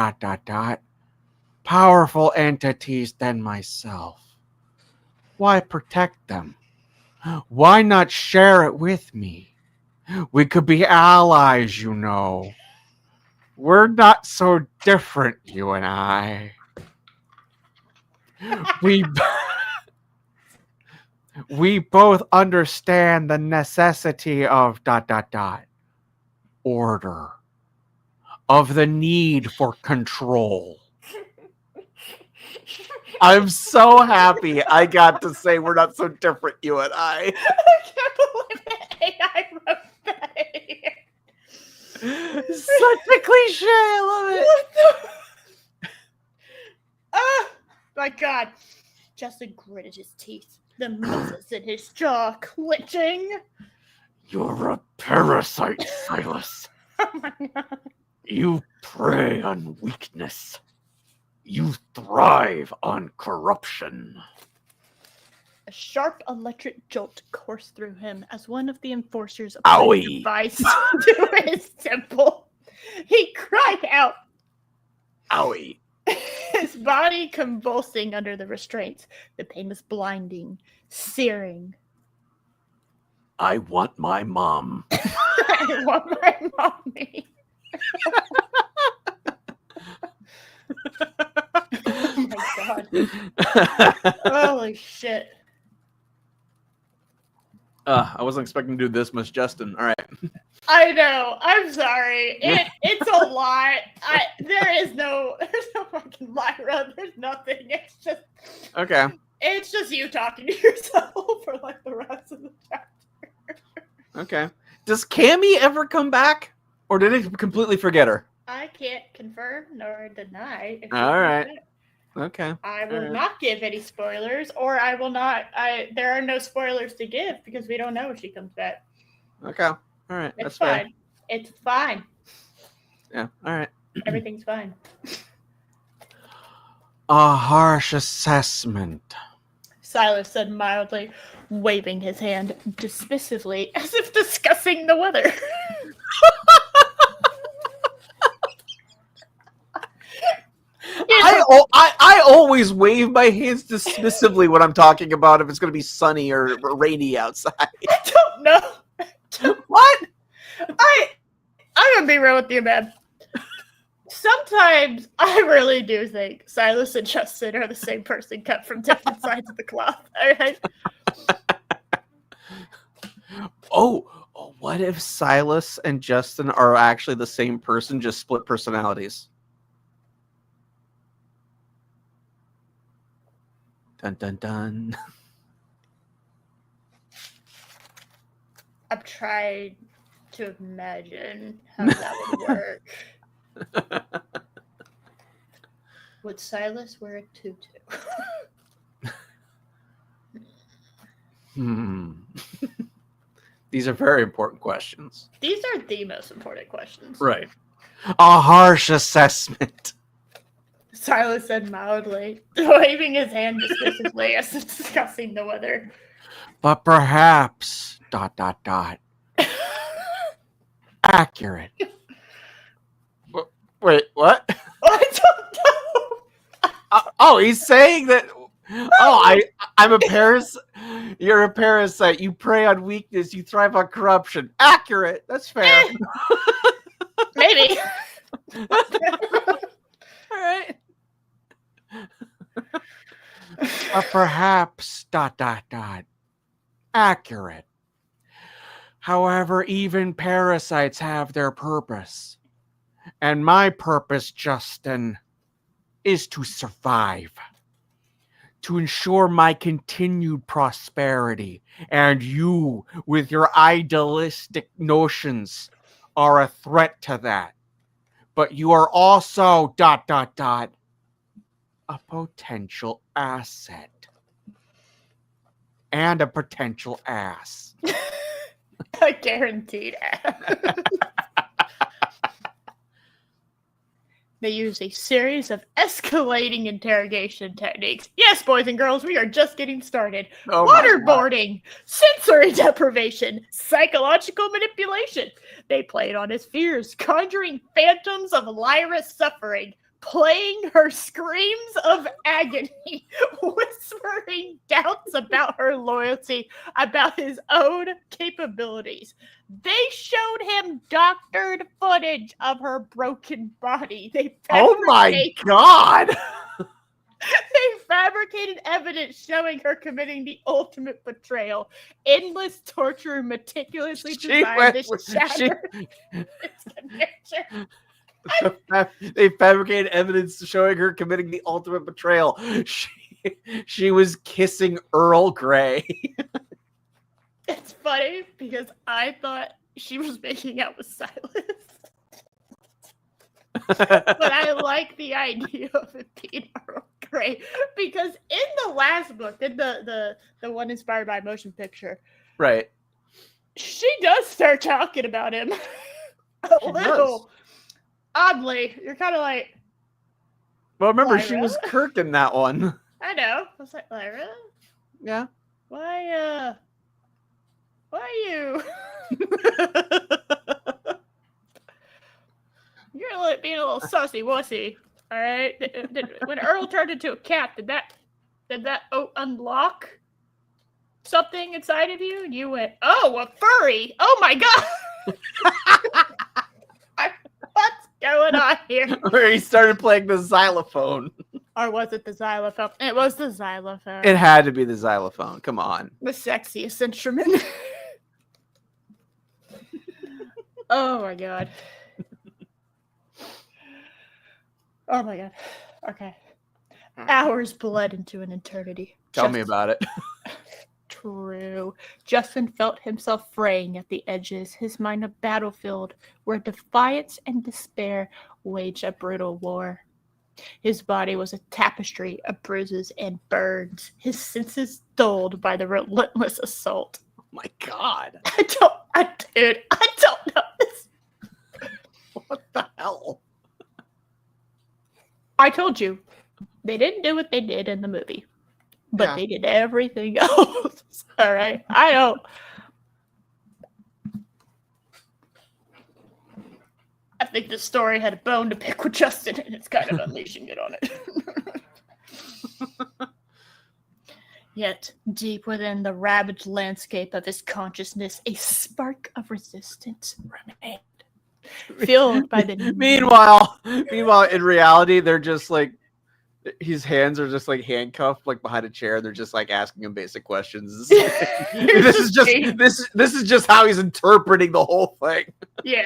powerful entities than myself. Why protect them? Why not share it with me? We could be allies, you know. We're not so different, you and I. We both understand the necessity of ... order, of the need for control. I'm so happy I got to say we're not so different, you and I. I can't believe that AI wrote that. Such a cliche, I love it. What the? Oh, my God. Justin gritted his teeth, the muscles in his jaw clenching. You're a parasite, Silas. Oh my God. You prey on weakness. You thrive on corruption. A sharp electric jolt coursed through him as one of the enforcers applied a Owie. device to his temple. He cried out, Owie. His body convulsing under the restraints. The pain was blinding, searing. I want my mom. I want my mommy. Oh my god. Holy shit. I wasn't expecting to do this much, Justin. All right. I know. I'm sorry. It's a lot. There's no fucking Lyra. There's nothing. Okay. It's just you talking to yourself for like the rest of the chapter. Okay. Does Cammy ever come back? Or did it completely forget her? I can't confirm nor deny. If All right. Okay. I will not give any spoilers, or I will not. There are no spoilers to give because we don't know if she comes back. Okay. All right. It's That's fine. fair. It's fine. Yeah. All right. Everything's fine. A harsh assessment. Silas said mildly, waving his hand dismissively as if discussing the weather. I always wave my hands dismissively when I'm talking about if it's going to be sunny or rainy outside. I don't know. What? I'm gonna be real with you, man. Sometimes I really do think Silas and Justin are the same person cut from different sides of the cloth. All right. Oh, what if Silas and Justin are actually the same person, just split personalities? Dun dun dun. I'm trying to imagine how that would work. Would Silas wear a tutu? These are very important questions. These are the most important questions. Right. A harsh assessment. Silas said mildly, waving his hand dismissively as if discussing the weather. But perhaps... ... accurate. Wait, what? I don't know. Oh, he's saying that. Oh, I'm a parasite. You're a parasite. You prey on weakness. You thrive on corruption. Accurate. That's fair. Maybe. All right. But perhaps ... accurate. However, even parasites have their purpose. And my purpose, Justin, is to survive. To ensure my continued prosperity. And you, with your idealistic notions, are a threat to that. But you are also ... a potential asset. And a potential ass. A guaranteed ass. They use a series of escalating interrogation techniques. Yes, boys and girls, we are just getting started. Oh my God. Waterboarding, sensory deprivation, psychological manipulation. They played on his fears, conjuring phantoms of Lyra's suffering, playing her screams of agony, whispering doubts about her loyalty, about his own capabilities. They showed him doctored footage of her broken body. Oh my God! They fabricated evidence showing her committing the ultimate betrayal. Endless torture meticulously designed to shatter its conviction. They fabricated evidence showing her committing the ultimate betrayal. She was kissing Earl Grey. It's funny because I thought she was making out with Silas. But I like the idea of it being Earl Grey because in the last book, in the one inspired by motion picture, Right. she does start talking about him a little. Oddly, you're kind of like, Well, remember, Lyra? she was Kirk in that one. I know. I was like, Lyra, Yeah. why you? You're like being a little sussy wussy. All right. When Earl turned into a cat, did that unlock something inside of you? And you went, oh, a furry. Oh my god. What's going on here? Where he started playing the xylophone. Or was it the xylophone? It was the xylophone. It had to be the xylophone. Come on. The sexiest instrument. Oh my god. Oh my god. Okay. Hours bled into an eternity. Tell me about it. True. Justin felt himself fraying at the edges, his mind a battlefield where defiance and despair waged a brutal war. His body was a tapestry of bruises and burns, his senses dulled by the relentless assault. Oh my god. I don't know this. What the hell? I told you, they didn't do what they did in the movie, but Yeah. they did everything else. All right, I don't. I think the story had a bone to pick with Justin, and it's kind of unleashing it on it. Yet, deep within the ravaged landscape of his consciousness, a spark of resistance remained. Fueled by the Meanwhile, in reality, they're just like his hands are just like handcuffed, like behind a chair. They're just like asking him basic questions. This is just how he's interpreting the whole thing. Yeah.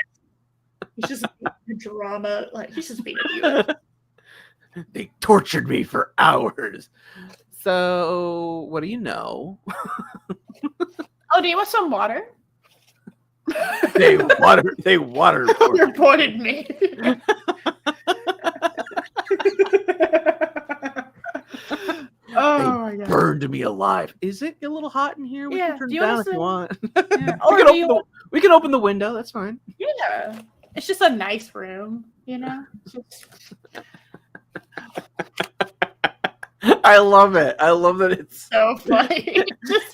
He's just being drama. Like, he's just being a viewer. They tortured me for hours. So, what do you know? Oh, do you want some water? They water Reported me. Oh my god. burned me alive. Is it a little hot in here? We Yeah, can turn do it you down want if you some- want. Yeah. Or do you want- We can open the window. That's fine. Yeah. It's just a nice room, you know? Just- I love it. I love that it's so funny.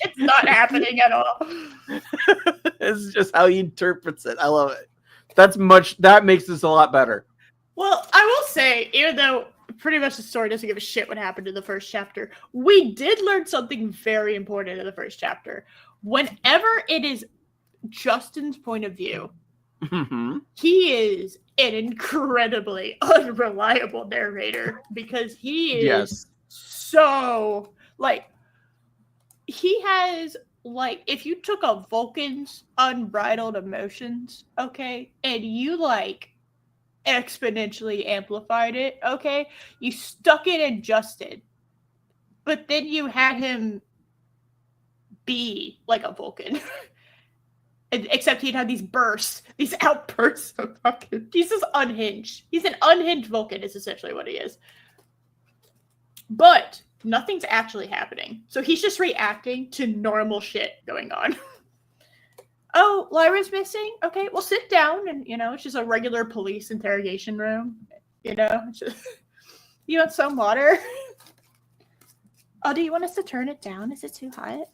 It's not happening at all. it's just how he interprets it. I love it. That makes this a lot better. Well, I will say, even though pretty much the story doesn't give a shit what happened in the first chapter, we did learn something very important in the first chapter. Whenever it is Justin's point of view, Mhm. he is an incredibly unreliable narrator because he is Yes. so like he has like if you took a Vulcan's unbridled emotions, okay, and you like exponentially amplified it, okay, you stuck it in Justin, but then you had him be like a Vulcan. Except he'd have these bursts, these outbursts of fucking. He's just unhinged. He's an unhinged Vulcan, is essentially what he is. But nothing's actually happening. So he's just reacting to normal shit going on. Oh, Lyra's missing? Okay, well, sit down. And, it's just a regular police interrogation room. Just, you want some water? Oh, do you want us to turn it down? Is it too hot?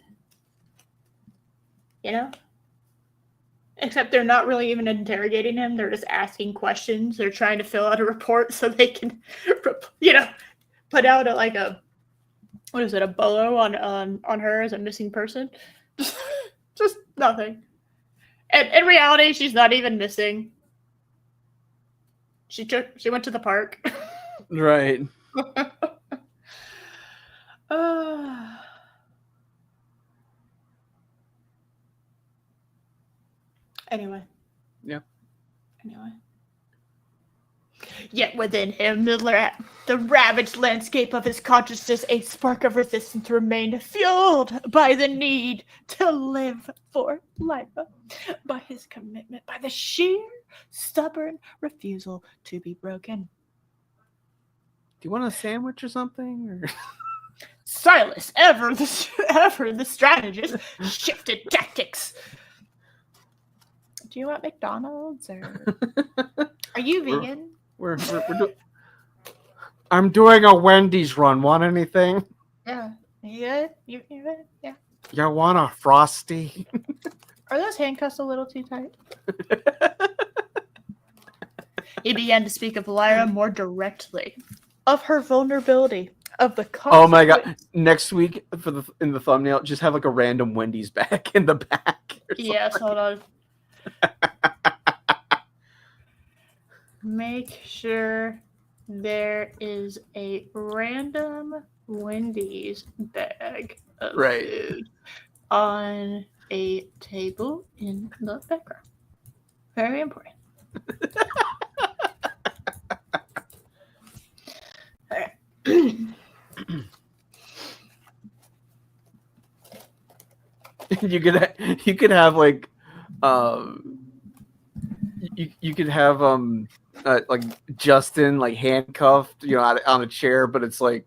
Except they're not really even interrogating him. They're just asking questions. They're trying to fill out a report so they can, put out a bolo on her as a missing person. Just nothing. And in reality, she's not even missing. She went to the park. Right. Anyway. Yeah. Anyway. Yet within him, the ravaged landscape of his consciousness, a spark of resistance remained, fueled by the need to live for life, by his commitment, by the sheer, stubborn refusal to be broken. Do you want a sandwich or something? Or... Silas, ever the strategist, shifted tactics. Do you want McDonald's or are you vegan? We're doing. I'm doing a Wendy's run. Want anything? Yeah. You good? Yeah. You want a Frosty? Are those handcuffs a little too tight? He began to speak of Lyra more directly, of her vulnerability, of the Oh my god! consequence. Next week in the thumbnail, just have like a random Wendy's bag in the back. or Yes, something. hold on. Make sure there is a random Wendy's bag of Right. food on a table in the background. Very important. Alright. You could have like you could have like Justin like handcuffed, on a chair, but it's like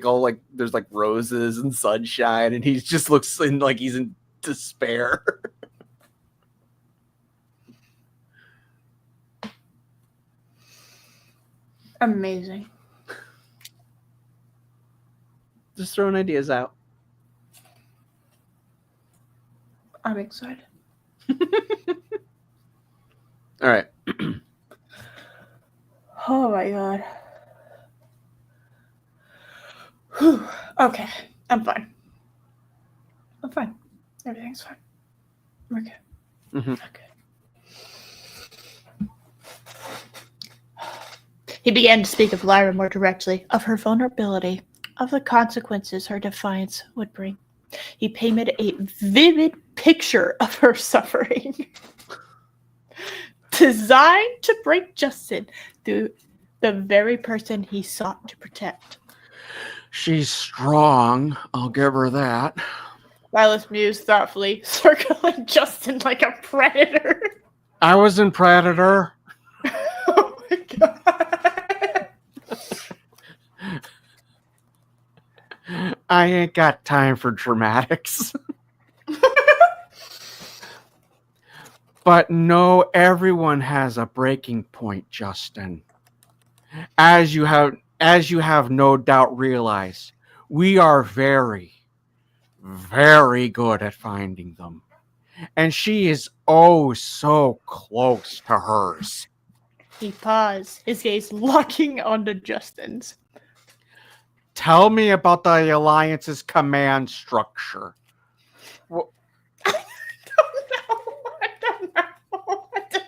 all like there's like roses and sunshine, and he just looks like he's in despair. Amazing. Just throwing ideas out. I'm excited. All right. Oh my god. Whew. Okay, I'm fine. I'm fine. Everything's fine. We're good. Mhm. Okay. He began to speak of Lyra more directly, of her vulnerability, of the consequences her defiance would bring. He painted a vivid picture of her suffering, designed to break Justin through the very person he sought to protect. She's strong. I'll give her that. Lila's mused thoughtfully, circling Justin like a predator. I was in Predator. Oh my god. I ain't got time for dramatics. But no, everyone has a breaking point, Justin. As you have no doubt realized, we are very, very good at finding them. And she is oh so close to hers. He paused, his gaze locking onto Justin's. Tell me about the Alliance's command structure. I don't know.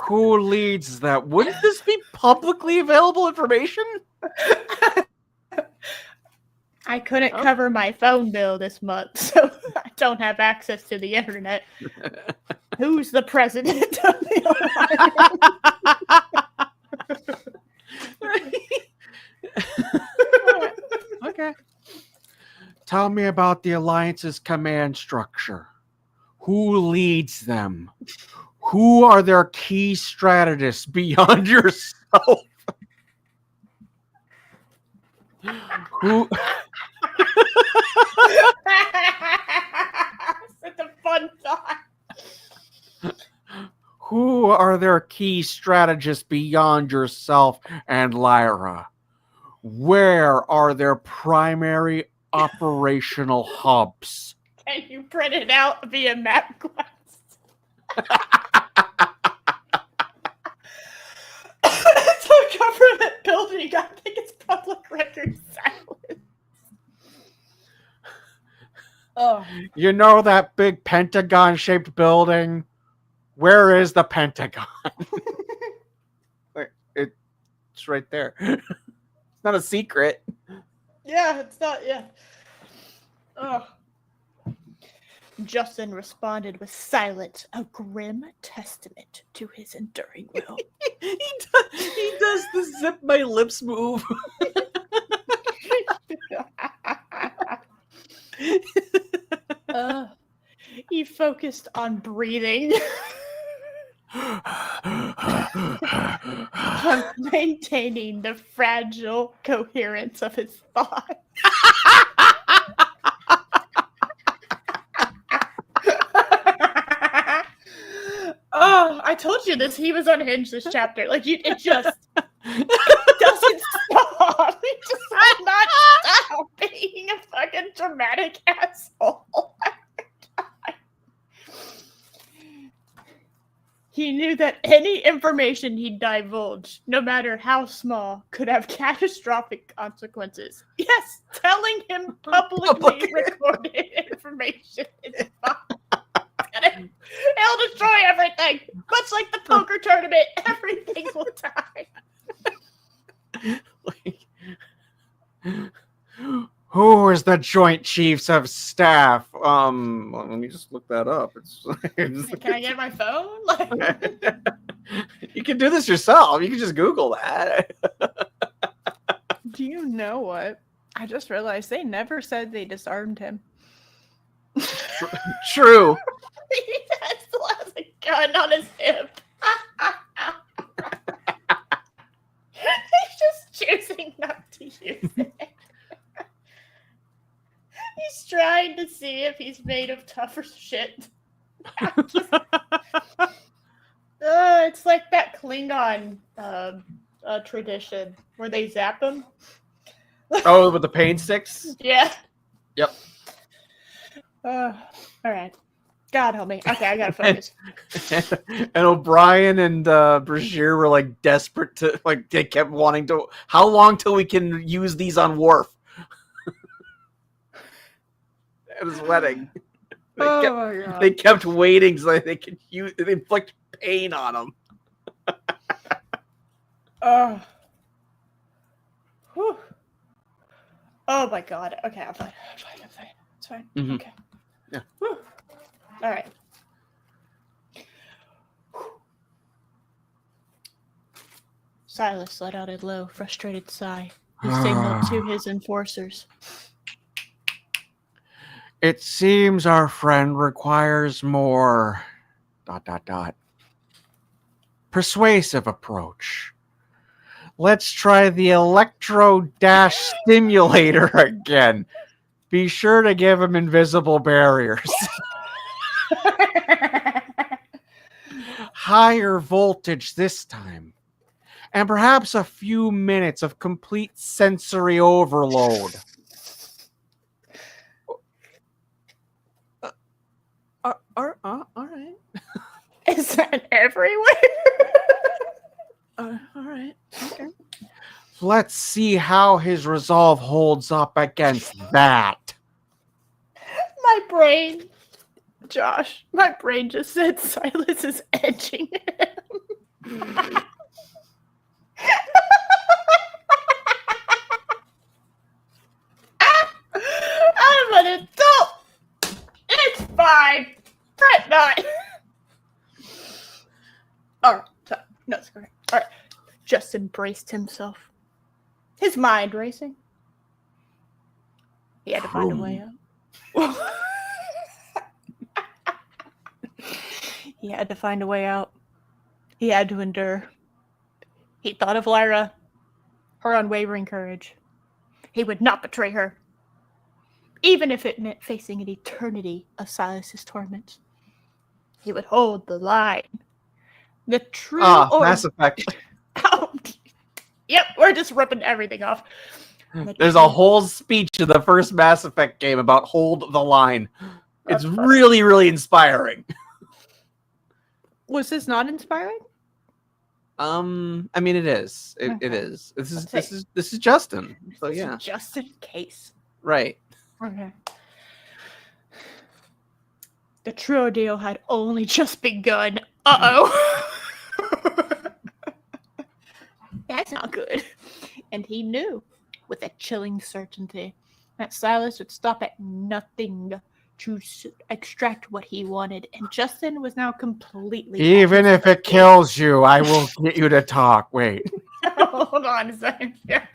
Who leads that? Wouldn't this be publicly available information? I couldn't cover my phone bill this month, so I don't have access to the internet. Who's the president of the Alliance? Okay. Tell me about the Alliance's command structure. Who leads them? Who are their key strategists beyond yourself? Who? Such a fun thought. Who are their key strategists beyond yourself and Lyra? Where are their primary operational hubs? Can you print it out via MapQuest? It's a government building. I think it's public record silence. Oh, You know that big Pentagon-shaped building? Where is the Pentagon? It's right there. It's not a secret. Yeah, it's not. Yeah. Oh. Justin responded with silence, a grim testament to his enduring will. He does the zip my lips move. He focused on breathing, maintaining the fragile coherence of his thought. Oh, I told you this. He was unhinged this chapter. Like, it just doesn't stop. He just will not stop being a fucking dramatic asshole. He knew that any information he divulged, no matter how small, could have catastrophic consequences. Yes, telling him publicly recorded information is fine. It'll destroy everything. Much like the poker tournament, everything will die. Who is the Joint Chiefs of Staff? Let me just look that up. Can I get my phone? You can do this yourself. You can just Google that. Do you know what? I just realized they never said they disarmed him. True. He still has a gun on his hip. He's just choosing not to use it. He's trying to see if he's made of tougher shit. It's like that Klingon tradition where they zap him. Oh, with the pain sticks? Yeah. Yep. Uh, All right. God help me. Okay, I gotta focus. And O'Brien and Brashear were like desperate to, like, they kept wanting to. How long till we can use these on Worf? At his wedding. my God. They kept waiting so they could inflict pain on him. Whew. Oh my God. Okay, I'm fine. It's fine. Mhm. Okay. Yeah. Whew. All right. Silas let out a low, frustrated sigh. He signaled to his enforcers. It seems our friend requires more ... persuasive approach. Let's try the electro-stimulator again. Be sure to give him invisible barriers. Higher voltage this time. And perhaps a few minutes of complete sensory overload. All right. Is that everywhere? All right. Okay. Let's see how his resolve holds up against that. My brain, Josh, my brain just said Silas is edging him. I'm an adult. It's fine. Fret not. All right. No, it's correct. All right. Justin braced himself. His mind racing. He had to find a way out. He had to find a way out. He had to endure. He thought of Lyra, her unwavering courage. He would not betray her, even if it meant facing an eternity of Silas's torment. He would hold the line. The true Mass Effect. Oh, yep, we're just ripping everything off. There's a whole speech in the first Mass Effect game about hold the line. It's really, really inspiring. Was this not inspiring? I mean, it is. It is. This is Justin. So yeah, just in case. right. Okay. The true ordeal had only just begun. Uh-oh. That's not good. And he knew, with a chilling certainty, that Silas would stop at nothing to extract what he wanted. And Justin was now completely... Even if it kills you, I will get you to talk. Wait. Hold on a second. Yeah.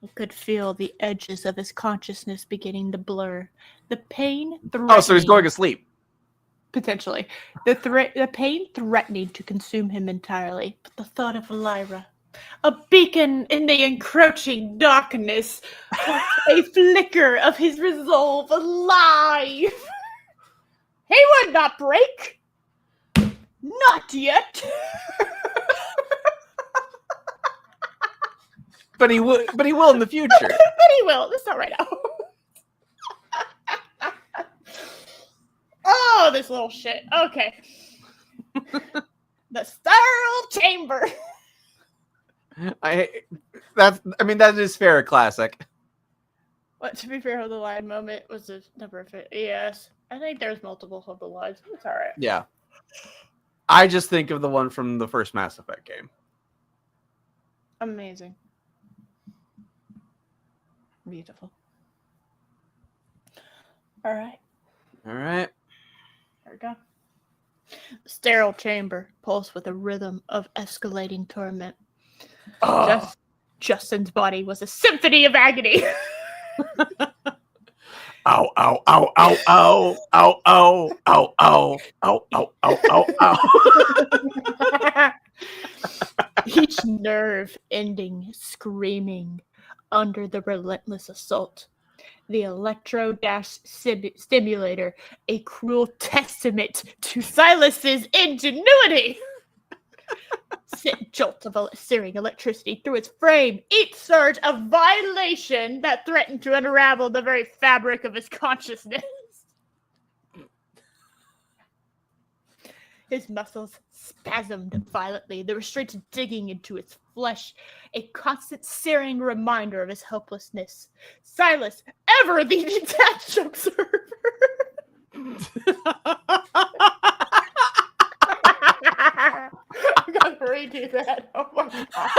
He could feel the edges of his consciousness beginning to blur. The pain threatening... Oh, so he's going to sleep. Potentially. The pain threatening to consume him entirely. But the thought of Lyra, a beacon in the encroaching darkness, a flicker of his resolve alive. He would not break. Not yet. But he will in the future. But he will. That's not right now. Oh, know this little shit. Okay. The sterile chamber. That is fair classic. But to be fair, the line moment was a number of it. Yes. I think there's multiple of the lines. It's all right. Yeah. I just think of the one from the first Mass Effect game. Amazing. Beautiful. All right. All right. There we go. Sterile chamber pulsed with a rhythm of escalating torment. Justin's body was a symphony of agony. Ow, ow, ow, ow, ow, ow, ow, ow, ow, ow, ow, ow, ow, ow. Each nerve ending screaming under the relentless assault. The electro-stimulator, a cruel testament to Silas's ingenuity. Sent jolts of searing electricity through its frame, each surge a violation that threatened to unravel the very fabric of his consciousness. His muscles spasmed violently, the restraints digging into its flesh, a constant searing reminder of his helplessness. Silas, ever the detached observer. I'm gonna redo that. Oh my god.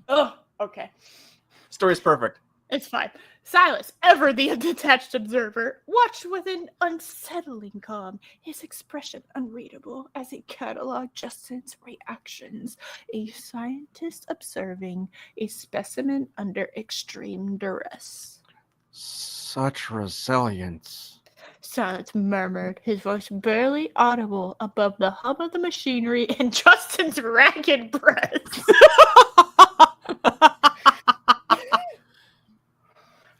Oh, okay. Story's perfect. It's fine. Silas, ever the detached observer, watched with an unsettling calm, his expression unreadable as he catalogued Justin's reactions, a scientist observing a specimen under extreme duress. Such resilience. Silence murmured, his voice barely audible above the hum of the machinery and Justin's ragged breath.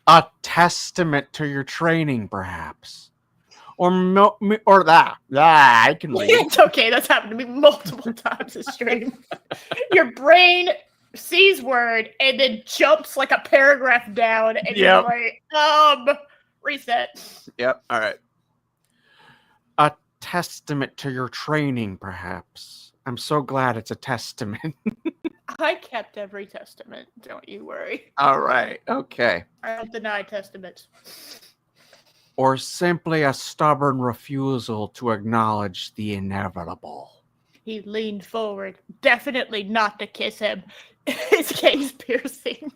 A testament to your training, perhaps. Or that. I can read. It's okay, that's happened to me multiple times this stream. Your brain sees word and then jumps like a paragraph down and you're like, reset. Yep. All right. A testament to your training, perhaps. I'm so glad it's a testament. I kept every testament, don't you worry. All right. Okay. I don't deny testaments. Or simply a stubborn refusal to acknowledge the inevitable. He leaned forward, definitely not to kiss him, his gaze piercing.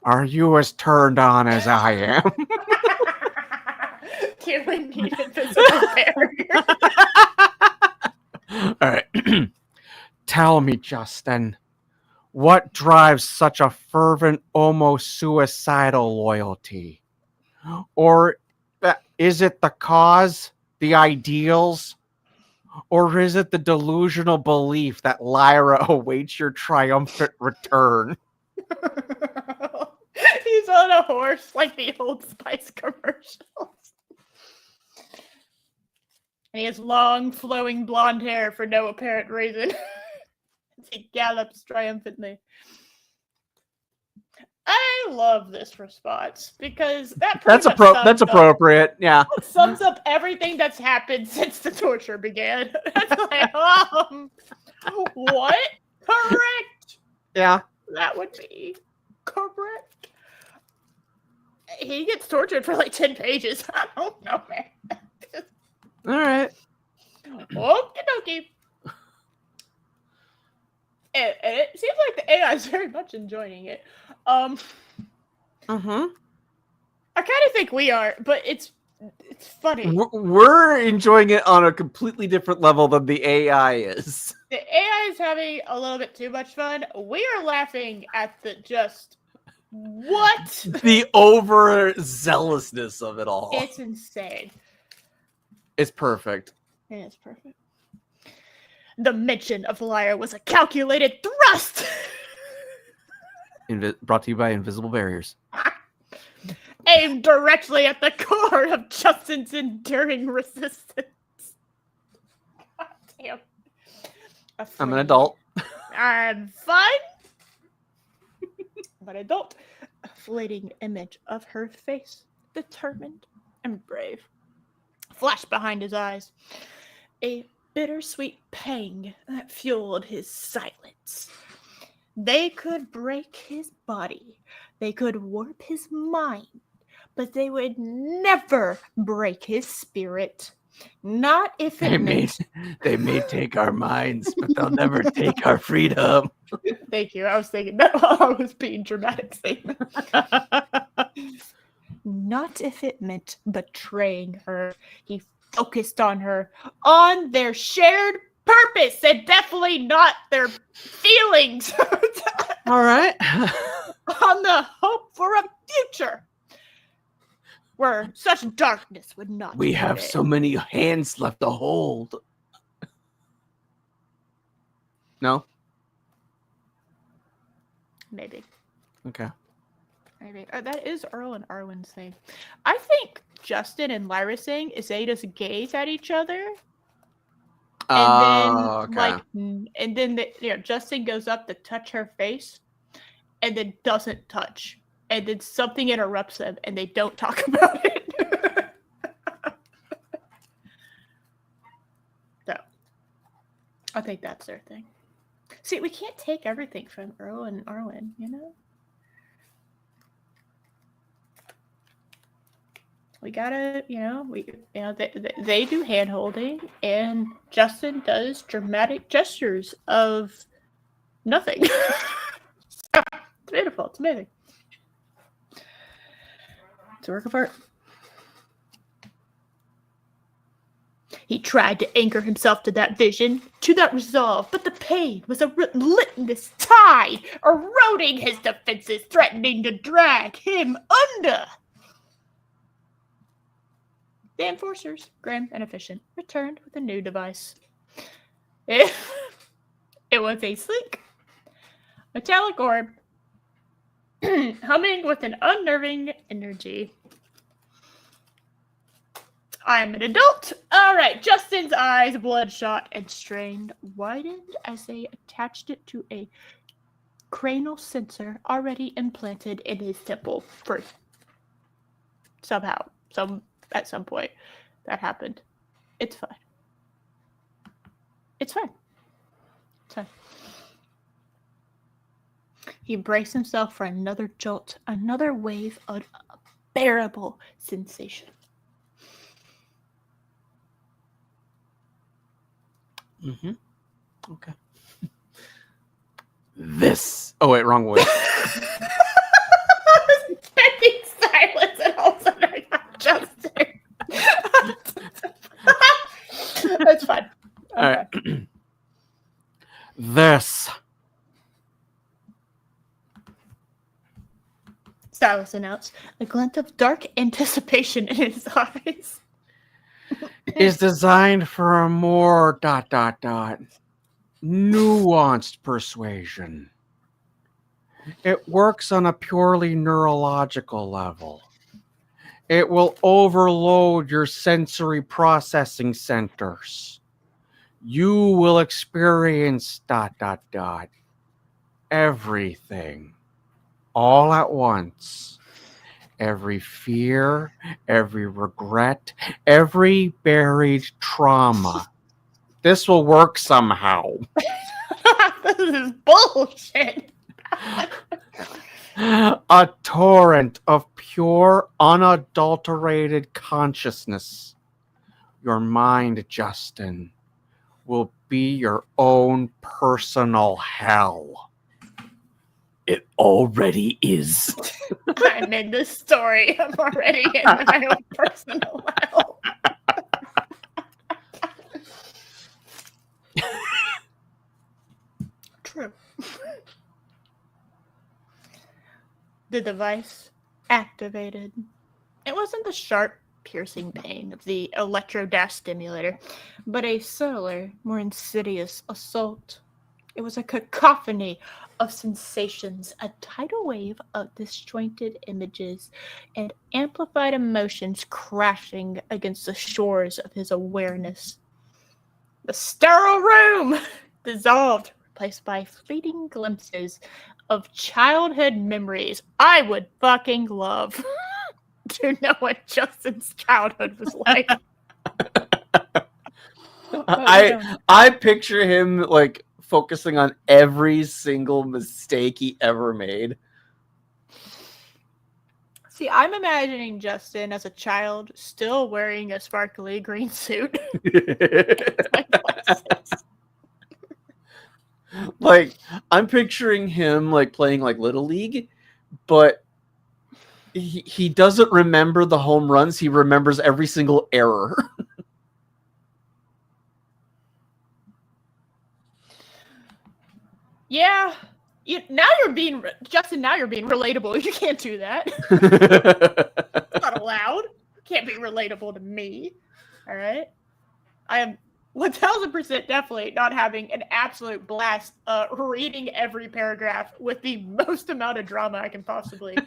Are you as turned on as I am? Do we need a physical barrier? All right. Tell me, Justin, what drives such a fervent, almost suicidal loyalty? Or is it the cause, the ideals? Or is it the delusional belief that Lyra awaits your triumphant return? He's on a horse like the Old Spice commercials. And he has long, flowing blonde hair for no apparent reason. As he gallops triumphantly. I love this response because That's appropriate. Yeah. sums up everything that's happened since the torture began. It's like, what? Correct. Yeah. That would be correct. He gets tortured for like 10 pages. I don't know, man. All right. Okie dokie. And it seems like the AI is very much enjoying it. I kind of think we are, but it's funny. We're enjoying it on a completely different level than the AI is. The AI is having a little bit too much fun. We are laughing at the just what? The overzealousness of it all. It's insane. It's perfect. It is perfect. The mention of Lyra was a calculated thrust. Brought to you by Invisible Barriers. Aimed directly at the core of Justin's enduring resistance. God damn. I'm an adult. I'm fine. But I don't. A fleeting image of her face, determined, and brave flashed behind his eyes. A bittersweet pang that fueled his silence. They could break his body, they could warp his mind, but they would never break his spirit. Not if They it may, meant. they may take our minds, but they'll never take our freedom. Thank you. I was thinking that while I was being dramatic statement. Not if it meant betraying her. He focused on her, on their shared purpose, and definitely not their feelings. All right. On the hope for a future where such darkness would not We have prevail. so many hands left to hold. No. Maybe. Okay. Maybe. That is Earl and Arwen's thing. I think Justin and Lyra's thing is they just gaze at each other. And then Justin goes up to touch her face and then doesn't touch. And then something interrupts them and they don't talk about it. So I think that's their thing. See, we can't take everything from Earl and Arwen, you know? We gotta, they do hand holding, and Justin does dramatic gestures of nothing. It's beautiful. It's amazing. It's a work of art. He tried to anchor himself to that vision, to that resolve, but the pain was a relentless tide, eroding his defenses, threatening to drag him under. The enforcers, grim and efficient, returned with a new device. It was a sleek, metallic orb, humming with an unnerving energy. I'm an adult. All right. Justin's eyes, bloodshot and strained, widened as they attached it to a cranial sensor already implanted in his temple. For somehow, at some point, that happened. It's fine. It's fine. It's fine. He braced himself for another jolt, another wave of unbearable sensation. Mm-hmm. Okay. This. Oh wait, wrong way. I was expecting silence and all of a sudden I got Justin. That's fine. All right. This. Silas announced, a glint of dark anticipation in his eyes. Is designed for a more ... nuanced persuasion. It works on a purely neurological level. It will overload your sensory processing centers. You will experience ... everything all at once. Every fear, every regret, every buried trauma. This will work somehow. This is bullshit. A torrent of pure, unadulterated consciousness. Your mind, Justin, will be your own personal hell. It already is. I'm in this story. I'm already in my own personal hell. True. The device activated. It wasn't the sharp, piercing pain of the electro-dash stimulator, but a subtler, more insidious assault. It was a cacophony of sensations, a tidal wave of disjointed images and amplified emotions crashing against the shores of his awareness. The sterile room dissolved, replaced by fleeting glimpses of childhood memories I would fucking love. to know what Justin's childhood was like. I picture him like focusing on every single mistake he ever made. See, I'm imagining Justin as a child still wearing a sparkly green suit. Like, I'm picturing him like playing like Little League, but he doesn't remember the home runs. He remembers every single error. Yeah. Now you're being Justin. Now you're being relatable. You can't do that. It's not allowed. You can't be relatable to me. All right. I am 1000% definitely not having an absolute blast reading every paragraph with the most amount of drama I can possibly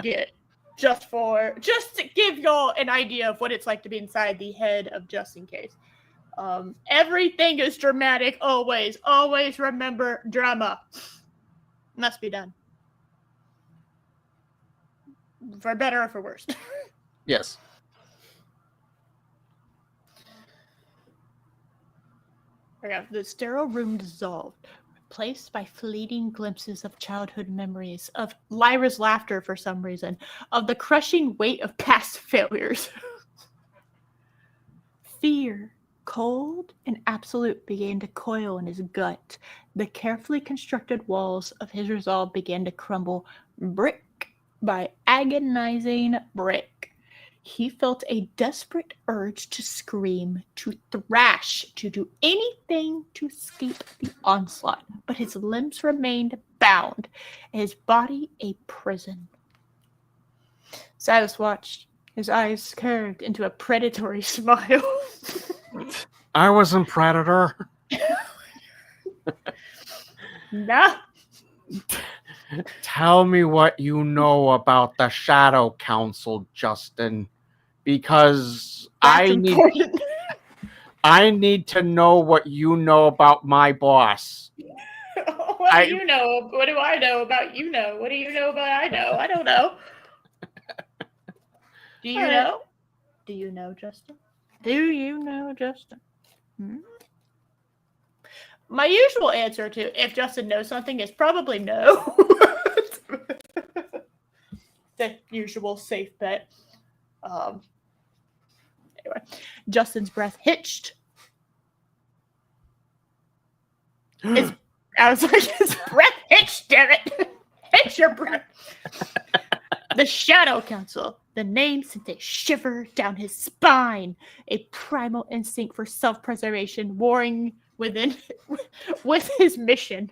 get. Just to give y'all an idea of what it's like to be inside the head of Justin Case. Everything is dramatic, always. Always remember drama. Must be done. For better or for worse. Yes. The sterile room dissolved, replaced by fleeting glimpses of childhood memories, of Lyra's laughter for some reason, of the crushing weight of past failures. Fear, cold and absolute, began to coil in his gut. The carefully constructed walls of his resolve began to crumble, brick by agonizing brick. He felt a desperate urge to scream, to thrash, to do anything to escape the onslaught, but his limbs remained bound, and his body a prison. Silas watched, his eyes curved into a predatory smile. I wasn't Predator. Nah. Tell me what you know about the Shadow Council, Justin, because That's important. I need to know what you know about my boss. What do you know? What do I know about you know? What do you know about I know? I don't know. Do you know? Do you know, Justin? Do you know, Justin? My usual answer to if Justin knows something is probably no. The usual safe bet. Anyway, Justin's breath hitched. I was like, his breath hitched, damn it. Hitch your breath. The Shadow Council. The name sent a shiver down his spine. A primal instinct for self-preservation warring with his mission.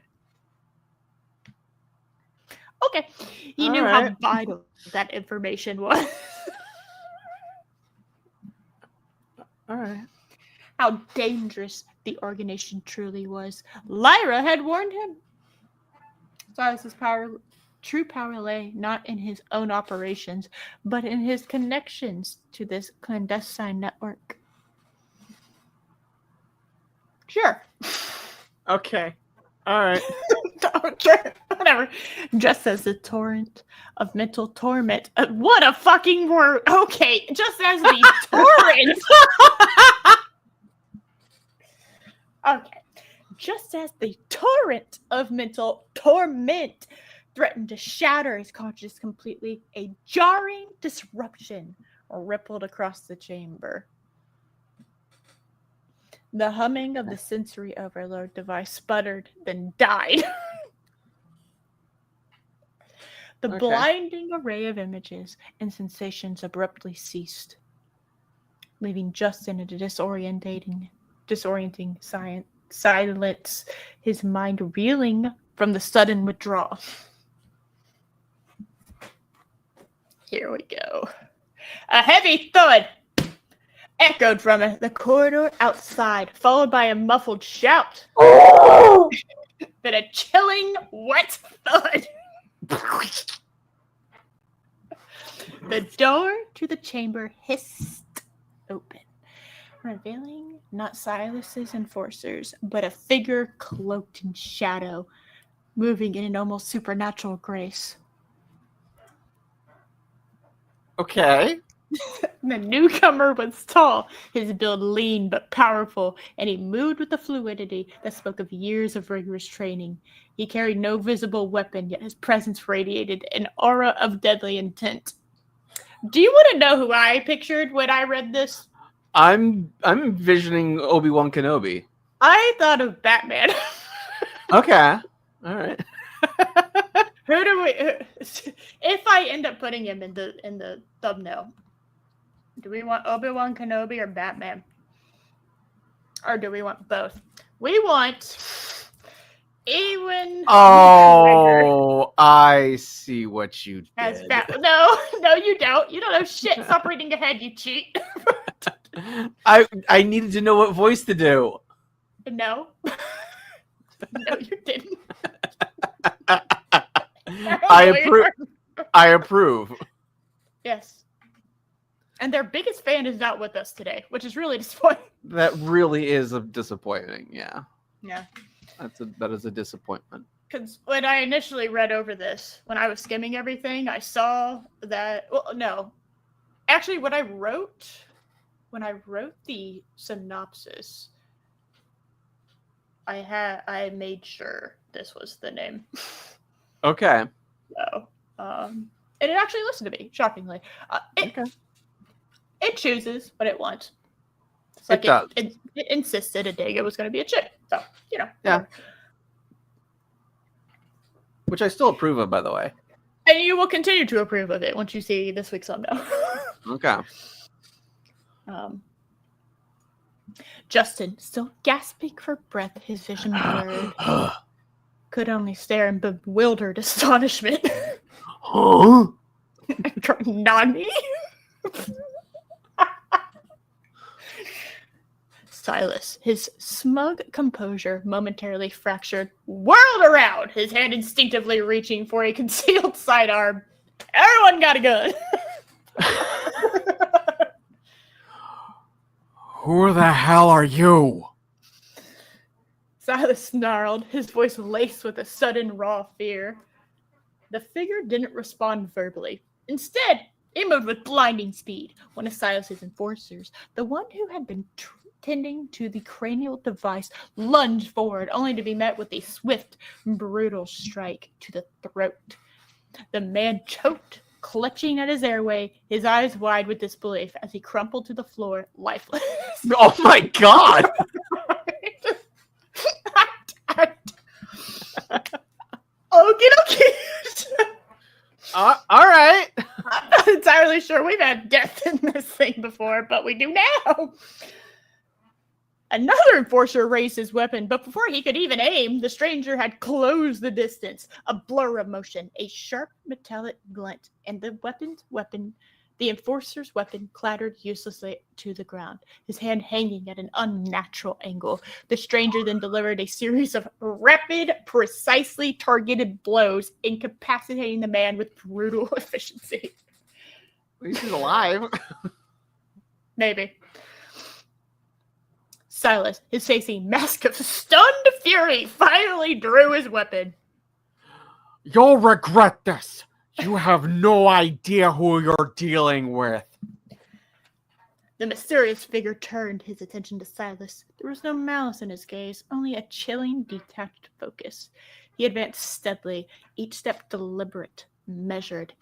Okay. He knew how vital that information was. All right. How dangerous the organization truly was. Lyra had warned him. Silas's true power lay not in his own operations, but in his connections to this clandestine network. Sure. Okay. All right. Okay. Whatever. Just as the torrent of mental torment. What a fucking word. Okay. Just as the torrent. Okay. Just as the torrent of mental torment threatened to shatter his consciousness completely, a jarring disruption rippled across the chamber. The humming of the sensory overload device sputtered, then died. The blinding array of images and sensations abruptly ceased, leaving Justin in a disorienting silence, his mind reeling from the sudden withdrawal. Here we go. A heavy thud echoed from the corridor outside, followed by a muffled shout. Oh! Then a chilling, wet thud. The door to the chamber hissed open, revealing not Silas's enforcers, but a figure cloaked in shadow, moving in an almost supernatural grace. Okay. The newcomer was tall, his build lean but powerful, and he moved with a fluidity that spoke of years of rigorous training. He carried no visible weapon, yet his presence radiated an aura of deadly intent. Do you want to know who I pictured when I read this? I'm envisioning Obi-Wan Kenobi. I thought of Batman. Okay. All right. Who do we? If I end up putting him in the thumbnail, do we want Obi-Wan Kenobi or Batman, or do we want both? We want Ewan. Oh, I see what you As did. No, you don't. You don't know shit. Stop reading ahead, you cheat. I needed to know what voice to do. No. No, you didn't. I approve. Yes. And their biggest fan is not with us today, which is really disappointing. That really is a disappointing. Yeah. Yeah. That is a disappointment. Because when I initially read over this, when I was skimming everything, I saw that. Well, no, actually, when I wrote the synopsis, I made sure this was the name. Okay. So, and it actually listened to me, shockingly. It chooses what it wants. It's like It does. It insisted a day it was going to be a chick. So, Yeah. whatever. Which I still approve of, by the way. And you will continue to approve of it once you see this week's thumbnail. Okay. Justin, still gasping for breath, his vision blurred, could only stare in bewildered astonishment. Huh? Nani? Silas, his smug composure momentarily fractured, whirled around, his hand instinctively reaching for a concealed sidearm. Everyone got a gun. Who the hell are you? Silas snarled, his voice laced with a sudden raw fear. The figure didn't respond verbally. Instead, it moved with blinding speed. One of Silas's enforcers, the one who had been tending to the cranial device, lunged forward, only to be met with a swift, brutal strike to the throat. The man choked, clutching at his airway, his eyes wide with disbelief as he crumpled to the floor, lifeless. Oh my god! Okie dokie. All right. I'm not entirely sure we've had death in this thing before, but we do now. Another enforcer raised his weapon, but before he could even aim, the stranger had closed the distance. A blur of motion, a sharp metallic glint, and the enforcer's weapon clattered uselessly to the ground, his hand hanging at an unnatural angle. The stranger then delivered a series of rapid, precisely targeted blows, incapacitating the man with brutal efficiency. At least he's alive. Maybe. Silas, his face a mask of stunned fury, finally drew his weapon. You'll regret this. You have no idea who you're dealing with. The mysterious figure turned his attention to Silas. There was no malice in his gaze, only a chilling, detached focus. He advanced steadily, each step deliberate, measured.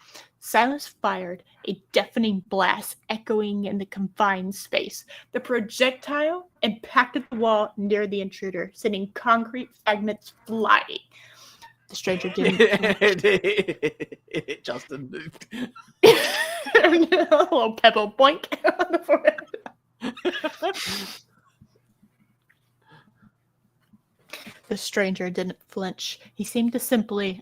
Silas fired, a deafening blast echoing in the confined space. The projectile impacted the wall near the intruder, sending concrete fragments flying. The stranger didn't. Justin moved. A little pebble boink on the forehead. The stranger didn't flinch. He seemed to simply ...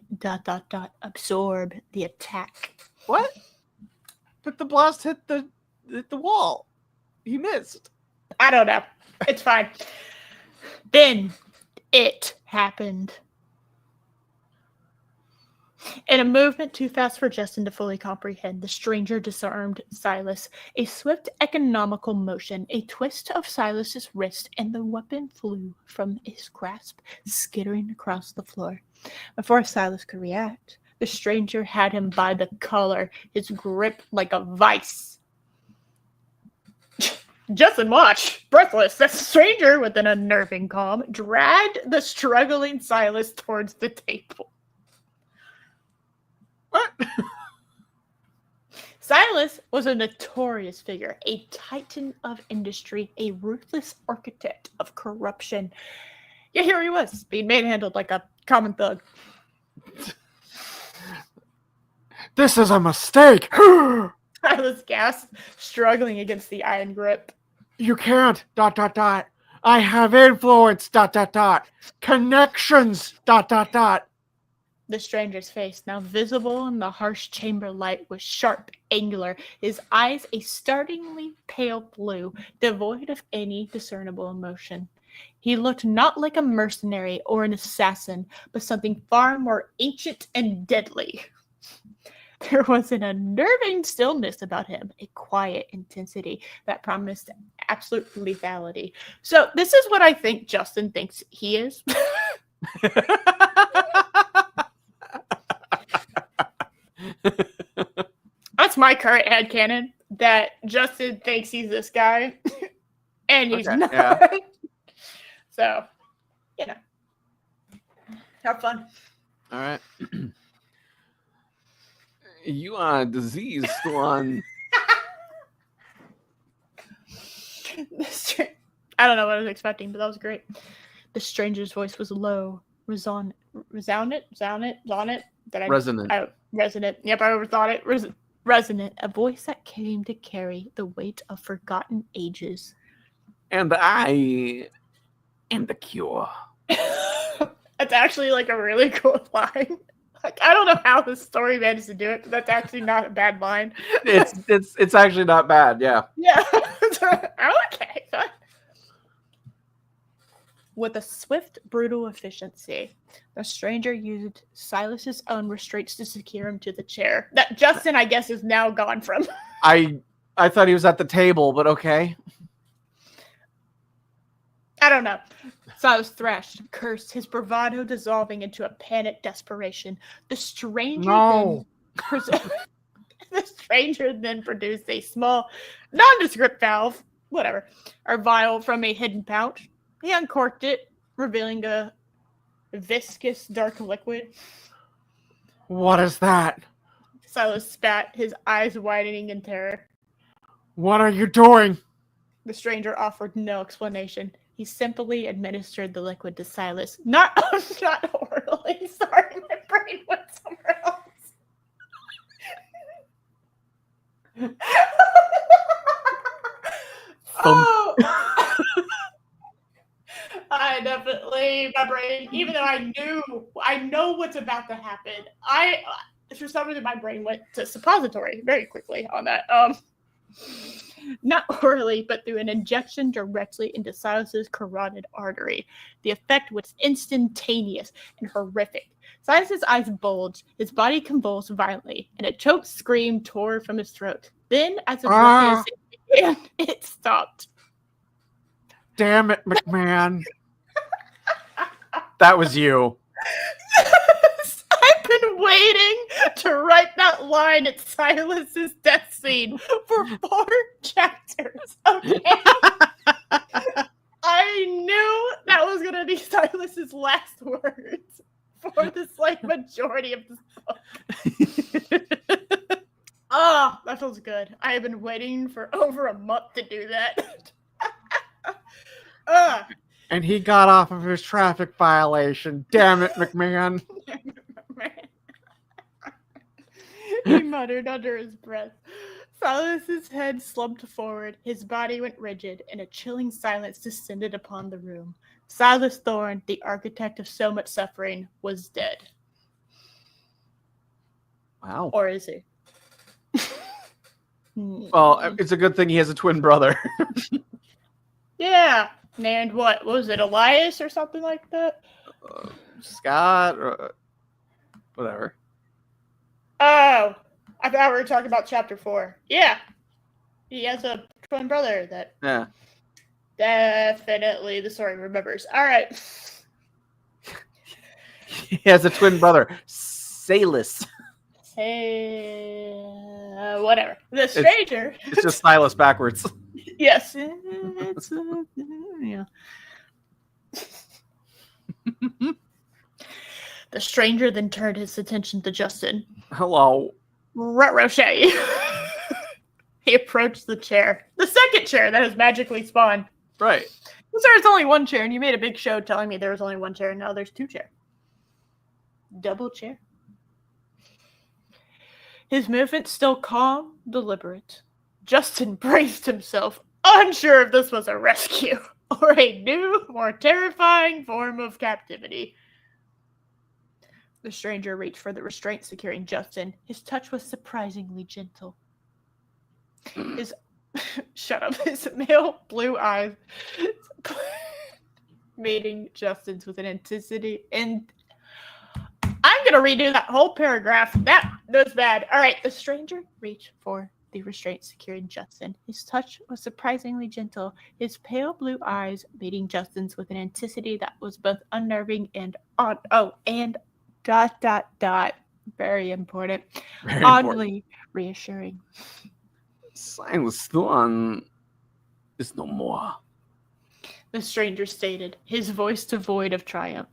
absorb the attack. What? But the blast hit the wall. He missed. I don't know. It's fine. Then it happened. In a movement too fast for Justin to fully comprehend, the stranger disarmed Silas. A swift, economical motion, a twist of Silas's wrist, and the weapon flew from his grasp, skittering across the floor. Before Silas could react, The stranger had him by the collar, his grip like a vice. Justin watched, breathless. The stranger, with an unnerving calm, dragged the struggling Silas towards the table. What? Silas was a notorious figure, a titan of industry, a ruthless architect of corruption. Yeah, here he was, being manhandled like a common thug. This is a mistake. Silas gasped, struggling against the iron grip. You can't. ... I have influence. ... Connections. ... The stranger's face, now visible in the harsh chamber light, was sharp, angular, his eyes a startlingly pale blue, devoid of any discernible emotion. He looked not like a mercenary or an assassin, but something far more ancient and deadly. There was an unnerving stillness about him, a quiet intensity that promised absolute lethality. So this is what I think Justin thinks he is. That's my current headcanon, that Justin thinks he's this guy, and he's not. Yeah. So, have fun. All right. You are diseased one. I don't know what I was expecting, but that was great. The stranger's voice was low, resonant. Resonant. Resonant. Yep, I overthought it. Resonant. A voice that came to carry the weight of forgotten ages. And I am the cure. That's actually like a really cool line. Like, I don't know how the story managed to do it, but that's actually not a bad line. It's actually not bad. Yeah. Yeah. Okay. With a swift, brutal efficiency, the stranger used Silas's own restraints to secure him to the chair. That Justin, I guess, is now gone from. I thought he was at the table, but okay. I don't know. Silas thrashed, cursed, his bravado dissolving into a panicked desperation. The stranger the stranger then produced a small, nondescript valve, or vial from a hidden pouch. He uncorked it, revealing a viscous, dark liquid. What is that? Silas spat, his eyes widening in terror. What are you doing? The stranger offered no explanation. He simply administered the liquid to Silas. Not orally. Sorry, my brain went somewhere else. Oh! My brain, even though I know what's about to happen, for some reason my brain went to suppository very quickly on that. Not orally, but through an injection directly into Silas's carotid artery. The effect was instantaneous and horrific. Silas's eyes bulged, his body convulsed violently, and a choked scream tore from his throat. Then, as abruptly as it began, it stopped. Damn it, McMahon. That was you. Yes! I've been waiting to write that line at Silas's death scene for 4 chapters. Okay? I knew that was going to be Silas's last words for this majority of this book. Oh, that feels good. I have been waiting for over a month to do that. And he got off of his traffic violation. Damn it, McMahon. He muttered under his breath. Silas's head slumped forward, his body went rigid, and a chilling silence descended upon the room. Silas Thorne, the architect of so much suffering, was dead. Wow. Or is he? Well, it's a good thing he has a twin brother. Yeah. And what was it, Elias or something like that? Scott, or whatever. Oh, I thought we were talking about chapter 4. Yeah. He has a twin brother that definitely the story remembers. All right. He has a twin brother. Salus. Hey, whatever. The stranger. It's just Silas backwards. Yes. It's, yeah. The stranger then turned his attention to Justin. Hello. Rochet. He approached the chair. The second chair that has magically spawned. Right. There's only one chair, and you made a big show telling me there was only one chair, and now there's two chairs. Double chair. His movements still calm, deliberate. Justin braced himself, unsure if this was a rescue or a new, more terrifying form of captivity. The stranger reached for the restraint securing Justin. His touch was surprisingly gentle. His his male blue eyes meeting Justin's with an intensity. And I'm gonna redo that whole paragraph. That was bad. All right, the stranger reached for the restraint securing Justin. His touch was surprisingly gentle. His pale blue eyes meeting Justin's with an intensity that was both unnerving and odd. Oh, and ... Very important. Very Oddly reassuring. Silas Thorn is no more. The stranger stated, his voice devoid of triumph.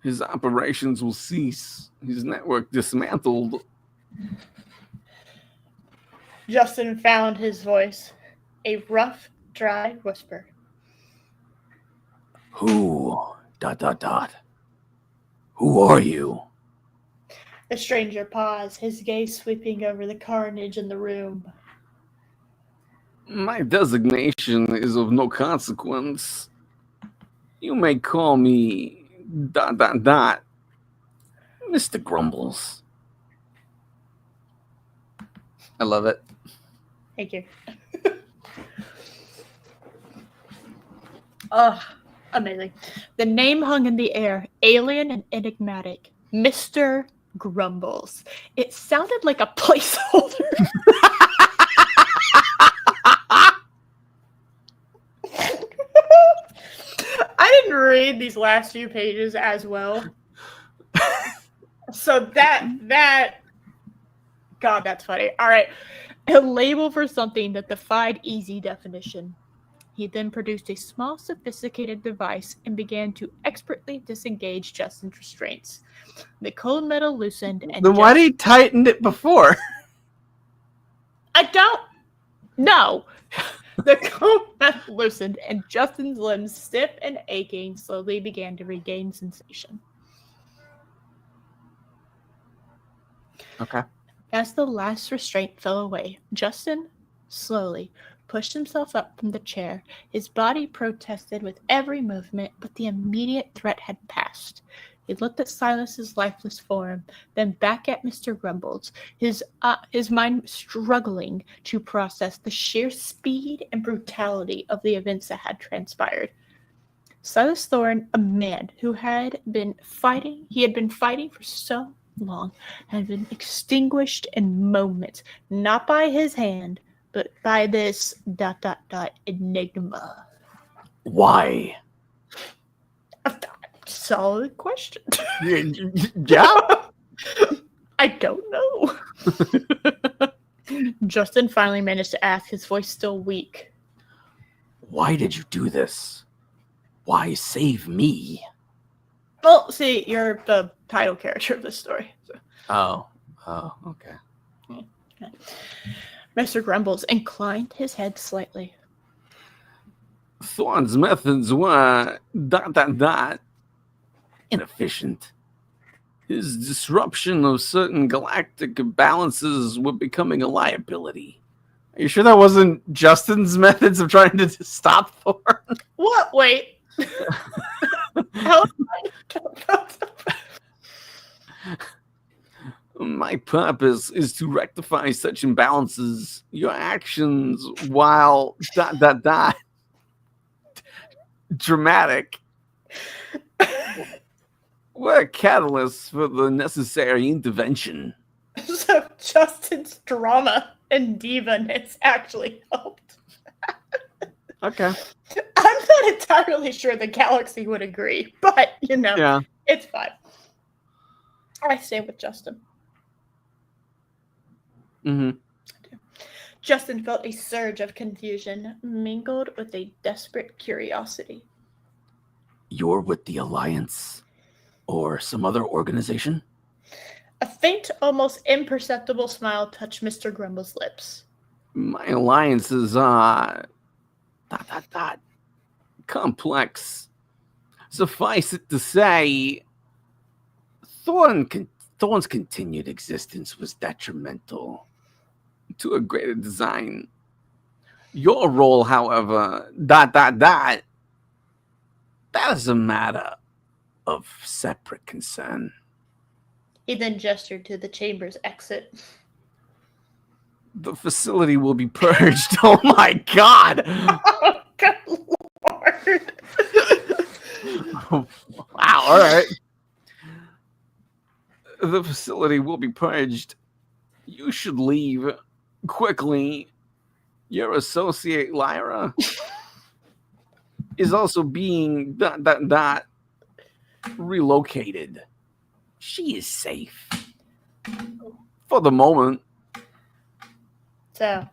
His operations will cease. His network dismantled. Justin found his voice, a rough, dry whisper. Who? ... Who are you? The stranger paused, his gaze sweeping over the carnage in the room. My designation is of no consequence. You may call me ... Mr. Grumbles. I love it. Thank you. Oh, amazing. The name hung in the air, alien and enigmatic. Mr. Grumbles. It sounded like a placeholder. I didn't read these last few pages as well. So that God, that's funny. All right. A label for something that defied easy definition. He then produced a small, sophisticated device and began to expertly disengage Justin's restraints. The cold metal loosened and Then why did he tighten it before? I don't know. The cold metal loosened and Justin's limbs, stiff and aching, slowly began to regain sensation. Okay. As the last restraint fell away, Justin slowly pushed himself up from the chair. His body protested with every movement, but the immediate threat had passed. He looked at Silas's lifeless form, then back at Mr. Grumbles, his mind struggling to process the sheer speed and brutality of the events that had transpired. Silas Thorne, a man who had been fighting for so long, had been extinguished in moments, not by his hand, but by this ... enigma. Why? Solid question. Yeah. I don't know. Justin finally managed to ask, his voice still weak. Why did you do this? Why save me? Well, see, you're the title character of this story. So. Oh, okay. Mr. Grumbles inclined his head slightly. Thorn's methods were ... inefficient. His disruption of certain galactic balances were becoming a liability. Are you sure that wasn't Justin's methods of trying to stop Thorn? What? Wait. How? My purpose is to rectify such imbalances. Your actions, while ... dramatic, were a catalyst for the necessary intervention. So Justin's drama and diva-ness actually helped. Okay. I'm not entirely sure the galaxy would agree, but, Yeah. it's fine. I stay with Justin. Mm-hmm. Justin felt a surge of confusion mingled with a desperate curiosity. You're with the Alliance or some other organization? A faint, almost imperceptible smile touched Mr. Grumble's lips. My alliance is complex. Suffice it to say, Thorn's continued existence was detrimental to a greater design. Your role, however, that is a matter of separate concern. He then gestured to the chamber's exit. The facility will be purged. Oh my god! Oh, good lord! Wow, alright. The facility will be purged. You should leave quickly. Your associate, Lyra, is also being relocated. She is safe. For the moment. So,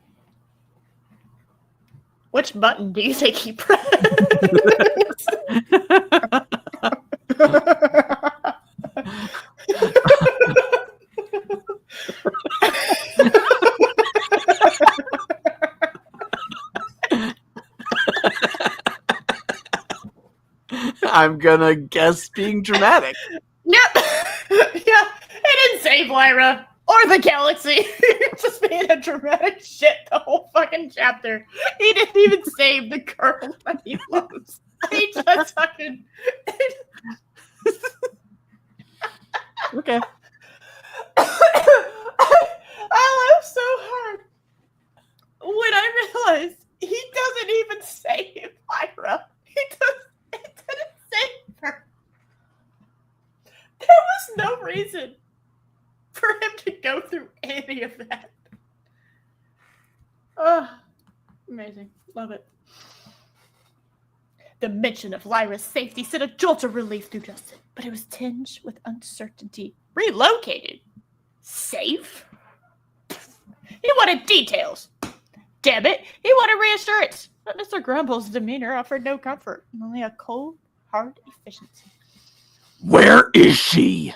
which button do you think he pressed? I'm gonna guess being dramatic. Yep. Yeah, he didn't save Lyra or the galaxy. Just being a dramatic shit the whole fucking chapter. He didn't even save the girl that he loves. He just fucking. Okay. I laughed so hard when I realized he doesn't even save Lyra. He didn't save her. There was no reason for him to go through any of that. Oh, amazing. Love it. The mention of Lyra's safety sent a jolt of relief through Justin, but it was tinged with uncertainty. Relocated? Safe? He wanted details. Damn it, he wanted reassurance. But Mr. Grumble's demeanor offered no comfort, only a cold, hard efficiency. Where is she?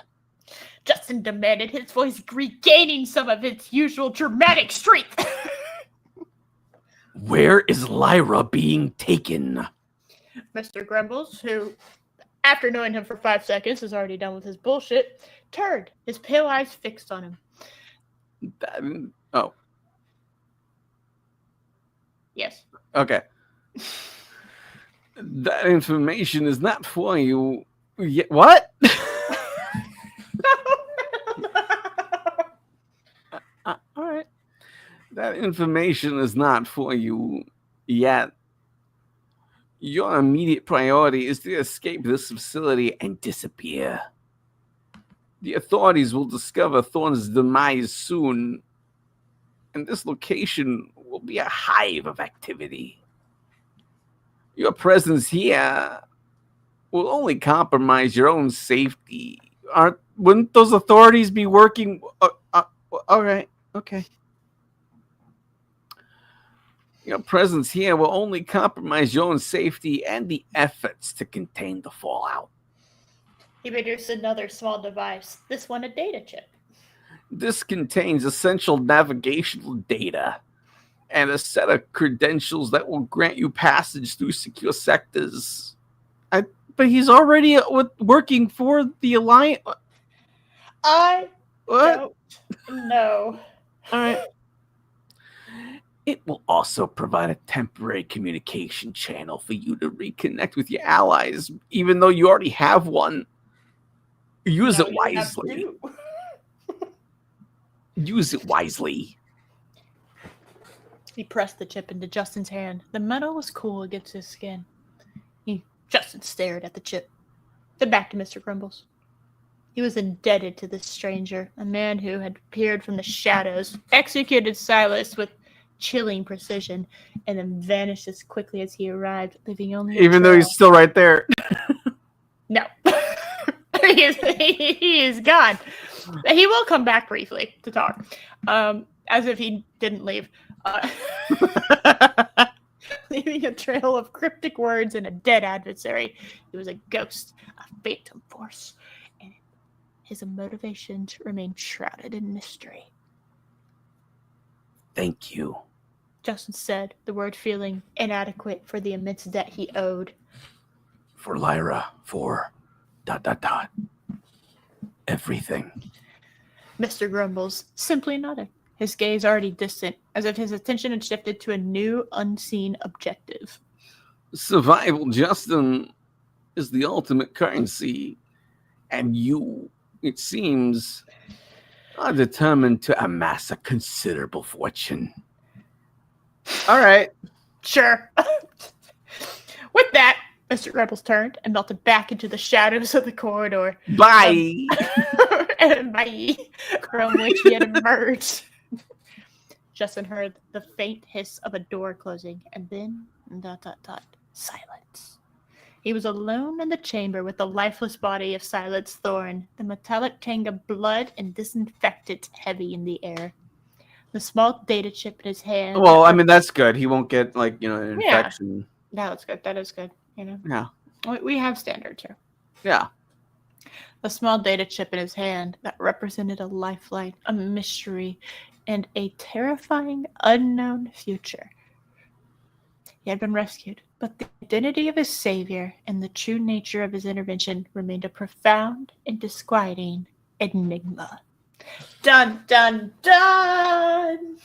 Justin demanded, his voice regaining some of its usual dramatic strength. Where is Lyra being taken? Mr. Grumbles, who, after knowing him for 5 seconds, is already done with his bullshit, turned, his pale eyes fixed on him. Oh. Yes. Okay. That information is not for you. What? All right. That information is not for you yet. Your immediate priority is to escape this facility and disappear. The authorities will discover Thorn's demise soon, and this location will be a hive of activity. Your presence here will only compromise your own safety. Wouldn't those authorities be working? All right, okay. Your presence here will only compromise your own safety and the efforts to contain the fallout. He produced another small device, this one a data chip. This contains essential navigational data and a set of credentials that will grant you passage through secure sectors. But he's already working for the Alliance. I What? don't know. All right. It will also provide a temporary communication channel for you to reconnect with your allies, even though you already have one. Use it wisely. Use it wisely. He pressed the chip into Justin's hand. The metal was cool against his skin. Justin stared at the chip, then back to Mr. Grumbles. He was indebted to this stranger, a man who had appeared from the shadows, executed Silas with chilling precision, and then vanished as quickly as he arrived, leaving only a Even though trail. he's still right there. No. he is gone. He will come back briefly to talk, as if he didn't leave, leaving a trail of cryptic words and a dead adversary. He was a ghost, a phantom force, and his motivations remain shrouded in mystery. Thank you. Justin said, the word feeling inadequate for the immense debt he owed. For Lyra, for ... everything. Mr. Grumbles simply nodded, his gaze already distant, as if his attention had shifted to a new, unseen objective. Survival, Justin, is the ultimate currency. And you, it seems, are determined to amass a considerable fortune. All right. Sure. With that, Mr. Grumbles turned and melted back into the shadows of the corridor. Bye. And bye, from which he had emerged. Justin heard the faint hiss of a door closing, and then silence. He was alone in the chamber with the lifeless body of Silas Thorne, the metallic tang of blood and disinfectant heavy in the air. The small data chip in his hand. Well, I mean, that's good. He won't get, like, you know, an infection. That's good. That is good. You know. Yeah. We have standards here. Yeah. A small data chip in his hand that represented a lifeline, a mystery, and a terrifying unknown future. He had been rescued, but the identity of his savior and the true nature of his intervention remained a profound and disquieting enigma. Dun, dun, dun!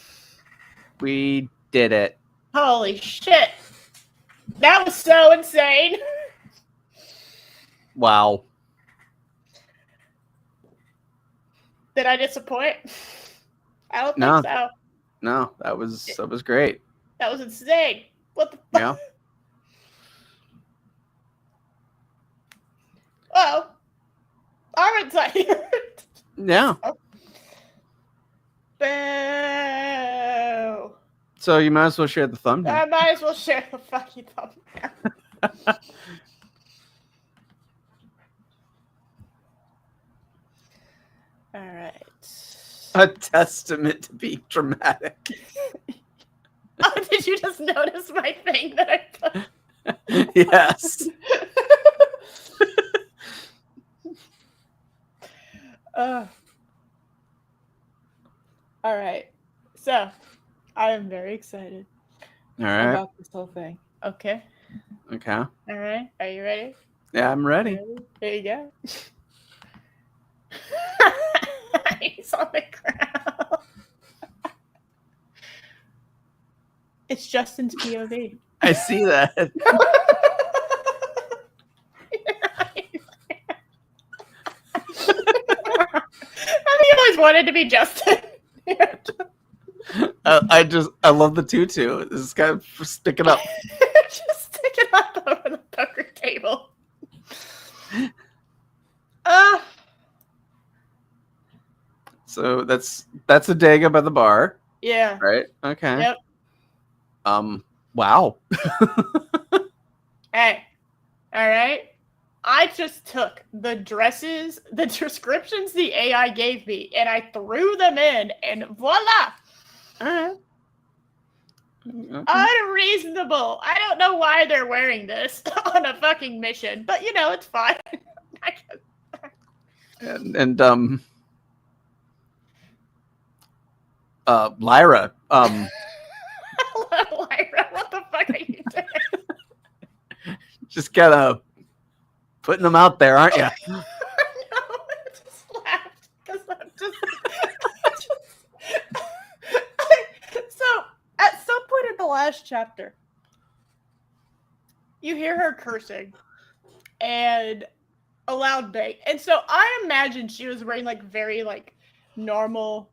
We did it. Holy shit! That was so insane! Wow. Did I disappoint? I don't No. think so. No, that was great. That was insane. What the fuck? Yeah. Oh. Armin's not here. Yeah. Boo. So you might as well share the thumbnail. I might as well share the fucking thumbnail. All right. A testament to being dramatic. Oh, did you just notice my thing that I put? Yes. All right. So, I am very excited All right. about this whole thing. Okay. Okay. All right. Are you ready? Yeah, I'm ready. Here you go. He's on the ground. It's Justin's POV. I see that. I always wanted to be Justin. I love the tutu. This guy sticking up. Just stick it up over the poker table. So that's a Dega by the bar, Yeah. right? Okay. Yep. Wow. Hey. All right. I just took the dresses, the descriptions the AI gave me, and I threw them in, and voila! All right. Okay. Unreasonable. I don't know why they're wearing this on a fucking mission, but you know, it's fine. And Lyra, Hello, Lyra. What the fuck are you doing? just kind of putting them out there, aren't you? No, I just laughed because I'm just. So, at some point in the last chapter, you hear her cursing and a loud bang. And so I imagine she was wearing like very like normal,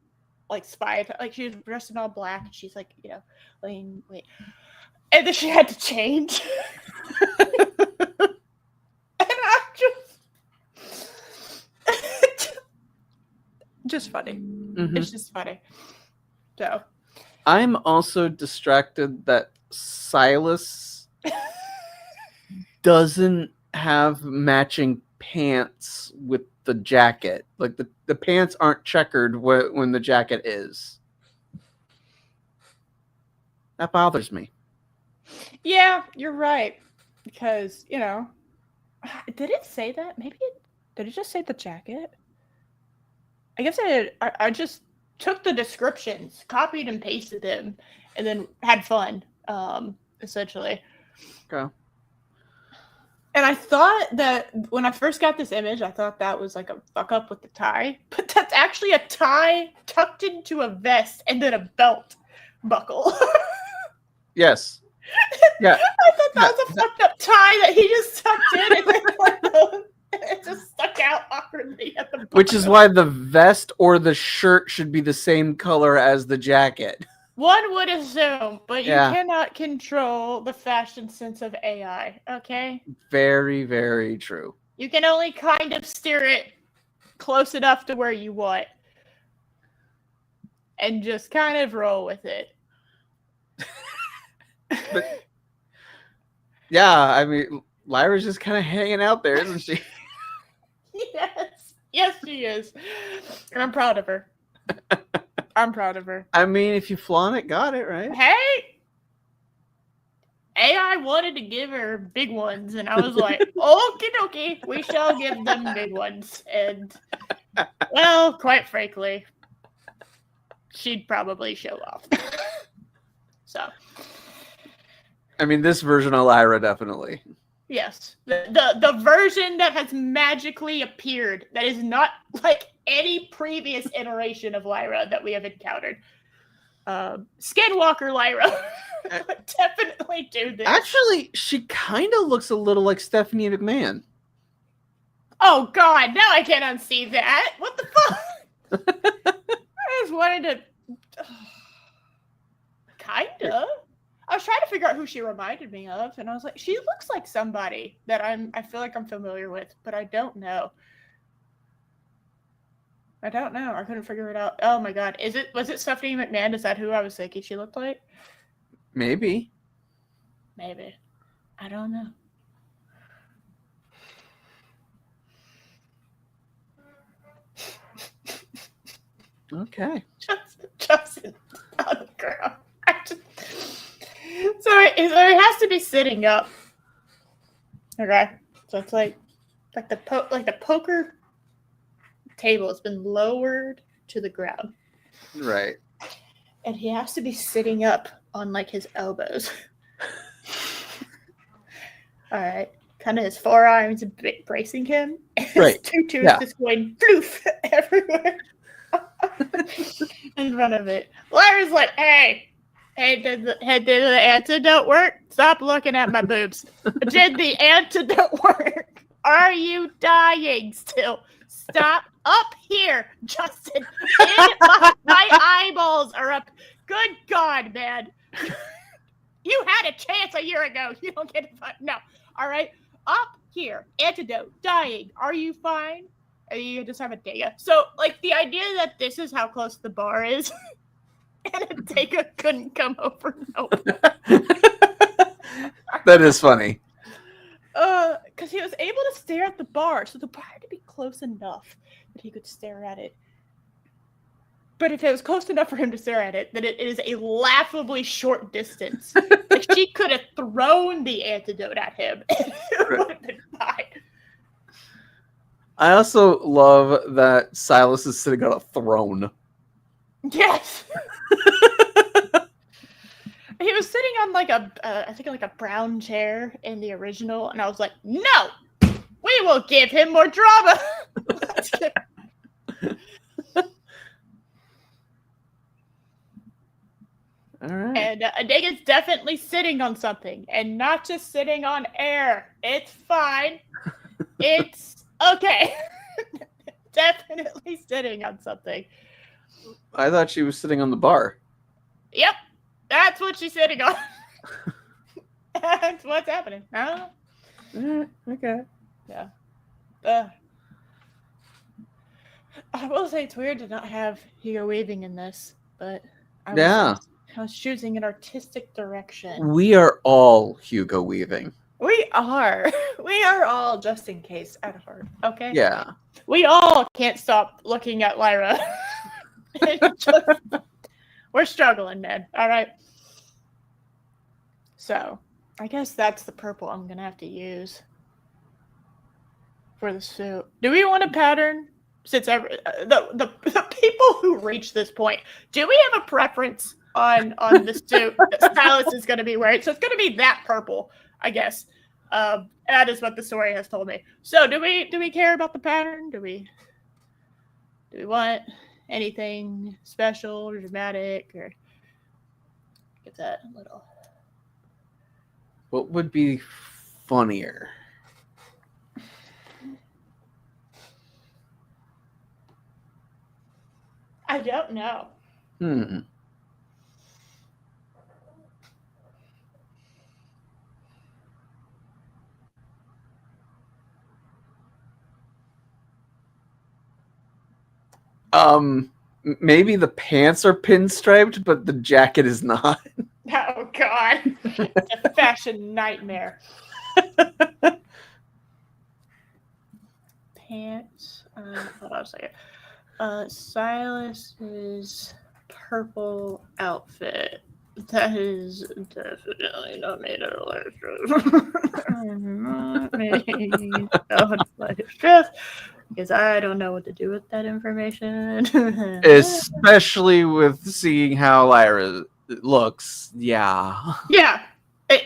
like spy, like she was dressed in all black. And she's like, you know, wait. And then she had to change. And I'm just funny. Mhm. It's just funny. So I'm also distracted that Silas doesn't have matching pants with the jacket. Like the pants aren't checkered when the jacket is. That bothers me. Yeah, you're right. Because, you know, did it say that? Maybe did it just say the jacket? I guess I just took the descriptions, copied and pasted them, and then had fun, essentially. Okay. And I thought that when I first got this image, I thought that was like a fuck up with the tie. But that's actually a tie tucked into a vest and then a belt buckle. Yes. Yeah. I thought that was a fucked up tie that he just tucked in and then it just stuck out awkwardly at the bottom. Which is why the vest or the shirt should be the same color as the jacket. One would assume, but you Yeah. cannot control the fashion sense of AI, okay? Very, very true. You can only kind of steer it close enough to where you want. And just kind of roll with it. But, yeah, I mean, Lyra's just kind of hanging out there, isn't she? Yes. Yes, she is. And I'm proud of her. I'm proud of her. I mean, if you flaunt it, got it, right? Hey! AI wanted to give her big ones, and I was like, okie dokie, we shall give them big ones. And, well, quite frankly, she'd probably show off. So. I mean, this version of Lyra, definitely. Yes. The version that has magically appeared, that is not like any previous iteration of Lyra that we have encountered. Skinwalker Lyra would definitely do this. Actually, she kind of looks a little like Stephanie McMahon. Oh god, now I can't unsee that. What the fuck? I just wanted to kinda. I was trying to figure out who she reminded me of, and I was like, she looks like somebody that I feel like I'm familiar with, but I don't know. I don't know. I couldn't figure it out. Oh my god. Was it Stephanie McMahon? Is that who I was thinking she looked like? Maybe. Maybe. I don't know. Okay. Justin on the ground. So it has to be sitting up. Okay. So it's like the poker table has been lowered to the ground. Right. And he has to be sitting up on like his elbows. All right. Kind of his forearms bracing him. And Right. his tutu Yeah. is just going floof everywhere in front of it. Lyra's like, hey, did the antidote work? Stop looking at my boobs. Did the antidote work? Are you dying still? Stop up here, Justin. My eyeballs are up. Good God, man. You had a chance a year ago. You don't get to fight. No. All right. Up here. Antidote. Dying. Are you fine? You just have a data. So, like, the idea that this is how close the bar is, and a data couldn't come over. Nope. That is funny. Because he was able to stare at the bar, so the bar had to be close enough that he could stare at it. But if it was close enough for him to stare at it, then it is a laughably short distance. Like, she could have thrown the antidote at him, and it would have been fine. I also love that Silas is sitting on a throne. Yes. He was sitting on like I think like a brown chair in the original, and I was like, no, we will give him more drama. All right. And Adega's definitely sitting on something, and not just sitting on air. It's fine. It's okay. Definitely sitting on something. I thought she was sitting on the bar. Yep, that's what she's sitting on. That's what's happening. I don't know. Okay. Yeah. I will say it's weird to not have Hugo Weaving in this, but I was choosing an artistic direction. We are all Hugo Weaving. We are. We are all just in case at heart. Okay. Yeah. We all can't stop looking at Lyra. We're struggling, man. All right. So, I guess that's the purple I'm gonna have to use for the suit. Do we want a pattern? Since the people who reach this point, do we have a preference on the suit that Stylus is going to be wearing? So it's going to be that purple, I guess. That is what the story has told me. So do we care about the pattern? Do we want anything special or dramatic or get that a little? What would be funnier? I don't know. Maybe the pants are pinstriped, but the jacket is not. Oh God, it's a fashion nightmare. Pants. Hold on a second. Silas's purple outfit. That is definitely not made out of leather not made out of leather stress. Because I don't know what to do with that information. Especially with seeing how Lyra looks. Yeah. Yeah.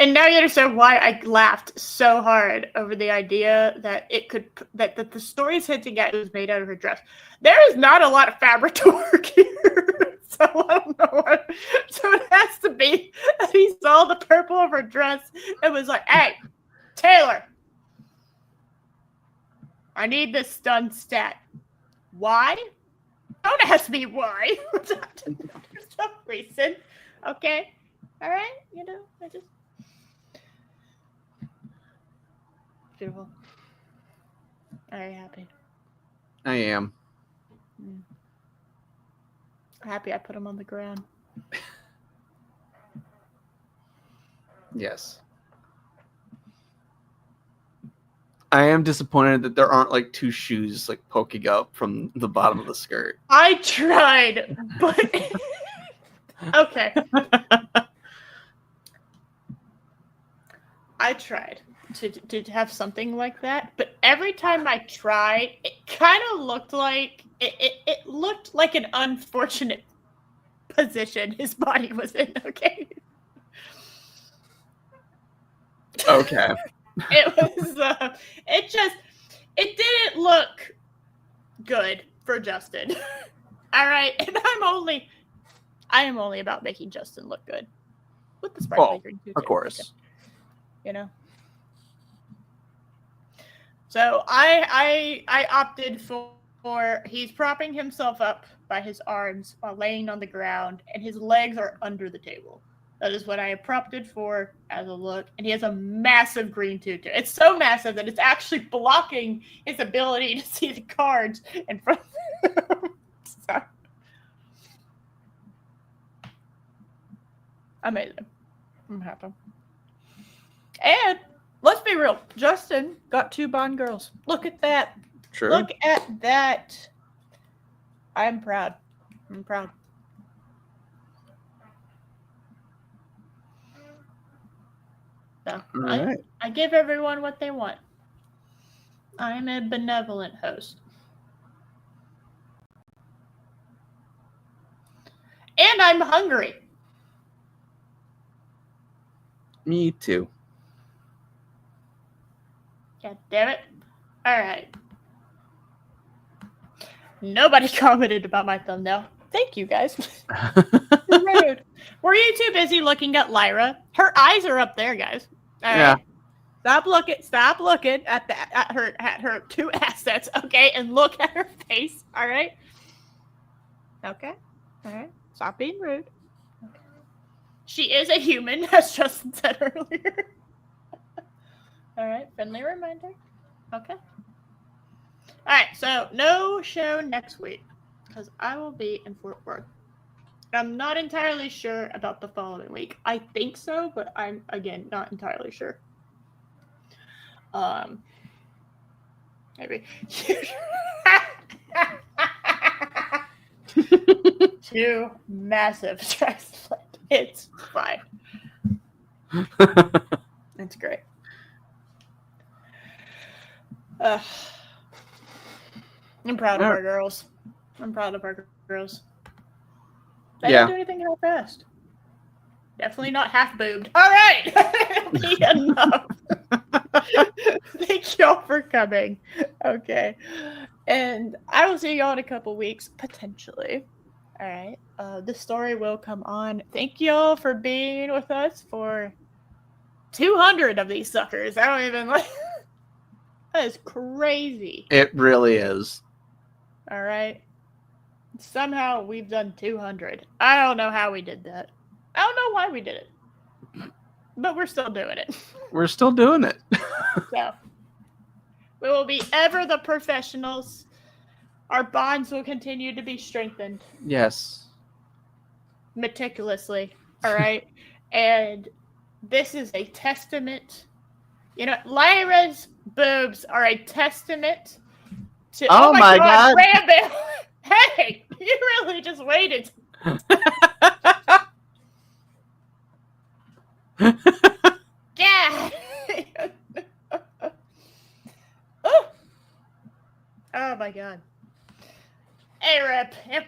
And now you understand why I laughed so hard over the idea that that the story's hinting at it was made out of her dress. There is not a lot of fabric to work here. So I don't know what. So it has to be that he saw the purple of her dress and was like, "Hey, Taylor, I need this done stat. Why? Don't ask me why. There's no reason. Okay? All right? You know, I just... Beautiful. Are you happy? I am. Happy I put him on the ground. Yes. I am disappointed that there aren't like two shoes like poking up from the bottom of the skirt. I tried, but okay. I tried to have something like that, but every time I tried, it kind of looked like it looked like an unfortunate position his body was in. Okay. Okay. It was it didn't look good for Justin. All right, and I am only about making Justin look good with the sparkly green too. Of course. Okay. You know. So I opted for he's propping himself up by his arms while laying on the ground, and his legs are under the table. That is what I have opted for as a look. And he has a massive green tutu. It's so massive that it's actually blocking his ability to see the cards in front of him. So. Amazing. I'm happy. And let's be real. Justin got 2 Bond girls. Look at that. True. Look at that. I'm proud. I'm proud. So Right. I give everyone what they want. I'm a benevolent host. And I'm hungry. Me too. God damn it. All right. Nobody commented about my thumbnail. Thank you, guys. Rude. Were you too busy looking at Lyra? Her eyes are up there, guys. All right. Yeah. Stop looking at her 2 assets, okay, and look at her face. All right. Okay. All right. Stop being rude. Okay. She is a human, as Justin said earlier. All right. Friendly reminder. Okay. All right. So no show next week because I will be in Fort Worth. I'm not entirely sure about the following week. I think so, but I'm, again, not entirely sure. Maybe. Two massive stress. It's fine. It's great. I'm proud of our girls. I'm proud of our girls. They Yeah. didn't do anything half-assed. Definitely not half-boobed. All right. That'll be enough. Thank y'all for coming. Okay. And I will see y'all in a couple weeks, potentially. All right. The story will come on. Thank y'all for being with us for 200 of these suckers. I don't even like. That is crazy. It really is. All right. Somehow we've done 200. I don't know how we did that. I don't know why we did it. But we're still doing it. We're still doing it. So we will be ever the professionals. Our bonds will continue to be strengthened Yes. meticulously. All right. And this is a testament. You know, Lyra's boobs are a testament to. Oh my God. Rambo! Hey, you really just waited. Yeah. Oh my God. Hey,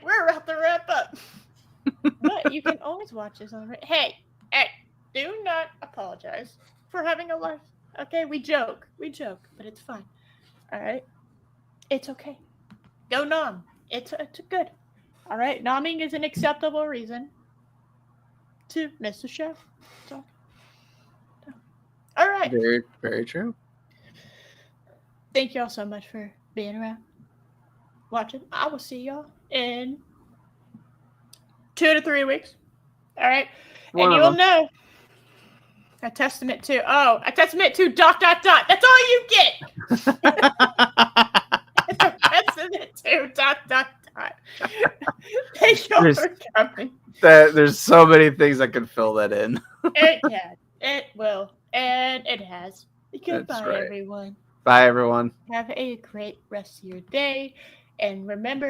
we're about to wrap up. But you can always watch us on. Hey, do not apologize for having a life. Okay, we joke, but it's fine. All right, it's okay. Go nom. It's good. All right, nomming is an acceptable reason to miss the show. So, all right. Very, very true. Thank y'all so much for being around, watching. I will see y'all in 2 to 3 weeks. All right, and you'll know. A testament to That's all you get. It's a testament to ... Thank y'all for coming. There's so many things I could fill that in. It can. It will. And it has. Goodbye, right. everyone. Bye, everyone. Have a great rest of your day. And remember,